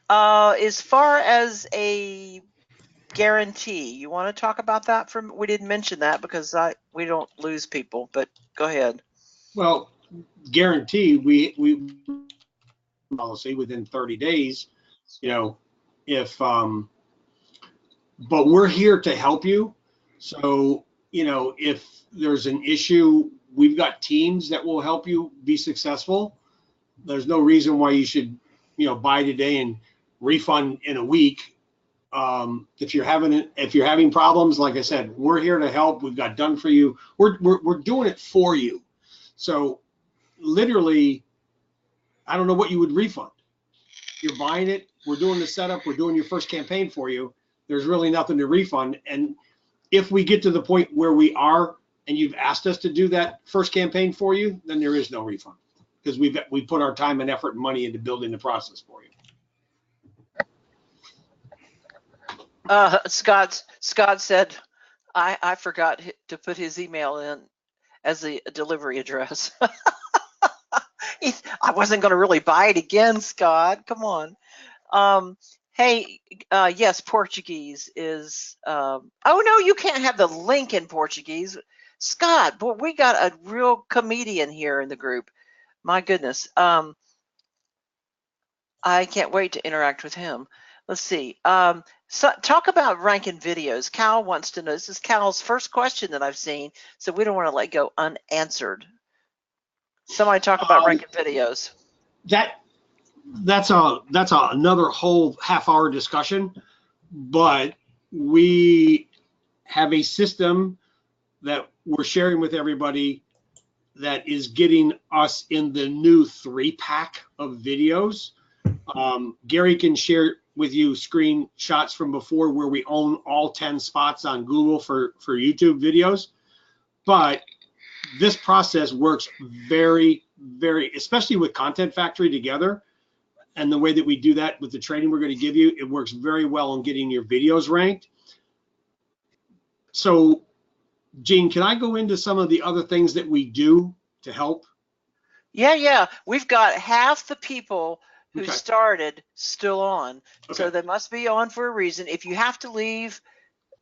As far as a guarantee, you want to talk about that? We didn't mention that because we don't lose people, but go ahead. Well, guarantee we policy within 30 days, if but we're here to help you. So, if there's an issue, we've got teams that will help you be successful. There's no reason why you should, buy today and refund in a week. If you're having problems, like I said, we're here to help. We've got done for you. We're doing it for you. So literally, I don't know what you would refund. You're buying it. We're doing the setup. We're doing your first campaign for you. There's really nothing to refund. And if we get to the point where we are, and you've asked us to do that first campaign for you, then there is no refund because we put our time and effort and money into building the process for you. Scott said, I forgot to put his email in as the delivery address. I wasn't going to really buy it again, Scott. Come on. Hey, yes, Portuguese is. Oh no, you can't have the link in Portuguese, Scott. But we got a real comedian here in the group. My goodness. I can't wait to interact with him. Let's see. So talk about ranking videos. Cal wants to know. This is Cal's first question that I've seen, so we don't want to let go unanswered. Somebody talk about ranking videos. That's another whole half-hour discussion, but we have a system that we're sharing with everybody that is getting us in the new 3-pack of videos. Gary can share with you screenshots from before where we own all 10 spots on Google for YouTube videos. But this process works very, very, especially with Content Factory together, and the way that we do that with the training we're going to give you, it works very well in getting your videos ranked. So, Gene, can I go into some of the other things that we do to help? Yeah. We've got half the people who Okay. started still on. Okay. So they must be on for a reason. If you have to leave,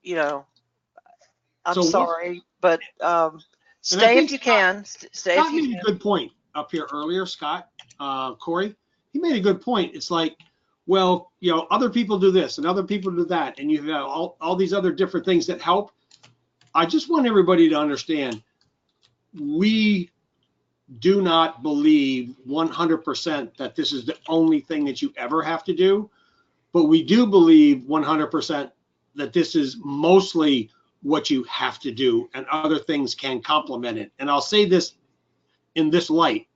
I'm So sorry, but stay if you can. Stay if Scott you made can. a good point up here earlier, Scott, Corey. He made a good point. It's like, well, other people do this and other people do that, and you have all these other different things that help. I just want everybody to understand, we do not believe 100% that this is the only thing that you ever have to do, but we do believe 100% that this is mostly what you have to do, and other things can complement it. And I'll say this in this light.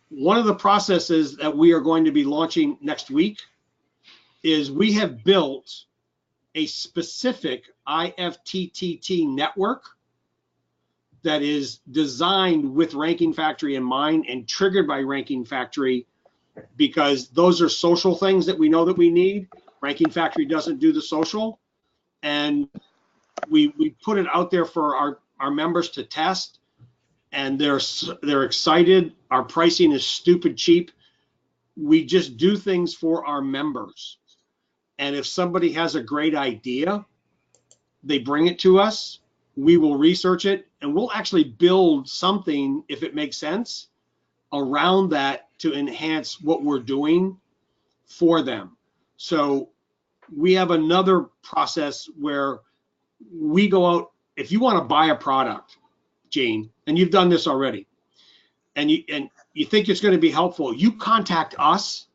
One of the processes that we are going to be launching next week is we have built a specific IFTTT network that is designed with Ranking Factory in mind and triggered by Ranking Factory, because those are social things that we know that we need. Ranking Factory doesn't do the social, and we put it out there for our members to test, and they're excited. Our pricing is stupid cheap. We just do things for our members. And if somebody has a great idea, they bring it to us. We will research it, and we'll actually build something, if it makes sense, around that to enhance what we're doing for them. So we have another process where we go out. If you want to buy a product, Gene, and you've done this already, and you think it's going to be helpful, you contact us.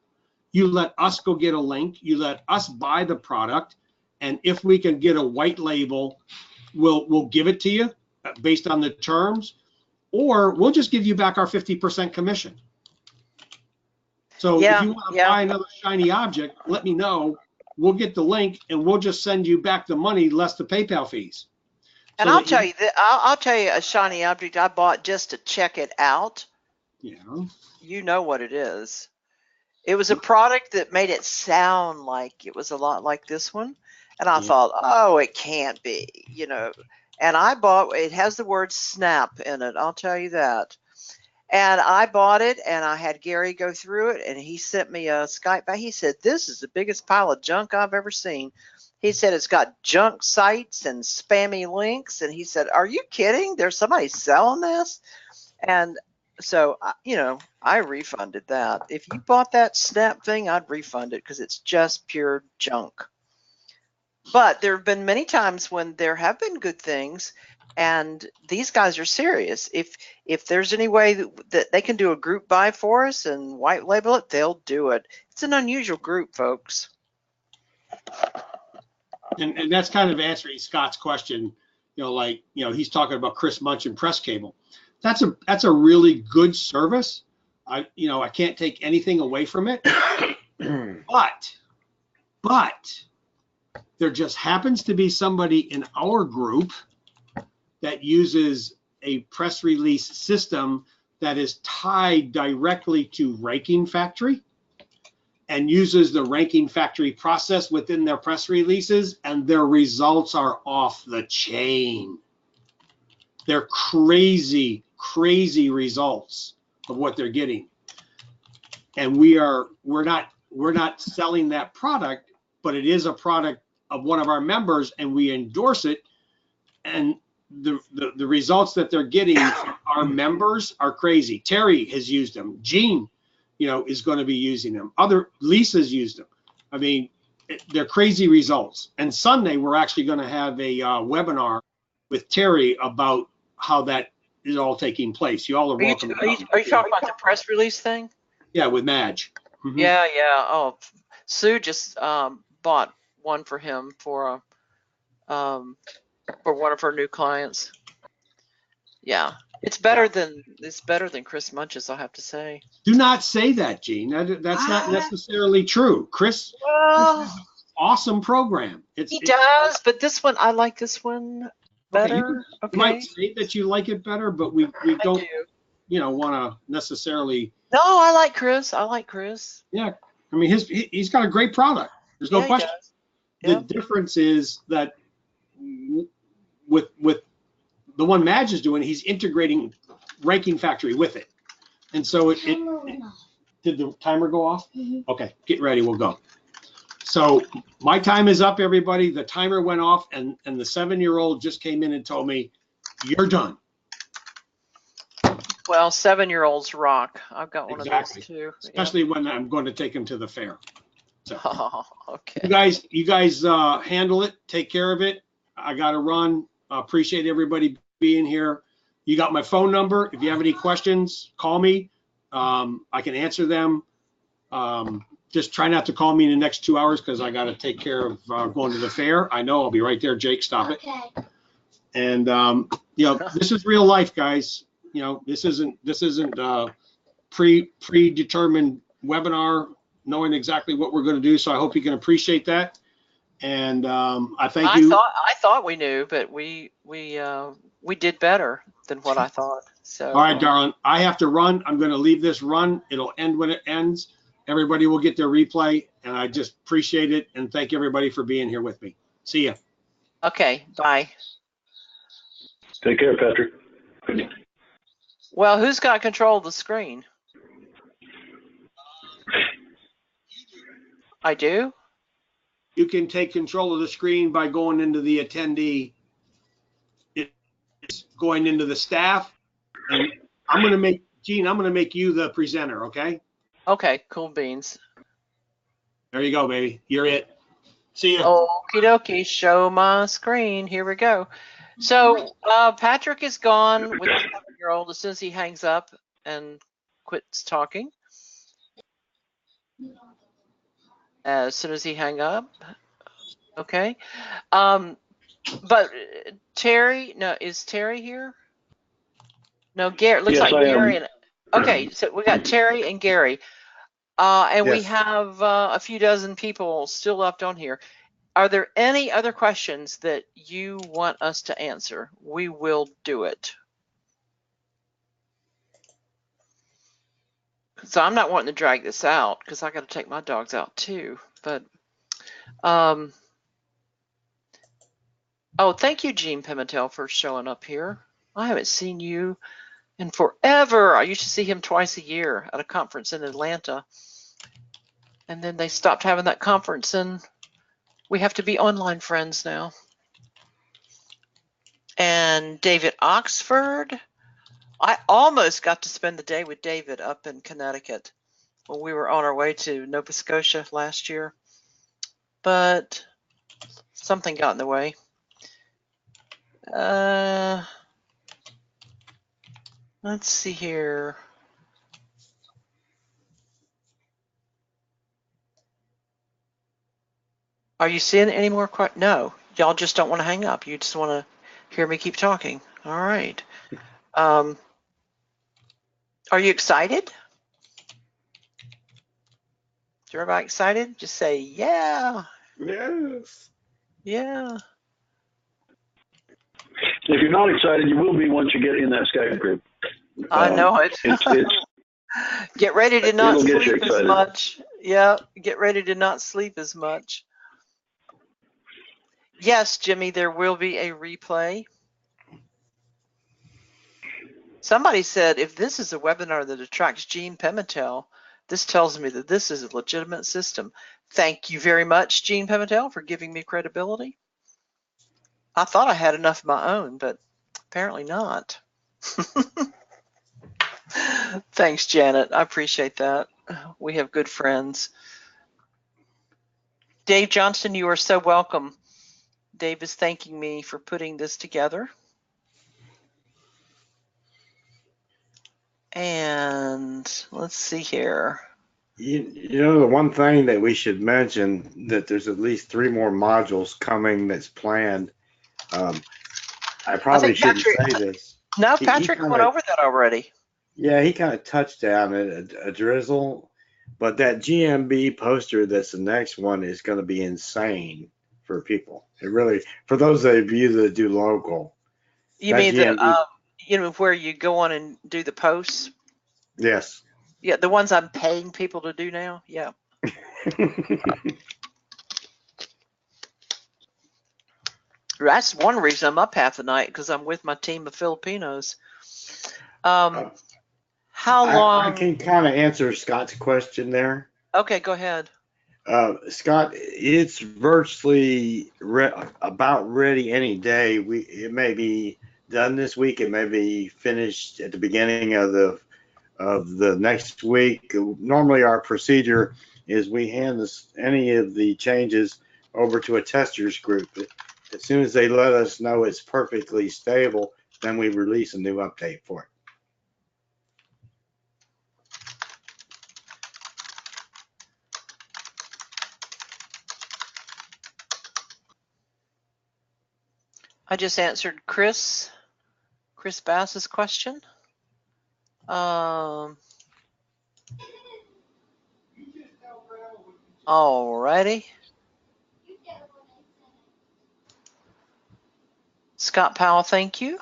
You let us go get a link. You let us buy the product, and if we can get a white label, we'll give it to you based on the terms, or we'll just give you back our 50% commission. So if you want to buy another shiny object, let me know. We'll get the link, and we'll just send you back the money less the PayPal fees. And I'll tell you that I'll tell you a shiny object I bought just to check it out. Yeah. You know what it is. It was a product that made it sound like it was a lot like this one. And I thought, oh, it can't be, And I bought, it has the word snap in it, I'll tell you that. And I bought it, and I had Gary go through it, and he sent me a Skype back. He said, this is the biggest pile of junk I've ever seen. He said it's got junk sites and spammy links. And he said, are you kidding? There's somebody selling this? And so, I refunded that. If you bought that Snap thing, I'd refund it because it's just pure junk. But there have been many times when there have been good things, and these guys are serious. If there's any way that they can do a group buy for us and white label it, they'll do it. It's an unusual group, folks. And that's kind of answering Scott's question, he's talking about Chris Munch and Press Cable. That's a really good service. I can't take anything away from it, but there just happens to be somebody in our group that uses a press release system that is tied directly to Ranking Factory and uses the Ranking Factory process within their press releases, and their results are off the chain. They're crazy results of what they're getting. And we're not we're not selling that product, but it is a product of one of our members, and we endorse it. And the results that they're getting from our members are crazy. Terry has used them. Gene, is going to be using them. Lisa's used them. I mean, they're crazy results. And Sunday, we're actually going to have a webinar with Terry about how that is all taking place. You all are welcome. Are you talking about the press release thing? Yeah, with Madge. Mm-hmm. Yeah. Oh, Sue just bought one for him for one of her new clients. Yeah, it's better than Chris Munch's, I'll have to say. Do not say that, Gene. That's not necessarily true. Chris has an awesome program. He does, but this one, I like this one better. You might say that you like it better, but we don't, want to necessarily. No, I like Chris. Yeah, I mean, he's got a great product. There's no question. The difference is that with the one Madge is doing, he's integrating Ranking Factory with it. And so did the timer go off? Mm-hmm. Okay, get ready, we'll go. So my time is up, everybody. The timer went off, and the 7-year-old just came in and told me, you're done. Well, 7-year-olds rock. I've got one of those too. Especially when I'm going to take him to the fair. So, okay. You guys handle it. Take care of it. I got to run. I appreciate everybody being here. You got my phone number. If you have any questions, call me. I can answer them. Just try not to call me in the next 2 hours because I got to take care of going to the fair. I know, I'll be right there. Jake, stop it. And this is real life, guys. This isn't predetermined webinar, knowing exactly what we're going to do. So I hope you can appreciate that. And I thank you. I thought we knew, but we did better than what I thought. So. All right, darling. I have to run. I'm going to leave this run. It'll end when it ends. Everybody will get their replay, and I just appreciate it and thank everybody for being here with me. See ya. Okay. Bye. Take care, Patrick. Well, who's got control of the screen? I do. You can take control of the screen by going into the attendee. It's going into the staff, and I'm going to make you the presenter, okay? Okay, cool beans. There you go, baby. You're it. See ya. Okie dokie, show my screen. Here we go. So Patrick is gone with the 7-year-old as soon as he hangs up and quits talking. As soon as he hang up. Okay. But Terry, no, is Terry here? No, Gary. Looks like Gary. Okay, so we got Terry and Gary. And we have a few dozen people still left on here. Are there any other questions that you want us to answer? We will do it. So I'm not wanting to drag this out because I got to take my dogs out too. But oh, thank you, Gene Pimentel, for showing up here. I haven't seen you in forever. I used to see him twice a year at a conference in Atlanta. And then they stopped having that conference, and we have to be online friends now. And David Oxford. I almost got to spend the day with David up in Connecticut when we were on our way to Nova Scotia last year. But something got in the way. Let's see here. Are you seeing any more questions? No, y'all just don't want to hang up. You just want to hear me keep talking. All right. Are you excited? Is everybody excited? Just say, yeah. Yes. Yeah. If you're not excited, you will be once you get in that Skype group. I know it. Get ready to not sleep as much. Yeah, get ready to not sleep as much. Yes, Jimmy, there will be a replay. Somebody said, if this is a webinar that attracts Gene Pimentel, This tells me that this is a legitimate system. Thank you very much, Gene Pimentel, for giving me credibility. I thought I had enough of my own, but apparently not. Thanks, Janet. I appreciate that. We have good friends. Dave Johnston, you are so welcome. Dave is thanking me for putting this together. And let's see here. You know, the one thing that we should mention, that there's at least 3 more modules coming that's planned. I probably shouldn't say this. No, Patrick went over that already. Yeah, he kind of touched on it a drizzle, but that GMB poster that's the next one is going to be insane for people. It really, for those of you that do local. You mean where you go on and do the posts? Yes. Yeah, the ones I'm paying people to do now. Yeah. That's one reason I'm up half the night, because I'm with my team of Filipinos. How long? I can kind of answer Scott's question there. Okay, go ahead. Scott, it's virtually about ready any day. It may be done this week. It may be finished at the beginning of the next week. Normally, our procedure is we hand any of the changes over to a testers group. As soon as they let us know it's perfectly stable, then we release a new update for it. I just answered Chris Bass's question. Alrighty. Scott Powell, thank you.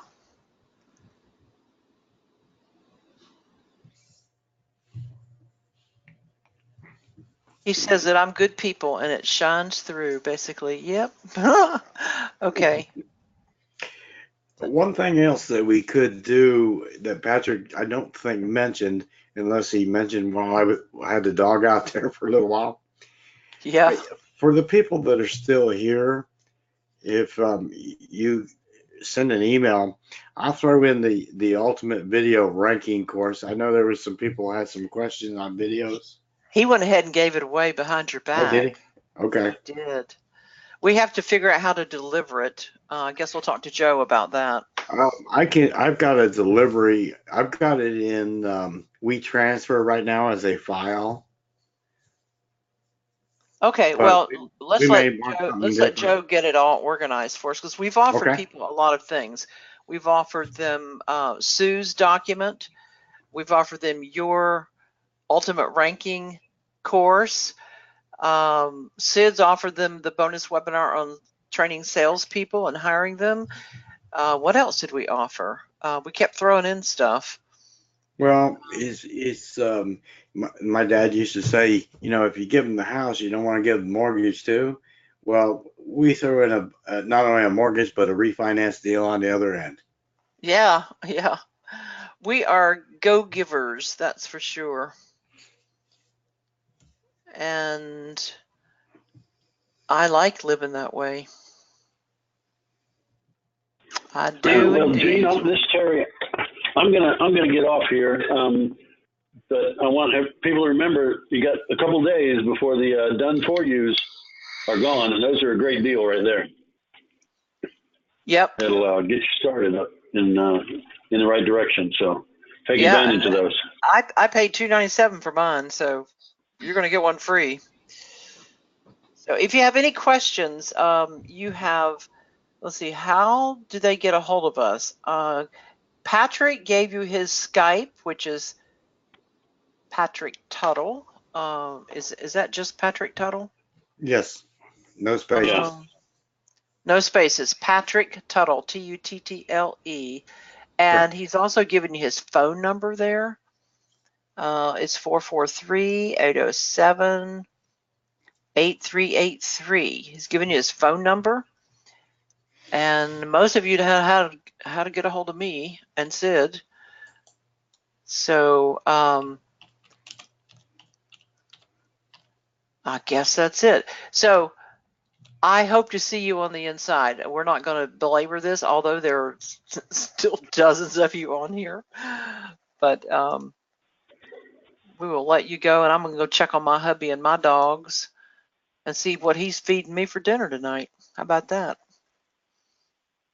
He says that I'm good people and it shines through, basically. Yep. Okay. One thing else that we could do that Patrick, I don't think mentioned, unless he mentioned while I had the dog out there for a little while. Yeah. For the people that are still here, if you send an email, I'll throw in the ultimate video ranking course. I know there was some people who had some questions on videos. He went ahead and gave it away behind your back. Oh, did he? Okay. He did. We have to figure out how to deliver it. I guess we'll talk to Joe about that. I've got a delivery. I've got it in WeTransfer right now as a file. Okay, well, let's let Joe get it all organized for us, because we've offered people a lot of things. We've offered them Sue's document. We've offered them your ultimate ranking course. Sid's offered them the bonus webinar on training salespeople and hiring them. What else did we offer? We kept throwing in stuff. Well, my dad used to say, if you give them the house, you don't want to give them the mortgage too. Well, we threw in not only a mortgage, but a refinance deal on the other end. Yeah. We are go-givers, that's for sure. And I like living that way. I do. Well, Gene, this is Terry. I'm gonna get off here, but I want people to remember you got a couple days before the done for yous are gone, and those are a great deal right there. Yep. It'll get you started up in the right direction. So take advantage of those. I paid $297 for mine, so you're gonna get one free. So if you have any questions, you have. Let's see, how do they get a hold of us? Patrick gave you his Skype, which is Patrick Tuttle. Is that just Patrick Tuttle? Yes. No spaces. No spaces. Patrick Tuttle, Tuttle. And he's also given you his phone number there. It's 443-807-8383. He's given you his phone number. And most of you know how to get a hold of me and Sid. So I guess that's it. So I hope to see you on the inside. We're not going to belabor this, although there are still dozens of you on here. But we will let you go, and I'm going to go check on my hubby and my dogs and see what he's feeding me for dinner tonight. How about that?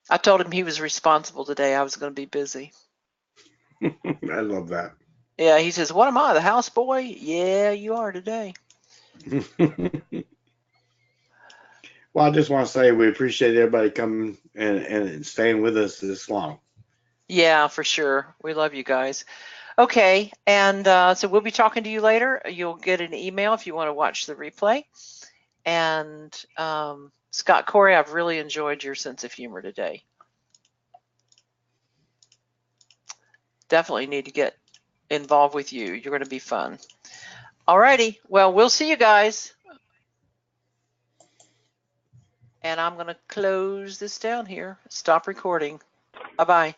I told him he was responsible today. I was going to be busy. I love that. Yeah, he says, "What am I, the house boy?" Yeah, you are today. Well, I just want to say we appreciate everybody coming and staying with us this long. Yeah, for sure. We love you guys. Okay, and so we'll be talking to you later. You'll get an email if you want to watch the replay. And Scott Corey, I've really enjoyed your sense of humor today. Definitely need to get involved with you. You're going to be fun. Alrighty, well, we'll see you guys. And I'm going to close this down here. Stop recording. Bye-bye.